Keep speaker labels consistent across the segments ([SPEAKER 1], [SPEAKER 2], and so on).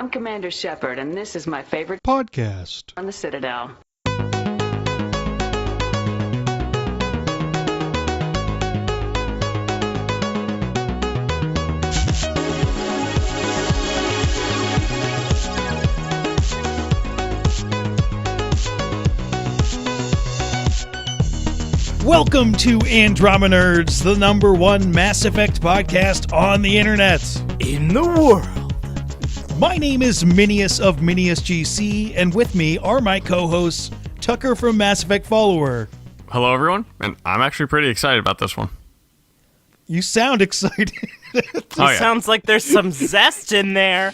[SPEAKER 1] I'm Commander Shepard, and this is my favorite
[SPEAKER 2] podcast
[SPEAKER 1] on the Citadel.
[SPEAKER 2] Welcome to Andromenerds, the #1 Mass Effect podcast on the internet.
[SPEAKER 3] In the world.
[SPEAKER 2] My name is Minius of Minius GC, and with me are my co-hosts, Tucker from Mass Effect Follower.
[SPEAKER 4] Hello, everyone, and I'm actually pretty excited about this one.
[SPEAKER 2] You sound excited.
[SPEAKER 3] Sounds like there's some zest in there.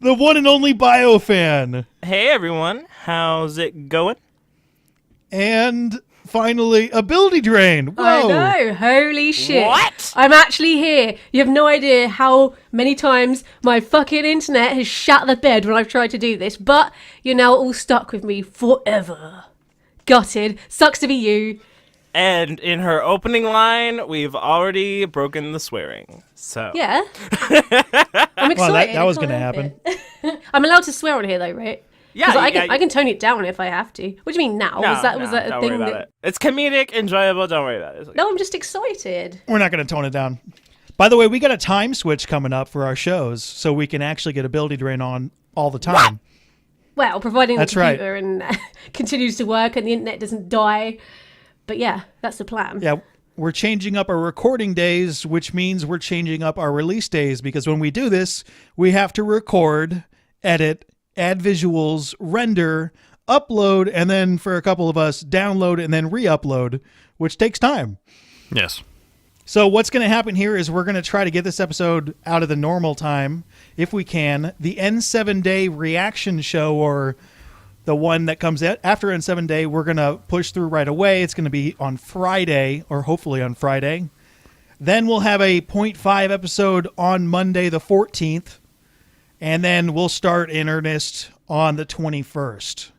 [SPEAKER 2] The one and only BioFan.
[SPEAKER 3] Hey, everyone. How's it going?
[SPEAKER 2] And finally, AbilityDrain. Whoa.
[SPEAKER 5] I know, holy shit.
[SPEAKER 3] What?
[SPEAKER 5] I'm actually here. You have no idea how many times my fucking internet has shut the bed when I've tried to do this, but you're now all stuck with me forever. Gutted. Sucks to be you.
[SPEAKER 3] And in her opening line, we've already broken the swearing. So
[SPEAKER 5] Yeah. I'm excited.
[SPEAKER 2] Well, that was
[SPEAKER 5] I
[SPEAKER 2] going to
[SPEAKER 5] can't
[SPEAKER 2] happen.
[SPEAKER 5] help it. I'm allowed to swear on here though, right?
[SPEAKER 3] yeah,
[SPEAKER 5] 'Cause
[SPEAKER 3] yeah,
[SPEAKER 5] I can tone it down if I have to. What do you mean now?
[SPEAKER 3] No,
[SPEAKER 5] was that
[SPEAKER 3] no,
[SPEAKER 5] a
[SPEAKER 3] don't
[SPEAKER 5] thing
[SPEAKER 3] worry about
[SPEAKER 5] that...
[SPEAKER 3] it. It's comedic, enjoyable. Don't worry about it.
[SPEAKER 5] No, I'm just excited.
[SPEAKER 2] We're not going to tone it down. By the way, we got a time switch coming up for our shows, so we can actually get AbilityDrain on all the time.
[SPEAKER 5] Well, providing the
[SPEAKER 2] That's right.
[SPEAKER 5] computer and continues to work and the internet doesn't die. But yeah, that's the plan.
[SPEAKER 2] Yeah, we're changing up our recording days, which means we're changing up our release days, because when we do this, we have to record, edit, add visuals, render, upload, and then for a couple of us, download and then re-upload, which takes time.
[SPEAKER 4] Yes.
[SPEAKER 2] So what's going to happen here is we're going to try to get this episode out of the normal time, if we can. The N7 Day reaction show, or the one that comes after N7 Day, we're going to push through right away. It's going to be on Friday, or hopefully on Friday. Then we'll have a 0.5 episode on Monday the 14th. And then we'll start in earnest on the 21st.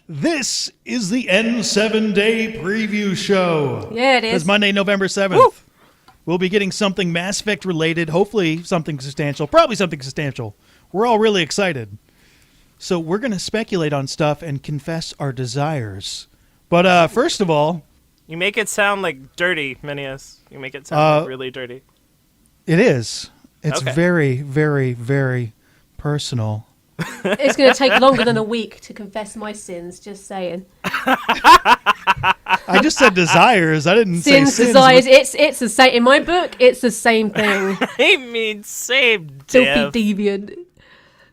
[SPEAKER 2] This is the N7 Day preview show.
[SPEAKER 5] Yeah, it is.
[SPEAKER 2] It's Monday, November 7th. Woo! We'll be getting something Mass Effect related, hopefully something substantial, probably something substantial. We're all really excited. So we're going to speculate on stuff and confess our desires. But first of all...
[SPEAKER 3] You make it sound like dirty, Minius. You make it sound like really dirty.
[SPEAKER 2] It is. It's
[SPEAKER 3] Okay.
[SPEAKER 2] very, very, very personal.
[SPEAKER 5] It's going to take longer than a week to confess my sins, just saying.
[SPEAKER 2] I just said desires. I didn't say
[SPEAKER 5] Sins,
[SPEAKER 2] sins.
[SPEAKER 5] desires, it's the same. In my book, it's the same thing.
[SPEAKER 3] I mean, same
[SPEAKER 5] Filthy
[SPEAKER 3] div.
[SPEAKER 5] deviant.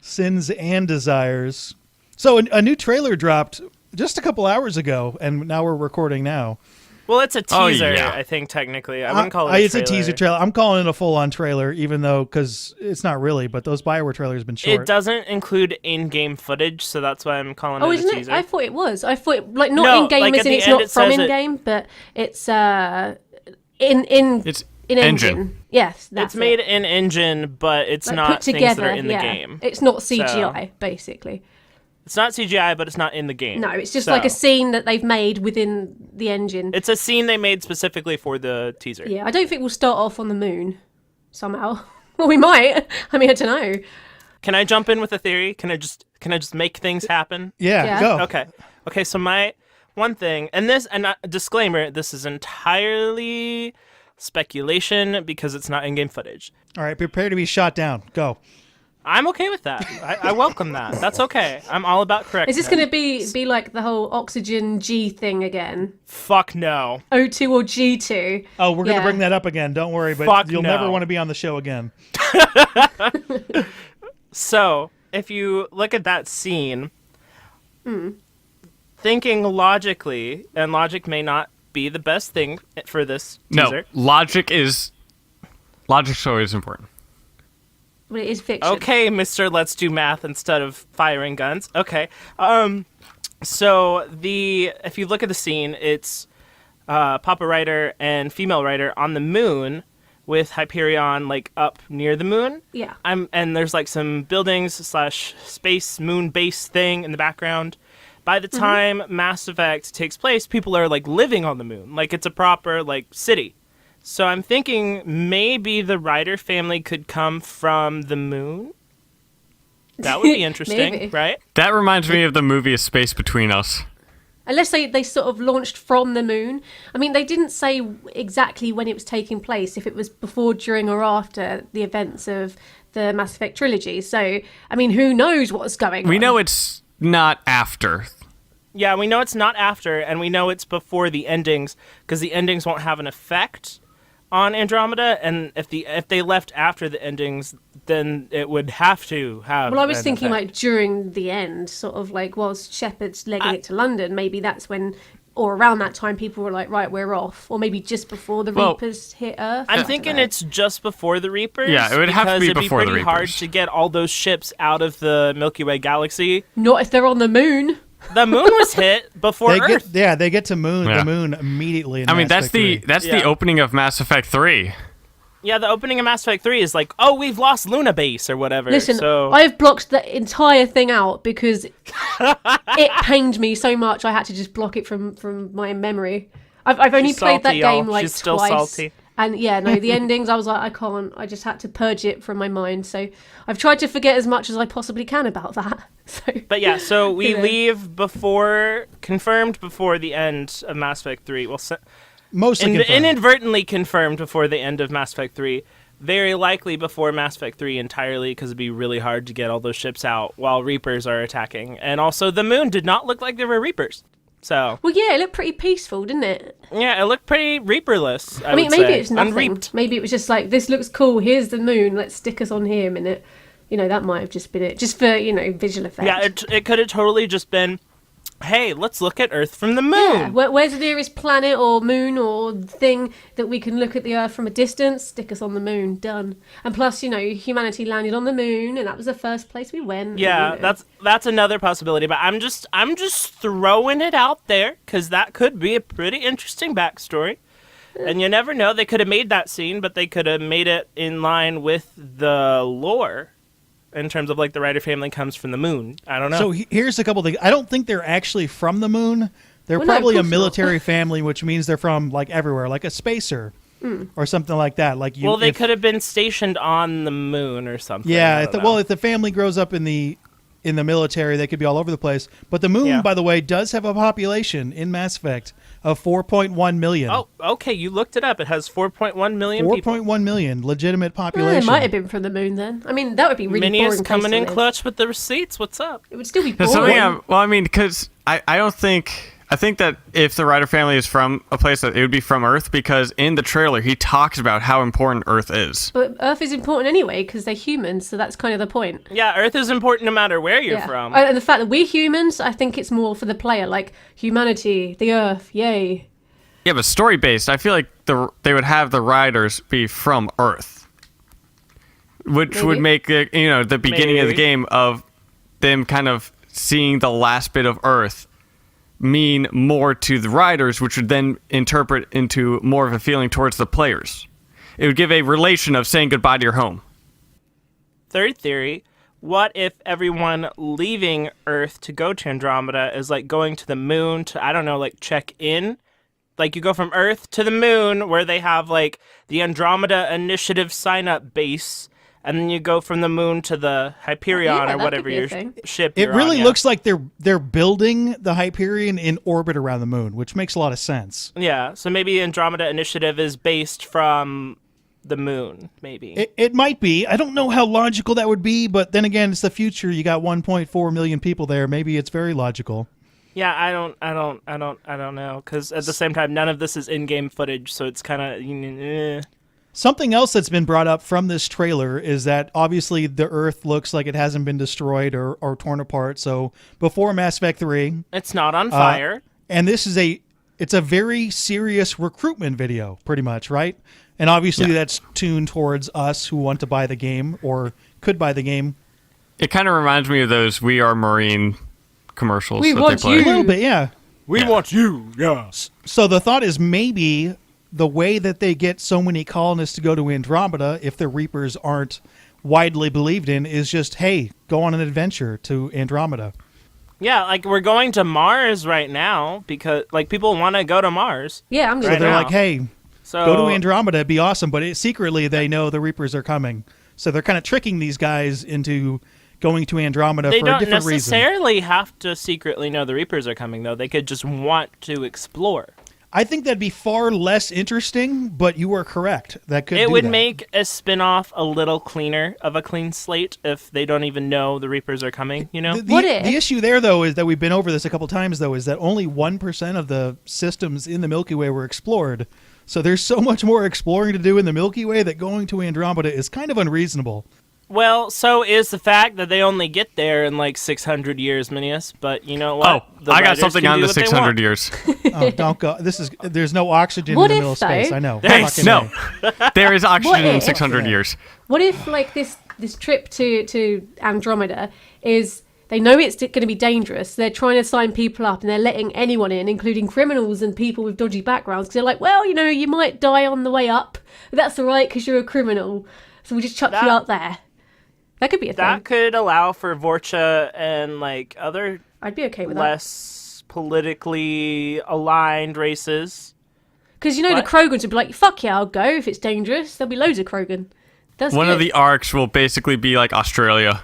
[SPEAKER 2] Sins and desires. So a new trailer dropped just a couple hours ago, and now we're recording now.
[SPEAKER 3] Well, it's a teaser,
[SPEAKER 4] Oh, yeah.
[SPEAKER 3] I think, technically. I wouldn't call it a
[SPEAKER 2] It's
[SPEAKER 3] trailer.
[SPEAKER 2] a teaser trailer. I'm calling it a full-on trailer, even though, because it's not really, but those BioWare trailers have been short.
[SPEAKER 3] It doesn't include in-game footage, so that's why I'm calling
[SPEAKER 5] Oh,
[SPEAKER 3] it a
[SPEAKER 5] isn't
[SPEAKER 3] teaser.
[SPEAKER 5] it? I thought it was. I thought it, like, not
[SPEAKER 3] No,
[SPEAKER 5] in-game
[SPEAKER 3] like,
[SPEAKER 5] as
[SPEAKER 3] at
[SPEAKER 5] in
[SPEAKER 3] the
[SPEAKER 5] it's
[SPEAKER 3] end
[SPEAKER 5] not
[SPEAKER 3] it
[SPEAKER 5] from
[SPEAKER 3] says it-
[SPEAKER 5] in-game, but it's
[SPEAKER 4] It's
[SPEAKER 5] in engine. Yes, that's
[SPEAKER 3] It's made
[SPEAKER 5] it.
[SPEAKER 3] in engine, but it's
[SPEAKER 5] Like,
[SPEAKER 3] not
[SPEAKER 5] put together,
[SPEAKER 3] things that are in the
[SPEAKER 5] yeah.
[SPEAKER 3] game.
[SPEAKER 5] It's not CGI, basically.
[SPEAKER 3] It's not CGI, but it's not in the game.
[SPEAKER 5] No, it's just
[SPEAKER 3] So,
[SPEAKER 5] like a scene that they've made within the engine.
[SPEAKER 3] It's a scene they made specifically for the teaser.
[SPEAKER 5] Yeah, I don't think we'll start off on the moon somehow. Well, we might. I mean, I don't know.
[SPEAKER 3] Can I jump in with a theory? Can I just make things happen?
[SPEAKER 2] Yeah,
[SPEAKER 5] Yeah.
[SPEAKER 2] go.
[SPEAKER 3] Okay. So my one thing, and disclaimer, this is entirely speculation because it's not in-game footage.
[SPEAKER 2] All right, prepare to be shot down. Go.
[SPEAKER 3] I'm okay with that. I welcome that. That's okay. I'm all about correctness.
[SPEAKER 5] Is this going to be like the whole oxygen G thing again?
[SPEAKER 3] Fuck no.
[SPEAKER 5] O2 or G2?
[SPEAKER 2] Oh, we're going to
[SPEAKER 5] Yeah.
[SPEAKER 2] bring that up again. Don't worry, but
[SPEAKER 3] Fuck
[SPEAKER 2] you'll
[SPEAKER 3] no.
[SPEAKER 2] never want to be on the show again.
[SPEAKER 3] So, if you look at that scene, thinking logically, and logic may not be the best thing for this teaser.
[SPEAKER 4] No, logic's always important.
[SPEAKER 5] But it is fiction.
[SPEAKER 3] Okay, Mr. Let's do math instead of firing guns. Okay. So if you look at the scene, it's Papa Ryder and female Ryder on the moon with Hyperion like up near the moon.
[SPEAKER 5] Yeah.
[SPEAKER 3] And there's like some buildings / space moon base thing in the background. By the time Mass Effect takes place, people are like living on the moon. Like it's a proper like city. So I'm thinking maybe the Ryder family could come from the moon. That would be interesting,
[SPEAKER 5] Maybe.
[SPEAKER 3] right?
[SPEAKER 4] That reminds me of the movie A Space Between Us.
[SPEAKER 5] Unless they sort of launched from the moon. I mean, they didn't say exactly when it was taking place, if it was before, during, or after the events of the Mass Effect trilogy. So, I mean, who knows what's going on?
[SPEAKER 4] We know it's not after.
[SPEAKER 3] Yeah, we know it's not after, and we know it's before the endings, because the endings won't have an effect on Andromeda, and if they left after the endings, then it would have to have.
[SPEAKER 5] Well, I was
[SPEAKER 3] an
[SPEAKER 5] thinking
[SPEAKER 3] effect.
[SPEAKER 5] like during the end, sort of like whilst Shepard's legging it to London, maybe that's when, or around that time, people were like, right, we're off. Or maybe just before the
[SPEAKER 4] Well,
[SPEAKER 5] Reapers hit Earth.
[SPEAKER 3] I'm thinking it's just before the Reapers.
[SPEAKER 4] Yeah, it would have to be
[SPEAKER 3] because
[SPEAKER 4] before the
[SPEAKER 3] it'd be pretty hard
[SPEAKER 4] Reapers.
[SPEAKER 3] to get all those ships out of the Milky Way galaxy.
[SPEAKER 5] Not if they're on the moon.
[SPEAKER 3] The moon was hit before Earth.
[SPEAKER 2] They get to
[SPEAKER 4] Yeah.
[SPEAKER 2] the moon immediately. In
[SPEAKER 4] I mean,
[SPEAKER 2] Mass
[SPEAKER 4] that's the
[SPEAKER 2] Effect 3.
[SPEAKER 3] Yeah.
[SPEAKER 4] opening of Mass Effect 3.
[SPEAKER 3] Yeah, the opening of Mass Effect 3 is like, oh, we've lost Luna Base or whatever.
[SPEAKER 5] Listen,
[SPEAKER 3] so
[SPEAKER 5] I have blocked the entire thing out because it pained me so much. I had to just block it from my memory. I've only
[SPEAKER 3] She's
[SPEAKER 5] played that
[SPEAKER 3] salty, y'all.
[SPEAKER 5] game like
[SPEAKER 3] She's still
[SPEAKER 5] twice.
[SPEAKER 3] salty.
[SPEAKER 5] And yeah, no, the endings, I was like, I can't. I just had to purge it from my mind. So I've tried to forget as much as I possibly can about that. So,
[SPEAKER 3] But yeah, so we
[SPEAKER 5] You know.
[SPEAKER 3] leave confirmed before the end of Mass Effect 3. Well,
[SPEAKER 2] Mostly confirmed.
[SPEAKER 3] inadvertently confirmed before the end of Mass Effect 3. Very likely before Mass Effect 3 entirely, because it'd be really hard to get all those ships out while Reapers are attacking. And also, the moon did not look like there were Reapers. So,
[SPEAKER 5] well, yeah, it looked pretty peaceful, didn't it?
[SPEAKER 3] yeah, it looked pretty Reaperless,
[SPEAKER 5] I mean,
[SPEAKER 3] would
[SPEAKER 5] maybe
[SPEAKER 3] say.
[SPEAKER 5] it's nothing.
[SPEAKER 3] Unreaped.
[SPEAKER 5] Maybe it was just like, this looks cool. Here's the moon. Let's stick us on here a minute. You know, that might have just been it, just for visual effect.
[SPEAKER 3] Yeah, it could have totally just been, hey, let's look at Earth from the moon.
[SPEAKER 5] Yeah, where's the nearest planet or moon or thing that we can look at the Earth from a distance? Stick us on the moon. Done. And plus, humanity landed on the moon, and that was the first place we went.
[SPEAKER 3] Yeah,
[SPEAKER 5] and,
[SPEAKER 3] that's another possibility, but I'm just throwing it out there because that could be a pretty interesting backstory. And you never know, they could have made that scene, but they could have made it in line with the lore in terms of like the Ryder family comes from the moon. I don't know.
[SPEAKER 2] So here's a couple things. I don't think they're actually from the moon. They're
[SPEAKER 5] Well, no, of
[SPEAKER 2] probably a
[SPEAKER 5] course not.
[SPEAKER 2] military family, which means they're from like everywhere, like a spacer or something like that. Like you.
[SPEAKER 3] well, they
[SPEAKER 2] if-
[SPEAKER 3] could have been stationed on the moon or something.
[SPEAKER 2] Yeah.
[SPEAKER 3] I
[SPEAKER 2] If
[SPEAKER 3] don't know.
[SPEAKER 2] if the family grows up in the military, they could be all over the place. But the moon,
[SPEAKER 3] Yeah.
[SPEAKER 2] by the way, does have a population in Mass Effect of 4.1 million.
[SPEAKER 3] Oh, okay, you looked it up. It has 4.1 million people.
[SPEAKER 2] 4.1 million legitimate
[SPEAKER 5] Well,
[SPEAKER 2] population.
[SPEAKER 5] it might have been from the moon then. I mean, that would be really
[SPEAKER 3] Minius
[SPEAKER 5] boring.
[SPEAKER 3] coming
[SPEAKER 5] place
[SPEAKER 3] in
[SPEAKER 5] to live.
[SPEAKER 3] clutch with the receipts. What's up?
[SPEAKER 5] It would still be
[SPEAKER 4] So,
[SPEAKER 5] boring.
[SPEAKER 4] yeah, well, I mean, because I don't think... I think that if the Ryder family is from a place, that it would be from Earth, because in the trailer, he talks about how important Earth is.
[SPEAKER 5] But Earth is important anyway because they're humans, so that's kind of the point.
[SPEAKER 3] Yeah, Earth is important no matter where you're
[SPEAKER 5] Yeah.
[SPEAKER 3] from.
[SPEAKER 5] And the fact that we're humans, I think it's more for the player, like humanity, the Earth, yay.
[SPEAKER 4] Yeah, but story-based, I feel like they would have the Riders be from Earth. Which would make, the beginning of the
[SPEAKER 3] Maybe.
[SPEAKER 4] game of them kind of seeing the last bit of Earth mean more to the Riders, which would then interpret into more of a feeling towards the players. It would give a relation of saying goodbye to your home.
[SPEAKER 3] Third theory, what if everyone leaving Earth to go to Andromeda is like going to the moon to, I don't know, like check in? Like you go from Earth to the moon where they have like the Andromeda Initiative sign-up base, and then you go from the moon to the Hyperion
[SPEAKER 5] Yeah,
[SPEAKER 3] or
[SPEAKER 5] that
[SPEAKER 3] whatever
[SPEAKER 5] could be a
[SPEAKER 3] your
[SPEAKER 5] thing.
[SPEAKER 3] ship
[SPEAKER 2] It
[SPEAKER 3] you're
[SPEAKER 2] really
[SPEAKER 3] on, yeah.
[SPEAKER 2] looks like they're building the Hyperion in orbit around the moon, which makes a lot of sense.
[SPEAKER 3] Yeah, so maybe the Andromeda Initiative is based from the moon, maybe.
[SPEAKER 2] It might be. I don't know how logical that would be, but then again, it's the future. You got 1.4 million people there. Maybe it's very logical.
[SPEAKER 3] Yeah, I don't know, because at the same time, none of this is in-game footage, so it's kind of.
[SPEAKER 2] Something else that's been brought up from this trailer is that obviously the Earth looks like it hasn't been destroyed or torn apart. So before Mass Effect 3,
[SPEAKER 3] It's not on fire.
[SPEAKER 2] and this is it's a very serious recruitment video, pretty much, right? And obviously that's tuned towards us who want to buy the game or could buy the game.
[SPEAKER 4] It kind of reminds me of those We Are Marine commercials
[SPEAKER 5] We
[SPEAKER 4] that
[SPEAKER 5] want
[SPEAKER 4] they play.
[SPEAKER 5] you.
[SPEAKER 2] A little bit, yeah.
[SPEAKER 3] We want you, yeah.
[SPEAKER 2] So the thought is maybe the way that they get so many colonists to go to Andromeda, if the Reapers aren't widely believed in, is just, hey, go on an adventure to Andromeda.
[SPEAKER 3] Yeah, like we're going to Mars right now because like people want to go to Mars.
[SPEAKER 5] Yeah, I'm
[SPEAKER 2] So
[SPEAKER 5] going
[SPEAKER 3] Right
[SPEAKER 2] they're
[SPEAKER 3] now.
[SPEAKER 2] like, hey,
[SPEAKER 3] So
[SPEAKER 2] go to Andromeda, it'd be awesome. But secretly, they know the Reapers are coming. So they're kind of tricking these guys into going to Andromeda
[SPEAKER 3] They
[SPEAKER 2] for a
[SPEAKER 3] don't
[SPEAKER 2] different reason.
[SPEAKER 3] necessarily have to secretly know the Reapers are coming, though. They could just want to explore.
[SPEAKER 2] I think that'd be far less interesting, but you are correct. That could
[SPEAKER 3] It
[SPEAKER 2] do
[SPEAKER 3] would
[SPEAKER 2] that.
[SPEAKER 3] make a spin-off a little cleaner of a clean slate if they don't even know the Reapers are coming, you know?
[SPEAKER 5] What if-
[SPEAKER 2] The issue there, though, is that we've been over this a couple times, though, is that only 1% of the systems in the Milky Way were explored. So there's so much more exploring to do in the Milky Way that going to Andromeda is kind of unreasonable.
[SPEAKER 3] Well, so is the fact that they only get there in like 600 years, Minius. But you know what?
[SPEAKER 4] Oh,
[SPEAKER 3] The
[SPEAKER 4] I got
[SPEAKER 3] writers
[SPEAKER 4] something
[SPEAKER 3] can
[SPEAKER 4] on
[SPEAKER 3] do
[SPEAKER 4] the
[SPEAKER 3] what they
[SPEAKER 4] 600
[SPEAKER 3] want.
[SPEAKER 4] years.
[SPEAKER 2] Oh, don't go. There's no oxygen
[SPEAKER 5] What
[SPEAKER 2] in the
[SPEAKER 5] if,
[SPEAKER 2] middle of space.
[SPEAKER 5] though?
[SPEAKER 2] I know.
[SPEAKER 3] There's
[SPEAKER 2] Fucking
[SPEAKER 4] No,
[SPEAKER 2] A.
[SPEAKER 4] there is oxygen in
[SPEAKER 5] if?
[SPEAKER 4] 600 years.
[SPEAKER 5] What if, like, this trip to Andromeda is they know it's going to be dangerous. They're trying to sign people up and they're letting anyone in, including criminals and people with dodgy backgrounds. Because they're like, well, you know, you might die on the way up. But that's all right because you're a criminal. So we'll just chuck you out there. That could be a thing.
[SPEAKER 3] That could allow for Vorcha and like other
[SPEAKER 5] I'd be okay with that.
[SPEAKER 3] less politically aligned races.
[SPEAKER 5] Because, you know,
[SPEAKER 3] What?
[SPEAKER 5] the Krogans would be like, fuck yeah, I'll go if it's dangerous. There'll be loads of Krogan. That's
[SPEAKER 4] One
[SPEAKER 5] good.
[SPEAKER 4] of the arcs will basically be like Australia.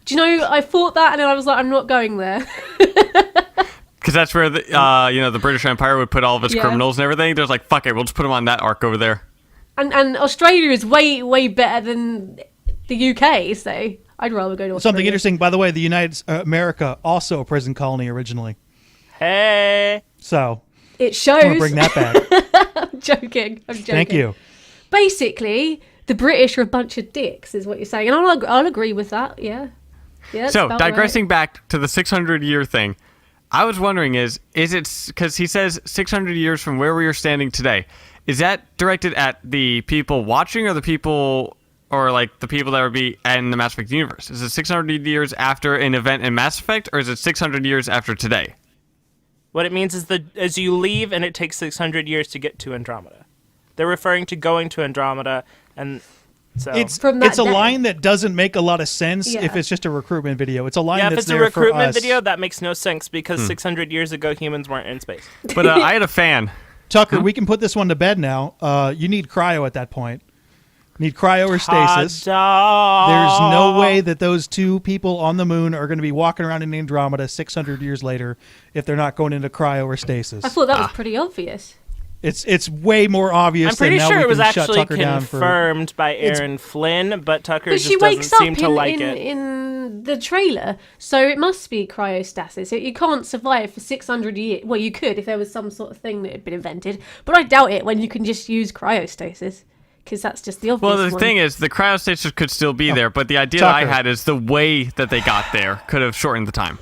[SPEAKER 5] Do you know, I thought that and then I was like, I'm not going there.
[SPEAKER 4] Because that's where the the British Empire would put all of its
[SPEAKER 5] Yeah.
[SPEAKER 4] criminals and everything. There's like, fuck it, we'll just put them on that arc over there.
[SPEAKER 5] And Australia is way, way better than the UK, so I'd rather go to Australia.
[SPEAKER 2] Something interesting, by the way, the United America, also a prison colony originally.
[SPEAKER 3] Hey,
[SPEAKER 2] So,
[SPEAKER 5] It
[SPEAKER 2] I'm going
[SPEAKER 5] shows.
[SPEAKER 2] to bring that back.
[SPEAKER 5] I'm joking.
[SPEAKER 2] Thank you.
[SPEAKER 5] Basically, the British are a bunch of dicks, is what you're saying. And I'll agree with that, yeah. Yeah, that's
[SPEAKER 4] So,
[SPEAKER 5] about
[SPEAKER 4] digressing
[SPEAKER 5] right.
[SPEAKER 4] back to the 600-year thing, I was wondering is it, because he says 600 years from where we are standing today, is that directed at the people watching or the people, or like the people that would be in the Mass Effect universe? Is it 600 years after an event in Mass Effect, or is it 600 years after today?
[SPEAKER 3] what it means is that as you leave and it takes 600 years to get to Andromeda. They're referring to going to Andromeda, and so
[SPEAKER 2] It's
[SPEAKER 5] From that
[SPEAKER 2] a
[SPEAKER 5] day.
[SPEAKER 2] line that doesn't make a lot of sense
[SPEAKER 5] Yeah.
[SPEAKER 2] if it's just a recruitment video. It's a line
[SPEAKER 3] yeah, if
[SPEAKER 2] that's
[SPEAKER 3] it's a
[SPEAKER 2] there
[SPEAKER 3] recruitment
[SPEAKER 2] for us.
[SPEAKER 3] video, that makes no sense because 600 years ago humans weren't in space.
[SPEAKER 4] But I had a fan.
[SPEAKER 2] Tucker, we can put this one to bed now. You need cryo at that point. Need cryo or stasis. There's no way that those two people on the moon are going to be walking around in Andromeda 600 years later if they're not going into cryo or stasis.
[SPEAKER 5] I thought that was pretty obvious.
[SPEAKER 2] It's way more obvious
[SPEAKER 3] I'm pretty
[SPEAKER 2] than now
[SPEAKER 3] sure
[SPEAKER 2] we
[SPEAKER 3] it was
[SPEAKER 2] can shut
[SPEAKER 3] actually
[SPEAKER 2] Tucker down for...
[SPEAKER 3] confirmed by Aaron Flynn, but Tucker
[SPEAKER 5] But
[SPEAKER 3] just
[SPEAKER 5] she wakes
[SPEAKER 3] doesn't
[SPEAKER 5] up
[SPEAKER 3] seem to like
[SPEAKER 5] in,
[SPEAKER 3] it.
[SPEAKER 5] in the trailer, so it must be cryostasis. You can't survive for 600 years. Well, you could if there was some sort of thing that had been invented, but I doubt it when you can just use cryostasis, because that's just the obvious
[SPEAKER 4] Well, the
[SPEAKER 5] one.
[SPEAKER 4] thing is, the cryostasis could still be there, but the idea that I
[SPEAKER 2] Tucker.
[SPEAKER 4] had is the way that they got there could have shortened the time.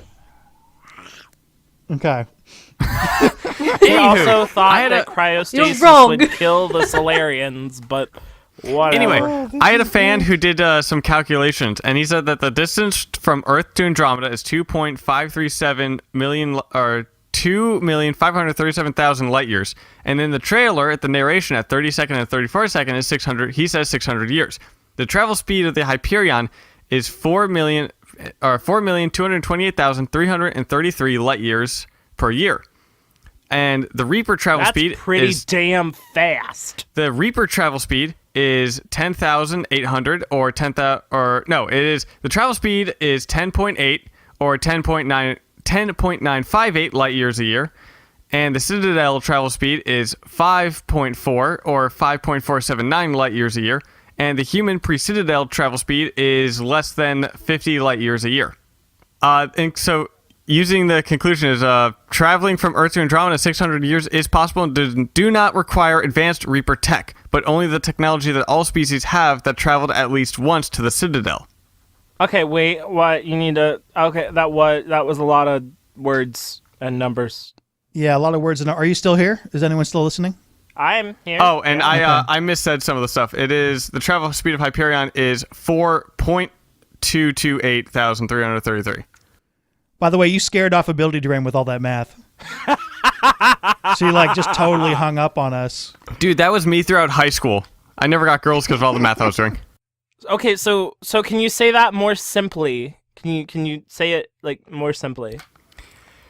[SPEAKER 2] Okay.
[SPEAKER 3] He also
[SPEAKER 4] I
[SPEAKER 3] thought
[SPEAKER 4] had
[SPEAKER 3] that
[SPEAKER 4] a-
[SPEAKER 3] cryostasis
[SPEAKER 5] You're wrong.
[SPEAKER 3] would kill the Solarians, but whatever.
[SPEAKER 4] Anyway, I had a fan who did some calculations, and he said that the distance from Earth to Andromeda is 2.537 million, or 2,537,000 light years. And in the trailer, at the narration at 32nd and 34nd is 600. He says 600 years. The travel speed of the Hyperion is 4,228,333 light years per year. And the Reaper travel
[SPEAKER 3] that's
[SPEAKER 4] speed
[SPEAKER 3] pretty
[SPEAKER 4] is
[SPEAKER 3] damn fast.
[SPEAKER 4] the Reaper travel speed is 10,800 or 10,000 or no, it is the travel speed is 10.8 or 10.958 light years a year, and the Citadel travel speed is 5.4 or 5.479 light years a year, and the human pre-Citadel travel speed is less than 50 light years a year. And so using the conclusion is traveling from Earth to Andromeda 600 years is possible and do not require advanced Reaper tech, but only the technology that all species have that traveled at least once to the Citadel.
[SPEAKER 3] Okay, wait, what you need to? Okay, that was a lot of words and numbers.
[SPEAKER 2] Yeah, a lot of words. Are you still here? Is anyone still listening?
[SPEAKER 3] I'm here.
[SPEAKER 4] Oh, and I missaid some of the stuff. It is the travel speed of Hyperion is 4.228,333.
[SPEAKER 2] By the way, you scared off AbilityDrain with all that math. So you just totally hung up on us.
[SPEAKER 4] Dude, that was me throughout high school. I never got girls because of all the math I was doing.
[SPEAKER 3] Okay, so can you say that more simply? Can you say it more simply?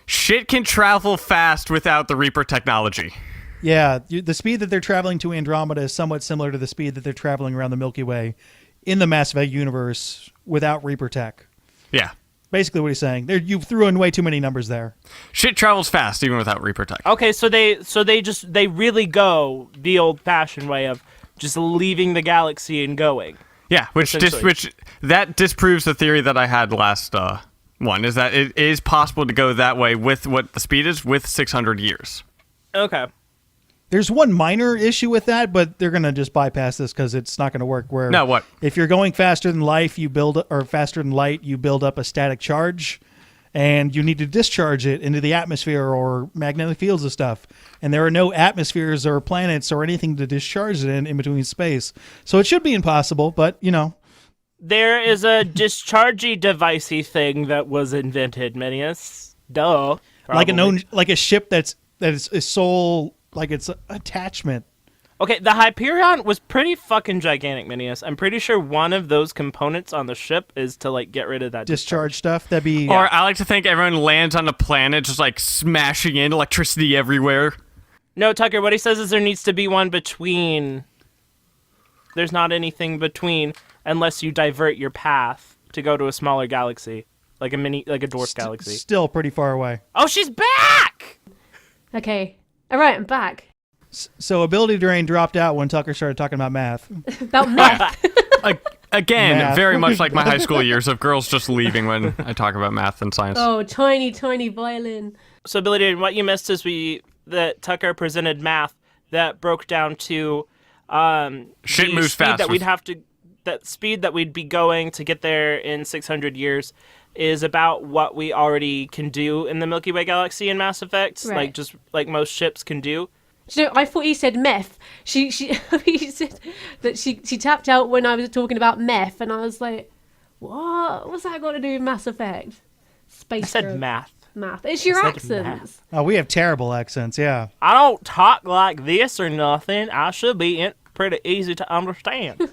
[SPEAKER 4] Shit can travel fast without the Reaper technology.
[SPEAKER 2] Yeah, the speed that they're traveling to Andromeda is somewhat similar to the speed that they're traveling around the Milky Way in the Mass Effect universe without Reaper tech.
[SPEAKER 4] Yeah.
[SPEAKER 2] Basically what he's saying. There, you threw in way too many numbers there.
[SPEAKER 4] Shit travels fast even without Reaper tech.
[SPEAKER 3] Okay, so they really go the old-fashioned way of just leaving the galaxy and going.
[SPEAKER 4] Yeah, which that disproves the theory that I had last one, is that it is possible to go that way with what the speed is with 600 years.
[SPEAKER 3] Okay.
[SPEAKER 2] There's one minor issue with that, but they're going to just bypass this because it's not going to work. Where
[SPEAKER 4] No, what?
[SPEAKER 2] If you're going faster than light, you build up a static charge, and you need to discharge it into the atmosphere or magnetic fields and stuff. And there are no atmospheres or planets or anything to discharge it in between space. So it should be impossible, but, you know.
[SPEAKER 3] There is a dischargey devicey thing that was invented, Minius. Duh. Probably.
[SPEAKER 2] Like a ship that is sole, like it's attachment.
[SPEAKER 3] Okay, the Hyperion was pretty fucking gigantic, Minius. I'm pretty sure one of those components on the ship is to, like, get rid of that
[SPEAKER 2] Discharge stuff. That'd be...
[SPEAKER 4] Or I like to think everyone lands on a planet just, like, smashing in electricity everywhere.
[SPEAKER 3] No, Tucker, what he says is there needs to be one between. There's not anything between unless you divert your path to go to a smaller galaxy. Like a dwarf galaxy.
[SPEAKER 2] Still pretty far away.
[SPEAKER 3] Oh, she's back!
[SPEAKER 5] Okay. All right, I'm back.
[SPEAKER 2] So AbilityDrain dropped out when Tucker started talking about math.
[SPEAKER 5] About math.
[SPEAKER 4] Again,
[SPEAKER 2] Math.
[SPEAKER 4] very much like my high school years of girls just leaving when I talk about math and science.
[SPEAKER 5] Oh, tiny, tiny violin.
[SPEAKER 3] So, Ability, what you missed is that Tucker presented math that broke down to
[SPEAKER 4] Shit
[SPEAKER 3] the
[SPEAKER 4] moves
[SPEAKER 3] speed
[SPEAKER 4] fast.
[SPEAKER 3] that speed that we'd be going to get there in 600 years is about what we already can do in the Milky Way galaxy in Mass Effect,
[SPEAKER 5] Right.
[SPEAKER 3] like most ships can do.
[SPEAKER 5] Do you know, I thought he said meth. He said that she tapped out when I was talking about meth, and I was like, what? What's that got to do with Mass Effect? Space
[SPEAKER 3] I said
[SPEAKER 5] drug.
[SPEAKER 3] math.
[SPEAKER 5] Math. It's your
[SPEAKER 3] I said
[SPEAKER 5] accents.
[SPEAKER 2] Oh, we have terrible accents, yeah.
[SPEAKER 3] I don't talk like this or nothing. I should be pretty easy to understand.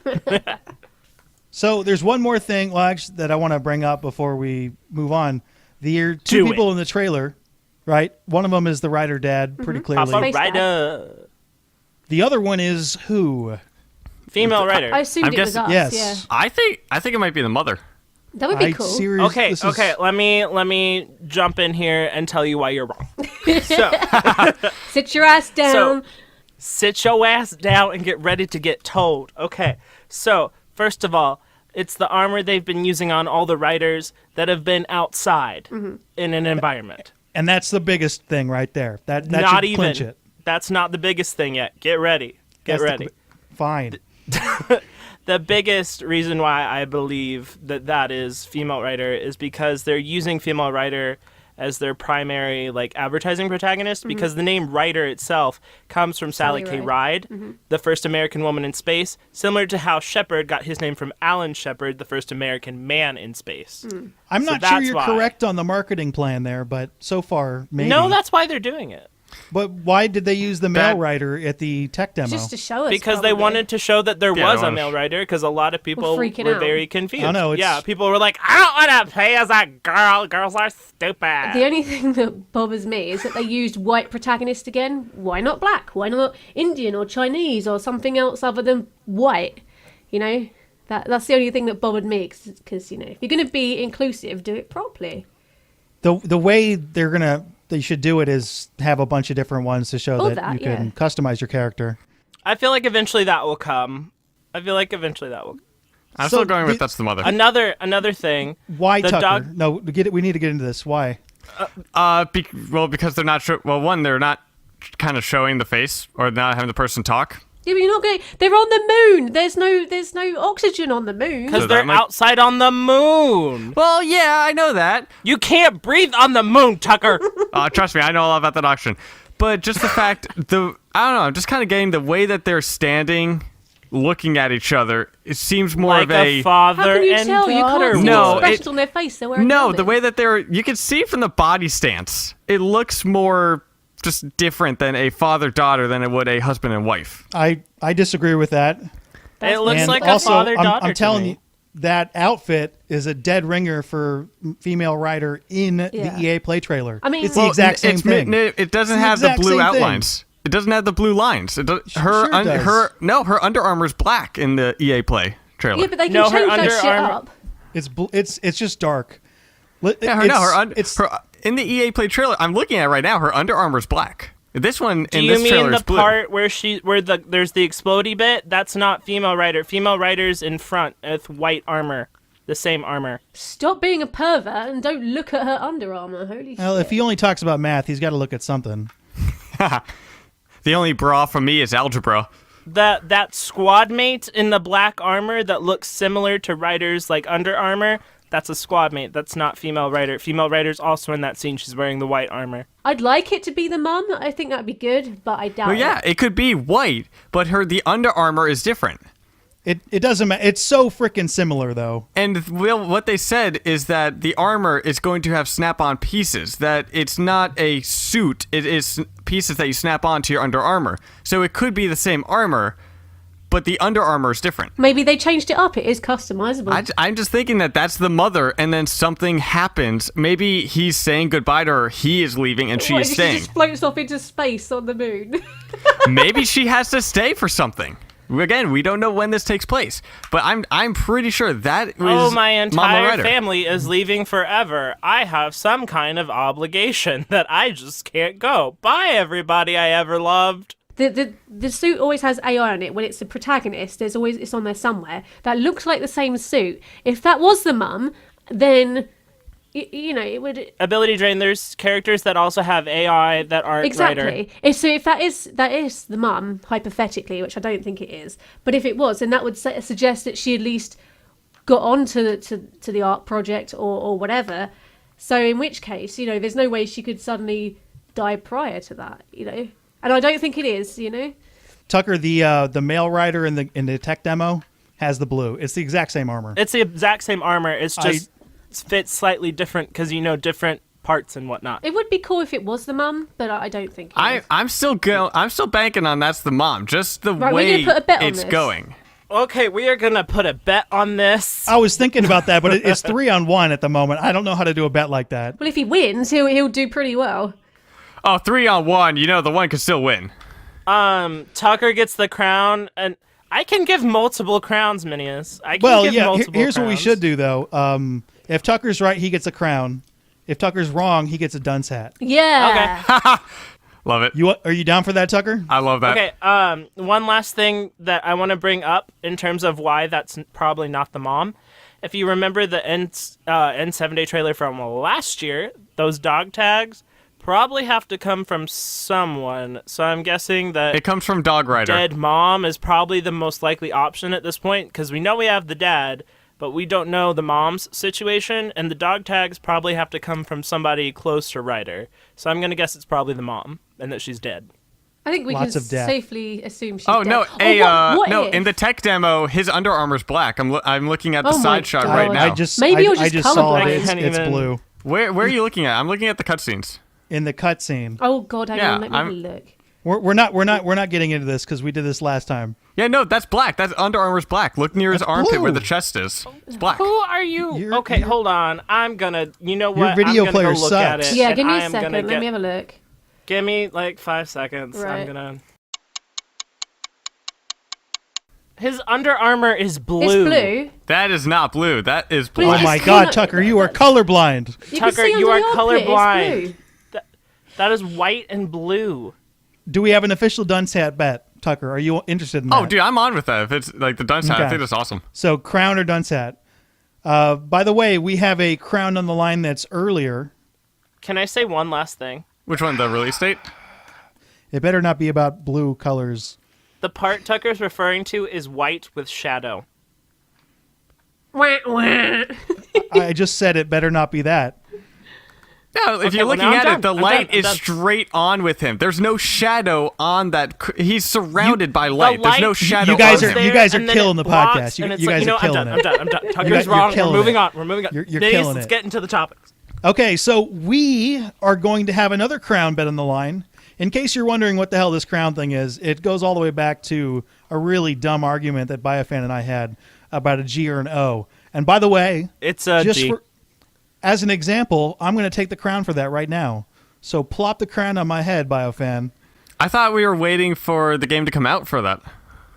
[SPEAKER 2] So there's one more thing, well, actually, that I want to bring up before we move on. There are two
[SPEAKER 3] Do
[SPEAKER 2] people in the trailer, right? One of them is the writer dad, pretty clearly.
[SPEAKER 3] Papa
[SPEAKER 5] Space
[SPEAKER 3] Ryder.
[SPEAKER 2] The other one is who?
[SPEAKER 3] Female writer.
[SPEAKER 5] I assumed
[SPEAKER 4] I'm
[SPEAKER 5] it was
[SPEAKER 4] guessing-
[SPEAKER 5] us.
[SPEAKER 2] yes.
[SPEAKER 4] I think it might be the mother.
[SPEAKER 5] Yeah. That would be cool.
[SPEAKER 3] Okay. Let me jump in here and tell you why you're wrong. So,
[SPEAKER 5] Sit your ass down.
[SPEAKER 3] sit your ass down and get ready to get told. Okay. So, first of all, it's the armor they've been using on all the writers that have been outside in an environment.
[SPEAKER 2] And that's the biggest thing right there. That
[SPEAKER 3] Not
[SPEAKER 2] should clinch
[SPEAKER 3] even.
[SPEAKER 2] it.
[SPEAKER 3] That's not the biggest thing yet. Get ready. Get
[SPEAKER 2] That's the
[SPEAKER 3] ready.
[SPEAKER 2] Fine.
[SPEAKER 3] The biggest reason why I believe that is female writer is because they're using female writer as their primary advertising protagonist because the name writer itself comes from Sally K. Ride, the first American woman in space, similar to how Shepard got his name from Alan Shepard, the first American man in space.
[SPEAKER 2] I'm
[SPEAKER 3] So
[SPEAKER 2] not sure
[SPEAKER 3] that's
[SPEAKER 2] you're
[SPEAKER 3] why.
[SPEAKER 2] correct on the marketing plan there, but so far, maybe.
[SPEAKER 3] No, that's why they're doing it.
[SPEAKER 2] But why did they use the male
[SPEAKER 4] That-
[SPEAKER 2] writer at the tech demo?
[SPEAKER 5] Just to show us.
[SPEAKER 3] Because they
[SPEAKER 5] probably.
[SPEAKER 3] wanted to show that there
[SPEAKER 4] Yeah,
[SPEAKER 3] was
[SPEAKER 4] they
[SPEAKER 3] a
[SPEAKER 4] wanna
[SPEAKER 3] male writer, because a lot of people
[SPEAKER 5] freaking
[SPEAKER 3] were
[SPEAKER 5] out.
[SPEAKER 3] very confused.
[SPEAKER 2] I know, it's-
[SPEAKER 3] Yeah, people were like, I don't want to play as a girl. Girls are stupid.
[SPEAKER 5] The only thing that bothers me is that they used white protagonist again. Why not black? Why not Indian or Chinese or something else other than white? You know, that's the only thing that bothered me because you know, if you're going to be inclusive, do it properly.
[SPEAKER 2] The way they should do it is have a bunch of different ones to show that you can customize your character.
[SPEAKER 3] I feel like eventually that will come.
[SPEAKER 4] I'm still
[SPEAKER 2] So
[SPEAKER 4] going with that's the mother.
[SPEAKER 3] Another thing.
[SPEAKER 2] Why
[SPEAKER 3] The
[SPEAKER 2] Tucker?
[SPEAKER 3] dog-
[SPEAKER 2] No, we need to get into this. Why?
[SPEAKER 4] Because they're not they're not kind of showing the face or not having the person talk.
[SPEAKER 5] Yeah, but you're not going. They're on the moon. There's no oxygen on the moon.
[SPEAKER 3] Because
[SPEAKER 4] So
[SPEAKER 3] they're
[SPEAKER 4] that might-
[SPEAKER 3] outside on the moon.
[SPEAKER 4] Well, yeah, I know that.
[SPEAKER 3] You can't breathe on the moon, Tucker.
[SPEAKER 4] Trust me, I know all about that auction. But just the fact, I don't know, I'm just kind of getting the way that they're standing, looking at each other, it seems more
[SPEAKER 3] like
[SPEAKER 4] of a...
[SPEAKER 3] father
[SPEAKER 5] How can you
[SPEAKER 3] and
[SPEAKER 5] tell? You
[SPEAKER 3] daughter.
[SPEAKER 5] can't see
[SPEAKER 4] No,
[SPEAKER 5] the expressions on their face. They're wearing
[SPEAKER 4] No,
[SPEAKER 5] helmets.
[SPEAKER 4] the way that you can see from the body stance, it looks more just different than a father-daughter than it would a husband and wife.
[SPEAKER 2] I disagree with that.
[SPEAKER 3] It looks
[SPEAKER 2] And
[SPEAKER 3] like
[SPEAKER 2] also,
[SPEAKER 3] a father-daughter
[SPEAKER 2] I'm telling
[SPEAKER 3] to me.
[SPEAKER 2] you, that outfit is a dead ringer for female writer in the
[SPEAKER 5] Yeah.
[SPEAKER 2] EA Play trailer.
[SPEAKER 5] I mean-
[SPEAKER 2] it's the
[SPEAKER 5] Well,
[SPEAKER 2] exact same thing.
[SPEAKER 4] It doesn't
[SPEAKER 2] It's the
[SPEAKER 4] have the
[SPEAKER 2] exact
[SPEAKER 4] blue
[SPEAKER 2] same thing.
[SPEAKER 4] outlines. It doesn't have the blue lines. It does,
[SPEAKER 2] Sure it does.
[SPEAKER 4] her Under Armour's black in the EA Play trailer.
[SPEAKER 5] Yeah, but they can
[SPEAKER 3] No, her
[SPEAKER 5] change that
[SPEAKER 3] Under
[SPEAKER 5] shit
[SPEAKER 3] Armour-
[SPEAKER 5] up.
[SPEAKER 2] It's just dark.
[SPEAKER 4] Yeah, in the EA Play trailer, I'm looking at it right now, her Under Armour's black. This one in this trailer is blue.
[SPEAKER 3] Do you mean the part where there's the explodey bit? That's not female rider. Female rider's in front with white armor, the same armor.
[SPEAKER 5] Stop being a pervert and don't look at her Under Armour. Holy shit.
[SPEAKER 2] Well, if he only talks about math, he's got to look at something.
[SPEAKER 4] The only bra from me is algebra.
[SPEAKER 3] That squad mate in the black armor that looks similar to Ryder's like Under Armour, that's a squad mate. That's not female Ryder. Female Ryder's also in that scene. She's wearing the white armor.
[SPEAKER 5] I'd like it to be the mum. I think that'd be good, but I doubt
[SPEAKER 4] Well, yeah, it could be white, but the Under Armour is different.
[SPEAKER 2] It doesn't matter. It's so freaking similar, though.
[SPEAKER 4] And what they said is that the armor is going to have snap-on pieces, that it's not a suit, it is pieces that you snap on to your Under Armour. So it could be the same armor, but the Under Armour is different.
[SPEAKER 5] Maybe they changed it up. It is customizable.
[SPEAKER 4] I'm just thinking that that's the mother, and then something happens. Maybe he's saying goodbye to her, he is leaving, and she is staying.
[SPEAKER 5] She just floats off into space on the moon.
[SPEAKER 4] Maybe she has to stay for something. Again, we don't know when this takes place, but I'm pretty sure that was
[SPEAKER 3] my entire
[SPEAKER 4] Mama Ryder.
[SPEAKER 3] family is leaving forever. I have some kind of obligation that I just can't go. Bye, everybody I ever loved.
[SPEAKER 5] The suit always has AI on it. When it's the protagonist, it's on there somewhere. That looks like the same suit. If that was the mum, then it would.
[SPEAKER 3] AbilityDrain, there's characters that also have AI that aren't
[SPEAKER 5] exactly.
[SPEAKER 3] Ryder.
[SPEAKER 5] So if that is the mum, hypothetically, which I don't think it is, but if it was, then that would suggest that she at least got on to the art project or whatever. So in which case, there's no way she could suddenly die prior to that, And I don't think it is,
[SPEAKER 2] Tucker, the male rider in the tech demo has the blue. It's the exact same armor.
[SPEAKER 3] It's the exact same armor. It's just fits slightly different because different parts and whatnot.
[SPEAKER 5] It would be cool if it was the mum, but I don't think it is.
[SPEAKER 4] I'm still banking on that's the mom. Just the
[SPEAKER 5] Right,
[SPEAKER 4] way
[SPEAKER 5] we're gonna put a bet on
[SPEAKER 4] it's
[SPEAKER 5] this.
[SPEAKER 4] going.
[SPEAKER 3] Okay, we are gonna put a bet on this.
[SPEAKER 2] I was thinking about that, but it's 3-on-1 at the moment. I don't know how to do a bet like that.
[SPEAKER 5] Well, if he wins, he'll do pretty well.
[SPEAKER 4] Oh, 3-on-1. The one could still win.
[SPEAKER 3] Tucker gets the crown, and I can give multiple crowns, Minius.
[SPEAKER 2] Here's what we should do, though. If Tucker's right, he gets a crown. If Tucker's wrong, he gets a dunce hat.
[SPEAKER 5] Yeah.
[SPEAKER 3] Okay.
[SPEAKER 4] Love it.
[SPEAKER 2] Are you down for that, Tucker?
[SPEAKER 4] I love that.
[SPEAKER 3] Okay, one last thing that I want to bring up in terms of why that's probably not the mom. If you remember the N7 Day trailer from last year, those dog tags probably have to come from someone. So I'm guessing that
[SPEAKER 4] it comes from Dog Rider.
[SPEAKER 3] Dead mom is probably the most likely option at this point, because we know we have the dad, but we don't know the mom's situation, and the dog tags probably have to come from somebody close to Ryder. So I'm going to guess it's probably the mom, and that she's dead.
[SPEAKER 5] I think we
[SPEAKER 2] Lots
[SPEAKER 5] can
[SPEAKER 2] of death.
[SPEAKER 5] safely assume she's
[SPEAKER 4] Oh,
[SPEAKER 5] dead.
[SPEAKER 4] no.
[SPEAKER 5] What
[SPEAKER 4] No,
[SPEAKER 5] if?
[SPEAKER 4] in the tech demo, his Under Armour's black. I'm looking at the
[SPEAKER 5] Oh my
[SPEAKER 4] side shot right
[SPEAKER 5] God.
[SPEAKER 4] now.
[SPEAKER 5] Maybe you're
[SPEAKER 2] I
[SPEAKER 5] just
[SPEAKER 2] just saw
[SPEAKER 5] colorblind.
[SPEAKER 2] it. It's
[SPEAKER 3] I can't even-
[SPEAKER 2] blue.
[SPEAKER 4] Where are you looking at? I'm looking at the cutscenes.
[SPEAKER 2] In the cutscene.
[SPEAKER 5] Oh God, hang
[SPEAKER 4] Yeah,
[SPEAKER 5] on, let me have a look.
[SPEAKER 2] We're not getting into this because we did this last time.
[SPEAKER 4] Yeah, no, that's black. That's Under Armour's black. Look near his
[SPEAKER 2] That's
[SPEAKER 4] armpit
[SPEAKER 2] blue.
[SPEAKER 4] where the chest is. It's black.
[SPEAKER 3] Who are you? Okay, hold on. I'm gonna. You know what?
[SPEAKER 2] video
[SPEAKER 3] I'm gonna
[SPEAKER 2] player
[SPEAKER 3] go look at
[SPEAKER 2] sucks.
[SPEAKER 3] it.
[SPEAKER 5] Yeah,
[SPEAKER 3] and
[SPEAKER 5] give me
[SPEAKER 3] I
[SPEAKER 5] a
[SPEAKER 3] am
[SPEAKER 5] second.
[SPEAKER 3] gonna
[SPEAKER 5] Let me have a look.
[SPEAKER 3] Give me like 5 seconds.
[SPEAKER 5] Right.
[SPEAKER 3] I'm gonna. His Under Armour is blue.
[SPEAKER 5] It's blue.
[SPEAKER 4] That is not blue. That is
[SPEAKER 5] Blue.
[SPEAKER 4] black.
[SPEAKER 2] Oh my
[SPEAKER 5] It's
[SPEAKER 2] God,
[SPEAKER 5] kinda-
[SPEAKER 2] Tucker, you are colorblind.
[SPEAKER 5] You can
[SPEAKER 3] Tucker,
[SPEAKER 5] see
[SPEAKER 3] you
[SPEAKER 5] under
[SPEAKER 3] are
[SPEAKER 5] the armpit, it's
[SPEAKER 3] colorblind.
[SPEAKER 5] blue.
[SPEAKER 3] That is white and blue.
[SPEAKER 2] Do we have an official dunce hat bet, Tucker? Are you interested in that?
[SPEAKER 4] Oh, dude, I'm on with that. If it's like the dunce hat, I
[SPEAKER 2] Okay.
[SPEAKER 4] think that's awesome.
[SPEAKER 2] So crown or dunce hat. By the way, we have a crown on the line that's earlier.
[SPEAKER 3] Can I say one last thing?
[SPEAKER 4] Which one? The release date?
[SPEAKER 2] It better not be about blue colors.
[SPEAKER 3] The part Tucker's referring to is white with shadow.
[SPEAKER 5] Wah, wah.
[SPEAKER 2] I just said it better not be that.
[SPEAKER 4] No, if
[SPEAKER 3] Okay,
[SPEAKER 4] you're
[SPEAKER 3] well,
[SPEAKER 4] looking
[SPEAKER 3] now I'm
[SPEAKER 4] at it, the
[SPEAKER 3] done. I'm
[SPEAKER 4] light
[SPEAKER 3] done.
[SPEAKER 4] is straight on with him. There's no shadow on that. He's surrounded by light. There's no
[SPEAKER 3] light-
[SPEAKER 4] shadow.
[SPEAKER 2] You guys
[SPEAKER 4] on
[SPEAKER 2] are-
[SPEAKER 4] him.
[SPEAKER 2] you guys are
[SPEAKER 3] and then
[SPEAKER 2] killing
[SPEAKER 3] it
[SPEAKER 2] the
[SPEAKER 3] blocks,
[SPEAKER 2] podcast. You
[SPEAKER 3] and it's
[SPEAKER 2] guys
[SPEAKER 3] like,
[SPEAKER 2] are
[SPEAKER 3] I'm
[SPEAKER 2] killing
[SPEAKER 3] done.
[SPEAKER 2] it.
[SPEAKER 3] I'm done. I'm done. Tucker's
[SPEAKER 2] you're
[SPEAKER 3] wrong. We're
[SPEAKER 2] killing
[SPEAKER 3] moving
[SPEAKER 2] it.
[SPEAKER 3] on. We're moving on.
[SPEAKER 2] You're
[SPEAKER 3] Denise,
[SPEAKER 2] killing
[SPEAKER 3] let's
[SPEAKER 2] it.
[SPEAKER 3] get into the topics.
[SPEAKER 2] Okay, so we are going to have another crown bet on the line. In case you're wondering what the hell this crown thing is, it goes all the way back to a really dumb argument that BioFan and I had about a G or an O. And by the way,
[SPEAKER 3] It's a G.
[SPEAKER 2] as an example, I'm going to take the crown for that right now. So plop the crown on my head, BioFan.
[SPEAKER 4] I thought we were waiting for the game to come out for that.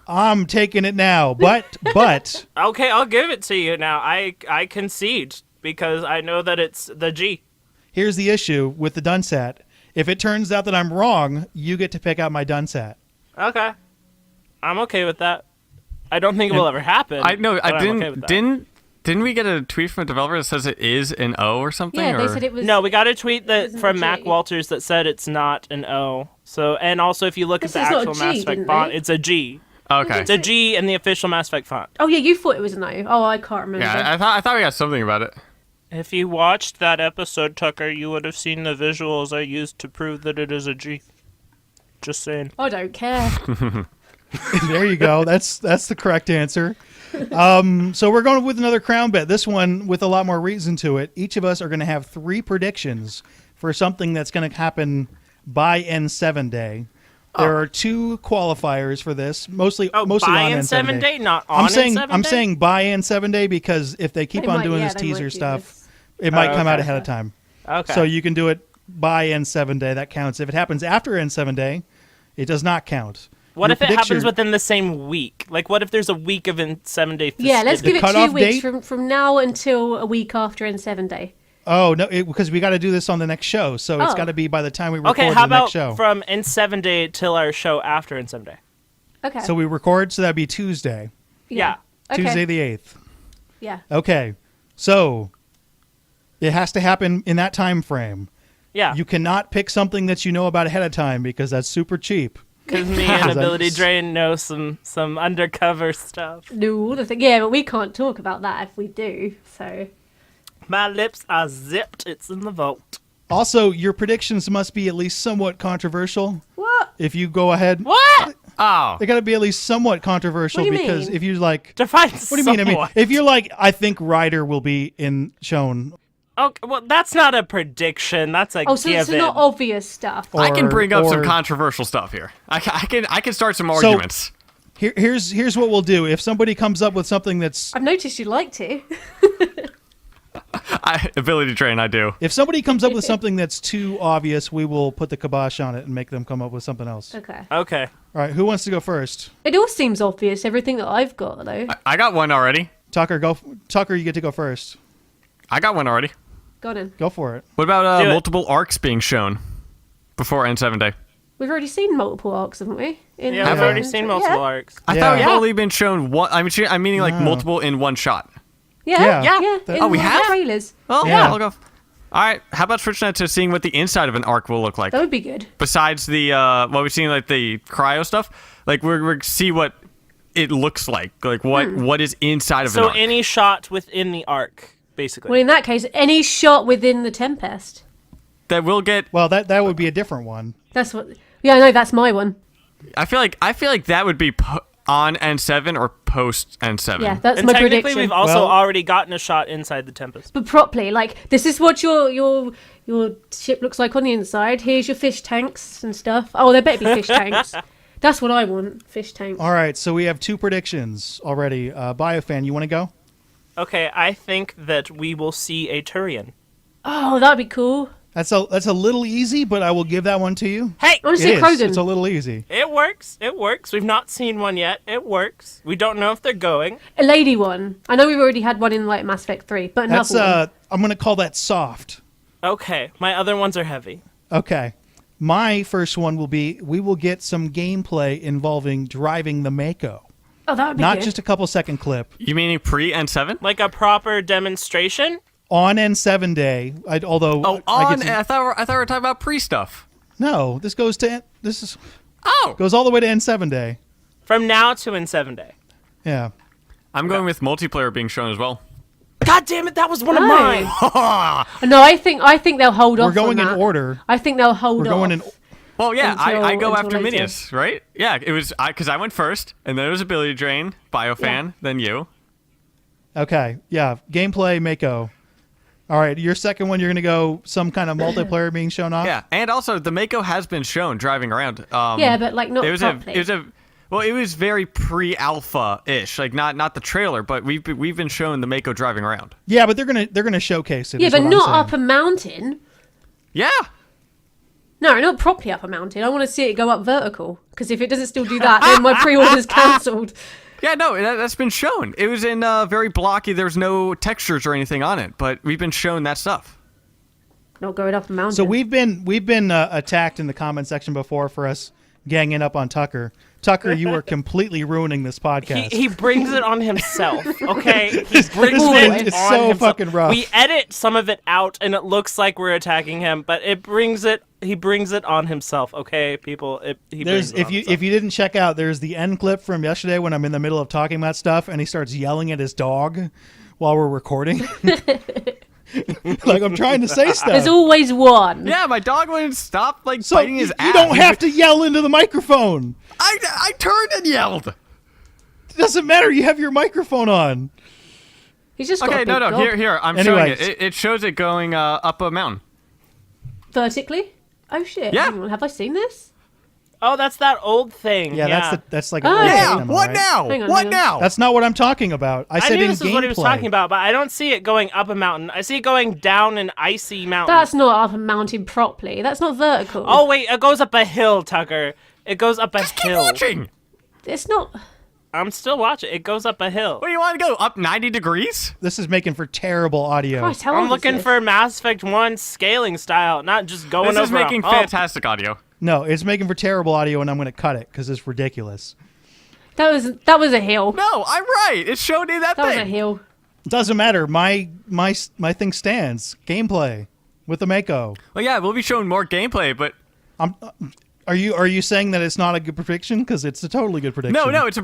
[SPEAKER 2] I'm taking it now, but
[SPEAKER 3] Okay, I'll give it to you now. I concede. because I know that it's the G.
[SPEAKER 2] Here's the issue with the Dunsat. If it turns out that I'm wrong, you get to pick out my Dunsat.
[SPEAKER 3] Okay. I'm okay with that. I don't think it will ever happen.
[SPEAKER 4] I know.
[SPEAKER 3] but
[SPEAKER 4] I
[SPEAKER 3] I'm
[SPEAKER 4] didn't.
[SPEAKER 3] okay with that.
[SPEAKER 4] Didn't we get a tweet from a developer that says it is an O or something?
[SPEAKER 5] Yeah, they
[SPEAKER 4] or?
[SPEAKER 5] said it was.
[SPEAKER 3] No, we got a tweet that
[SPEAKER 5] Isn't
[SPEAKER 3] from
[SPEAKER 5] it
[SPEAKER 3] Mac
[SPEAKER 5] G?
[SPEAKER 3] Walters that said it's not an O. So, and also if you look at
[SPEAKER 5] This
[SPEAKER 3] the
[SPEAKER 5] is not a
[SPEAKER 3] actual
[SPEAKER 5] G,
[SPEAKER 3] Mass Effect
[SPEAKER 5] didn't
[SPEAKER 3] font,
[SPEAKER 5] they?
[SPEAKER 3] it's a G.
[SPEAKER 4] Okay.
[SPEAKER 3] It's a G in the official Mass Effect font.
[SPEAKER 5] Oh yeah, you thought it was a no. Oh, I can't remember.
[SPEAKER 4] Yeah, I thought we got something about it.
[SPEAKER 3] If you watched that episode, Tucker, you would have seen the visuals I used to prove that it is a G. Just saying.
[SPEAKER 5] I don't care.
[SPEAKER 2] There you go. That's the correct answer. So we're going with another crown bet. This one with a lot more reason to it. Each of us are going to have 3 predictions for something that's going to happen by N7 day. There are 2 qualifiers for this, mostly
[SPEAKER 3] Oh,
[SPEAKER 2] mostly
[SPEAKER 3] by
[SPEAKER 2] on
[SPEAKER 3] N7
[SPEAKER 2] N7
[SPEAKER 3] day, not on N7 day?
[SPEAKER 2] I'm saying by N7 day because if they keep
[SPEAKER 5] They
[SPEAKER 2] on
[SPEAKER 5] might-
[SPEAKER 2] doing
[SPEAKER 5] yeah,
[SPEAKER 2] this
[SPEAKER 5] they might
[SPEAKER 2] teaser
[SPEAKER 5] do
[SPEAKER 2] stuff,
[SPEAKER 5] this.
[SPEAKER 2] it might come out
[SPEAKER 3] okay.
[SPEAKER 2] ahead of time.
[SPEAKER 3] Okay.
[SPEAKER 2] So you can do it by N7 day. That counts. If it happens after N7 day, it does not count.
[SPEAKER 3] What
[SPEAKER 2] Your
[SPEAKER 3] if it happens
[SPEAKER 2] prediction-
[SPEAKER 3] within the same week? Like, what if there's a week of N7 day?
[SPEAKER 5] Yeah, let's give it 2
[SPEAKER 2] cutoff
[SPEAKER 5] weeks
[SPEAKER 2] date?
[SPEAKER 5] from now until a week after N7 day.
[SPEAKER 2] Oh no, because we got to do this on the next show, so it's
[SPEAKER 5] Oh.
[SPEAKER 2] got to be by the time we record
[SPEAKER 3] Okay, how
[SPEAKER 2] the next
[SPEAKER 3] about
[SPEAKER 2] show.
[SPEAKER 3] from N7 day till our show after N7 day?
[SPEAKER 5] Okay.
[SPEAKER 2] So we record, so that'd be Tuesday,
[SPEAKER 3] Yeah.
[SPEAKER 5] Okay.
[SPEAKER 2] Tuesday the 8th.
[SPEAKER 5] Yeah.
[SPEAKER 2] Okay, so it has to happen in that time frame.
[SPEAKER 3] Yeah.
[SPEAKER 2] You cannot pick something that you know about ahead of time because that's super cheap.
[SPEAKER 3] Because me and
[SPEAKER 2] Because
[SPEAKER 3] AbilityDrain know some undercover stuff.
[SPEAKER 5] No, the thing. Yeah, but we can't talk about that if we do. So.
[SPEAKER 3] My lips are zipped. It's in the vault.
[SPEAKER 2] Also, your predictions must be at least somewhat controversial.
[SPEAKER 5] What?
[SPEAKER 2] If you go ahead,
[SPEAKER 3] What?
[SPEAKER 4] Oh.
[SPEAKER 2] they got to be at least somewhat controversial
[SPEAKER 5] What do you
[SPEAKER 2] because
[SPEAKER 5] mean?
[SPEAKER 2] if you like,
[SPEAKER 3] Define
[SPEAKER 2] what do you mean? I mean,
[SPEAKER 3] somewhat.
[SPEAKER 2] if you're like, I think Ryder will be shown.
[SPEAKER 3] Okay, well, that's not a prediction. That's a
[SPEAKER 5] Oh, so it's
[SPEAKER 3] given.
[SPEAKER 5] not obvious stuff.
[SPEAKER 2] Or-
[SPEAKER 4] I can bring up some
[SPEAKER 2] or-
[SPEAKER 4] controversial stuff here. I can start some arguments.
[SPEAKER 2] Here's what we'll do. If somebody comes up with something that's
[SPEAKER 5] I've noticed you'd like to.
[SPEAKER 4] AbilityDrain, I do.
[SPEAKER 2] if somebody comes up with something that's too obvious, we will put the kibosh on it and make them come up with something else.
[SPEAKER 5] Okay.
[SPEAKER 3] Okay.
[SPEAKER 2] All right, who wants to go first?
[SPEAKER 5] It all seems obvious, everything that I've got, though.
[SPEAKER 4] I got one already.
[SPEAKER 2] Tucker, go. Tucker, you get to go first.
[SPEAKER 4] I got one already.
[SPEAKER 5] Go on in.
[SPEAKER 2] Go for it.
[SPEAKER 4] What about
[SPEAKER 3] Do it.
[SPEAKER 4] multiple arcs being shown before N7 day?
[SPEAKER 5] We've already seen multiple arcs, haven't we? In
[SPEAKER 3] Yeah, I've
[SPEAKER 2] Yeah.
[SPEAKER 3] already seen multiple
[SPEAKER 5] yeah.
[SPEAKER 3] arcs.
[SPEAKER 4] I
[SPEAKER 2] Yeah.
[SPEAKER 4] thought we've
[SPEAKER 2] Yeah.
[SPEAKER 4] only been shown one. I'm meaning like
[SPEAKER 2] No.
[SPEAKER 4] multiple in one shot.
[SPEAKER 5] Yeah,
[SPEAKER 2] Yeah.
[SPEAKER 5] yeah.
[SPEAKER 2] That-
[SPEAKER 5] in
[SPEAKER 4] Oh, we
[SPEAKER 5] one of
[SPEAKER 4] have?
[SPEAKER 5] the trailers.
[SPEAKER 4] Oh,
[SPEAKER 2] Yeah.
[SPEAKER 4] yeah. I'll go. All right. How about switching that to seeing what the inside of an arc will look like?
[SPEAKER 5] That would be good.
[SPEAKER 4] Besides the what we've seen, like the cryo stuff, like we're see what it looks like what is inside of an
[SPEAKER 3] So
[SPEAKER 4] arc.
[SPEAKER 3] any shot within the arc, basically.
[SPEAKER 5] Well, in that case, any shot within the Tempest.
[SPEAKER 4] that will get.
[SPEAKER 2] Well, that would be a different one.
[SPEAKER 5] That's what. Yeah, I know. That's my one.
[SPEAKER 4] I feel like that would be on N7 or post N7.
[SPEAKER 5] Yeah, that's
[SPEAKER 3] and
[SPEAKER 5] my
[SPEAKER 3] technically,
[SPEAKER 5] prediction.
[SPEAKER 3] we've also
[SPEAKER 2] Well-
[SPEAKER 3] already gotten a shot inside the Tempest.
[SPEAKER 5] But properly, like this is what your ship looks like on the inside. Here's your fish tanks and stuff. Oh, there better be fish tanks. That's what I want. Fish tanks.
[SPEAKER 2] All right, so we have 2 predictions already. BioFan, you want to go?
[SPEAKER 3] Okay, I think that we will see a Turian.
[SPEAKER 5] Oh, that'd be cool.
[SPEAKER 2] That's a little easy, but I will give that one to you.
[SPEAKER 3] Hey,
[SPEAKER 5] I want to
[SPEAKER 2] It
[SPEAKER 5] see a
[SPEAKER 2] is.
[SPEAKER 5] Krogan.
[SPEAKER 2] It's a little easy.
[SPEAKER 3] it works. It works. We've not seen one yet. It works. We don't know if they're going.
[SPEAKER 5] A lady one. I know we've already had one in like Mass Effect 3, but another
[SPEAKER 2] That's
[SPEAKER 5] one.
[SPEAKER 2] I'm going to call that soft.
[SPEAKER 3] Okay, my other ones are heavy.
[SPEAKER 2] Okay. My first one will be we will get some gameplay involving driving the Mako.
[SPEAKER 5] Oh, that would be
[SPEAKER 2] Not
[SPEAKER 5] good.
[SPEAKER 2] just a couple second clip.
[SPEAKER 4] You meaning pre N7?
[SPEAKER 3] Like a proper demonstration?
[SPEAKER 2] On N7 day, although
[SPEAKER 4] Oh,
[SPEAKER 2] I
[SPEAKER 4] on.
[SPEAKER 2] get to-
[SPEAKER 4] I thought we were talking about pre stuff.
[SPEAKER 2] no, this goes to
[SPEAKER 4] Oh,
[SPEAKER 2] goes all the way to N7 day.
[SPEAKER 3] From now to N7 day.
[SPEAKER 2] Yeah.
[SPEAKER 4] I'm going with multiplayer being shown as well.
[SPEAKER 3] God damn it, that was one of
[SPEAKER 5] No.
[SPEAKER 3] mine.
[SPEAKER 5] No, I think they'll hold off.
[SPEAKER 2] We're going
[SPEAKER 5] on
[SPEAKER 2] in
[SPEAKER 5] that.
[SPEAKER 2] order.
[SPEAKER 5] I think they'll hold
[SPEAKER 2] We're
[SPEAKER 5] off.
[SPEAKER 2] going in
[SPEAKER 4] Well, yeah, I go
[SPEAKER 5] Until
[SPEAKER 4] after
[SPEAKER 5] later.
[SPEAKER 4] Minius, right? Yeah, it was because I went first, and then it was AbilityDrain, BioFan,
[SPEAKER 5] Yeah.
[SPEAKER 4] then you.
[SPEAKER 2] Okay. Yeah, gameplay Mako. All right, your second one, you're going to go some kind of multiplayer being shown off?
[SPEAKER 4] Yeah, and also the Mako has been shown driving around.
[SPEAKER 5] Yeah, but like not
[SPEAKER 4] it was
[SPEAKER 5] properly.
[SPEAKER 4] it was very pre-alpha-ish, like not the trailer, but we've been shown the Mako driving around.
[SPEAKER 2] Yeah, but they're gonna showcase it.
[SPEAKER 5] Yeah,
[SPEAKER 2] is
[SPEAKER 5] but
[SPEAKER 2] what I'm
[SPEAKER 5] not
[SPEAKER 2] saying.
[SPEAKER 5] up a mountain.
[SPEAKER 4] Yeah,
[SPEAKER 5] No, not properly up a mountain. I want to see it go up vertical. Because if it doesn't still do that, then my pre-order's cancelled.
[SPEAKER 4] Yeah, no, that's been shown. It was in very blocky. There's no textures or anything on it, but we've been shown that stuff.
[SPEAKER 5] Not going up a mountain.
[SPEAKER 2] So we've been attacked in the comment section before for us ganging up on Tucker. Tucker, you are completely ruining this podcast.
[SPEAKER 3] He brings it on himself, okay? He brings
[SPEAKER 2] It's
[SPEAKER 3] it on
[SPEAKER 2] so
[SPEAKER 3] himself.
[SPEAKER 2] fucking rough.
[SPEAKER 3] We edit some of it out, and it looks like we're attacking him, but he brings it on himself, okay, people? He brings it on himself.
[SPEAKER 2] If you didn't check out, there's the end clip from yesterday when I'm in the middle of talking about stuff, and he starts yelling at his dog while we're recording. Like, I'm trying to say stuff.
[SPEAKER 5] There's always one.
[SPEAKER 4] Yeah, my dog wouldn't stop
[SPEAKER 2] So
[SPEAKER 4] biting his ass.
[SPEAKER 2] you don't have to yell into the microphone.
[SPEAKER 4] I turned and yelled.
[SPEAKER 2] It doesn't matter. You have your microphone on.
[SPEAKER 5] He's just got
[SPEAKER 4] Okay,
[SPEAKER 5] a big
[SPEAKER 4] no.
[SPEAKER 5] dog.
[SPEAKER 4] Here. I'm
[SPEAKER 2] Anyways.
[SPEAKER 4] showing it. It shows it going up a mountain.
[SPEAKER 5] Vertically? Oh shit.
[SPEAKER 4] Yeah.
[SPEAKER 5] Hang on, have I seen this?
[SPEAKER 3] Oh, that's that old thing.
[SPEAKER 2] Yeah, that's like a
[SPEAKER 5] Oh.
[SPEAKER 2] old
[SPEAKER 4] Yeah,
[SPEAKER 2] demo,
[SPEAKER 4] what
[SPEAKER 2] right?
[SPEAKER 4] now?
[SPEAKER 5] Hang on,
[SPEAKER 4] What
[SPEAKER 5] hang on.
[SPEAKER 4] now?
[SPEAKER 2] That's not what I'm talking about. I
[SPEAKER 3] I
[SPEAKER 2] said
[SPEAKER 3] knew
[SPEAKER 2] in
[SPEAKER 3] this was what he was
[SPEAKER 2] gameplay.
[SPEAKER 3] talking about, but I don't see it going up a mountain. I see it going down an icy mountain.
[SPEAKER 5] That's not up a mountain properly. That's not vertical.
[SPEAKER 3] Oh, wait, it goes up a hill, Tucker. It goes up a
[SPEAKER 4] Keep
[SPEAKER 3] hill.
[SPEAKER 4] watching.
[SPEAKER 5] It's not.
[SPEAKER 3] I'm still watching. It goes up a hill.
[SPEAKER 4] What do you want to go? Up 90 degrees?
[SPEAKER 2] This is making for terrible audio.
[SPEAKER 5] Christ, how
[SPEAKER 3] I'm
[SPEAKER 5] old is
[SPEAKER 3] looking
[SPEAKER 5] this?
[SPEAKER 3] for Mass Effect 1 scaling style, not just going
[SPEAKER 4] This
[SPEAKER 3] over
[SPEAKER 4] is making
[SPEAKER 3] a hump.
[SPEAKER 4] fantastic audio.
[SPEAKER 2] No, it's making for terrible audio, and I'm going to cut it because it's ridiculous.
[SPEAKER 5] That was a hill.
[SPEAKER 4] No, I'm right. It showed me that
[SPEAKER 5] That was
[SPEAKER 4] thing.
[SPEAKER 5] a hill.
[SPEAKER 2] It doesn't matter. My thing stands. Gameplay with the Mako.
[SPEAKER 4] Well, yeah, we'll be showing more gameplay, but
[SPEAKER 2] Are you saying that it's not a good prediction? Because it's a totally good prediction.
[SPEAKER 4] no, it's a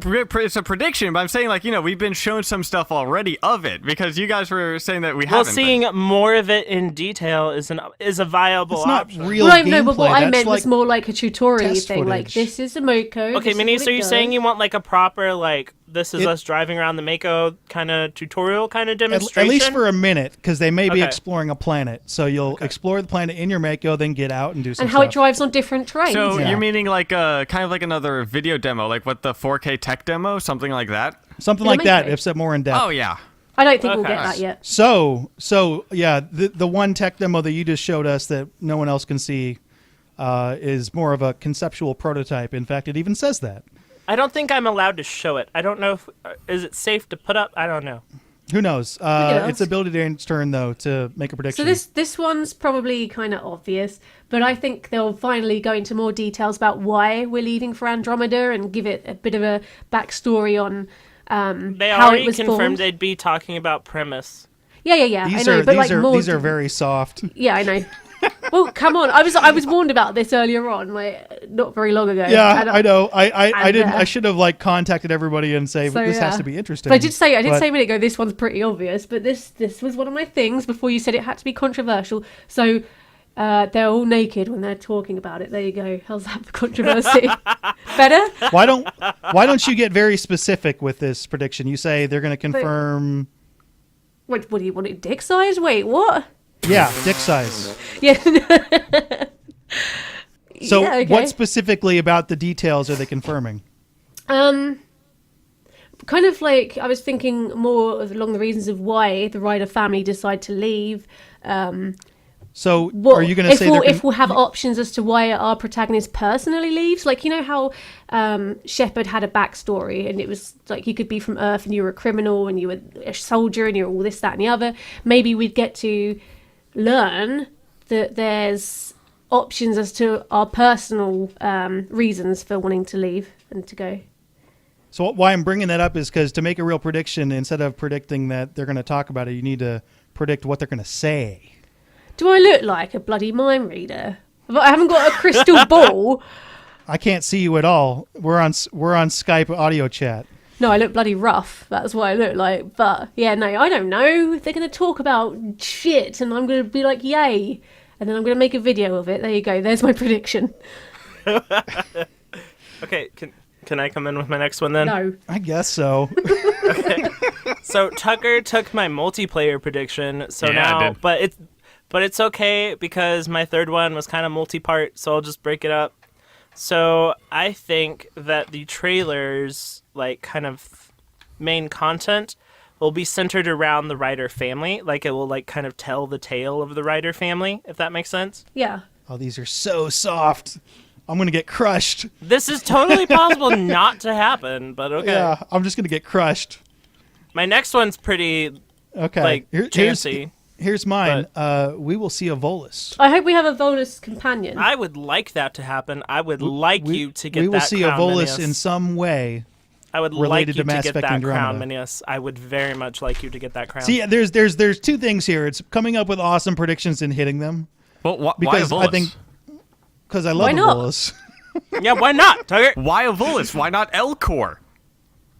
[SPEAKER 4] prediction. But I'm saying, like, we've been shown some stuff already of it because you guys were saying that we
[SPEAKER 3] Well,
[SPEAKER 4] haven't.
[SPEAKER 3] seeing more of it in detail is a viable
[SPEAKER 2] It's not
[SPEAKER 3] option.
[SPEAKER 2] real
[SPEAKER 5] Right,
[SPEAKER 2] gameplay.
[SPEAKER 5] no, but what I
[SPEAKER 2] That's
[SPEAKER 5] meant was
[SPEAKER 2] like
[SPEAKER 5] more like a tutorial
[SPEAKER 2] test
[SPEAKER 5] thing. Like,
[SPEAKER 2] footage.
[SPEAKER 5] this is a Mako.
[SPEAKER 3] Okay, Minius, so you're saying you want like a proper, like, this is us driving around the Mako kind of tutorial kind of demonstration?
[SPEAKER 2] At least for a minute, because they may be
[SPEAKER 3] Okay.
[SPEAKER 2] exploring a planet. So you'll explore the planet in your Mako, then get out and do some
[SPEAKER 5] And how
[SPEAKER 2] stuff.
[SPEAKER 5] it drives on different trains.
[SPEAKER 4] So
[SPEAKER 2] Yeah.
[SPEAKER 4] you're meaning like kind of like another video demo, like what the 4K tech demo, something like that?
[SPEAKER 2] Something
[SPEAKER 5] Yeah,
[SPEAKER 2] like that,
[SPEAKER 5] maybe.
[SPEAKER 2] except more in depth.
[SPEAKER 4] Oh yeah.
[SPEAKER 5] I don't think we'll
[SPEAKER 3] Okay.
[SPEAKER 5] get that yet.
[SPEAKER 2] So yeah, the one tech demo that you just showed us that no one else can see is more of a conceptual prototype. In fact, it even says that.
[SPEAKER 3] I don't think I'm allowed to show it. I don't know if is it safe to put up. I don't know.
[SPEAKER 2] Who knows?
[SPEAKER 5] can
[SPEAKER 2] It's
[SPEAKER 5] ask.
[SPEAKER 2] AbilityDrain's turn though to make a prediction.
[SPEAKER 5] So this one's probably kind of obvious, but I think they'll finally go into more details about why we're leaving for Andromeda and give it a bit of a backstory on
[SPEAKER 3] They
[SPEAKER 5] how it
[SPEAKER 3] already
[SPEAKER 5] was
[SPEAKER 3] confirmed
[SPEAKER 5] formed.
[SPEAKER 3] they'd be talking about premise.
[SPEAKER 5] Yeah.
[SPEAKER 2] these
[SPEAKER 5] I know,
[SPEAKER 2] are
[SPEAKER 5] but
[SPEAKER 2] these
[SPEAKER 5] like
[SPEAKER 2] are
[SPEAKER 5] more.
[SPEAKER 2] these are very soft.
[SPEAKER 5] Yeah, I know. Well, come on. I was warned about this earlier on, like not very long ago.
[SPEAKER 2] Yeah,
[SPEAKER 5] And,
[SPEAKER 2] I know. I
[SPEAKER 5] and,
[SPEAKER 2] didn't. I should have like contacted everybody and say
[SPEAKER 5] So,
[SPEAKER 2] this has
[SPEAKER 5] yeah.
[SPEAKER 2] to be interesting.
[SPEAKER 5] But I did say
[SPEAKER 2] But
[SPEAKER 5] a minute ago this one's pretty obvious, but this was one of my things before you said it had to be controversial. So they're all naked when they're talking about it. There you go. How's that for controversy? Better?
[SPEAKER 2] why don't you get very specific with this prediction? You say they're going to confirm.
[SPEAKER 5] What do you want it? Dick size? Wait, what?
[SPEAKER 2] Yeah, dick size.
[SPEAKER 5] Yeah.
[SPEAKER 2] So
[SPEAKER 5] Yeah, okay.
[SPEAKER 2] what specifically about the details are they confirming?
[SPEAKER 5] Kind of like I was thinking more along the reasons of why the Ryder family decide to leave.
[SPEAKER 2] So
[SPEAKER 5] What,
[SPEAKER 2] are you going to say
[SPEAKER 5] if we'll have options as to why our protagonist personally leaves? Like, you know how Shepard had a backstory and it was like you could be from Earth and you were a criminal and you were a soldier and you're all this, that and the other. Maybe we'd get to learn that there's options as to our personal reasons for wanting to leave and to go.
[SPEAKER 2] So why I'm bringing that up is because to make a real prediction, instead of predicting that they're going to talk about it, you need to predict what they're going to say.
[SPEAKER 5] Do I look like a bloody mind reader? I haven't got a crystal ball.
[SPEAKER 2] I can't see you at all. We're on Skype audio chat.
[SPEAKER 5] No, I look bloody rough. That's what I look like. But yeah, no, I don't know. They're going to talk about shit and I'm going to be like, yay. And then I'm going to make a video of it. There you go. There's my prediction.
[SPEAKER 3] Okay, can I come in with my next one then?
[SPEAKER 5] No.
[SPEAKER 2] I guess so.
[SPEAKER 3] So Tucker took my multiplayer prediction. So
[SPEAKER 4] Yeah, I
[SPEAKER 3] now,
[SPEAKER 4] did.
[SPEAKER 3] but it's okay because my third one was kind of multi-part, so I'll just break it up. So I think that the trailers, like, kind of main content will be centered around the Ryder family. Like, it will, like, kind of tell the tale of the Ryder family, if that makes sense.
[SPEAKER 5] Yeah.
[SPEAKER 2] Oh, these are so soft. I'm going to get crushed.
[SPEAKER 3] This is totally possible not to happen, but okay.
[SPEAKER 2] Yeah, I'm just going to get crushed.
[SPEAKER 3] My next one's pretty,
[SPEAKER 2] Okay.
[SPEAKER 3] like,
[SPEAKER 2] Here's
[SPEAKER 3] chancy.
[SPEAKER 2] mine. We will see a Volus.
[SPEAKER 5] I hope we have a Volus companion.
[SPEAKER 3] I would like that to happen. I would like you to get that crown,
[SPEAKER 2] We will see a Volus
[SPEAKER 3] Minius.
[SPEAKER 2] in some way.
[SPEAKER 3] I would like
[SPEAKER 2] related
[SPEAKER 3] you
[SPEAKER 2] to
[SPEAKER 3] to
[SPEAKER 2] Mass
[SPEAKER 3] get
[SPEAKER 2] Effect
[SPEAKER 3] that crown,
[SPEAKER 2] Andromeda.
[SPEAKER 3] Minius. I would very much like you to get that crown.
[SPEAKER 2] See, there's two things here. It's coming up with awesome predictions and hitting them.
[SPEAKER 4] Well, why a
[SPEAKER 2] Because I
[SPEAKER 4] Volus?
[SPEAKER 2] think because I love
[SPEAKER 5] Why
[SPEAKER 2] a
[SPEAKER 5] not?
[SPEAKER 2] Volus.
[SPEAKER 3] Yeah, why not, Tugger?
[SPEAKER 4] Why a Volus? Why not Elcor?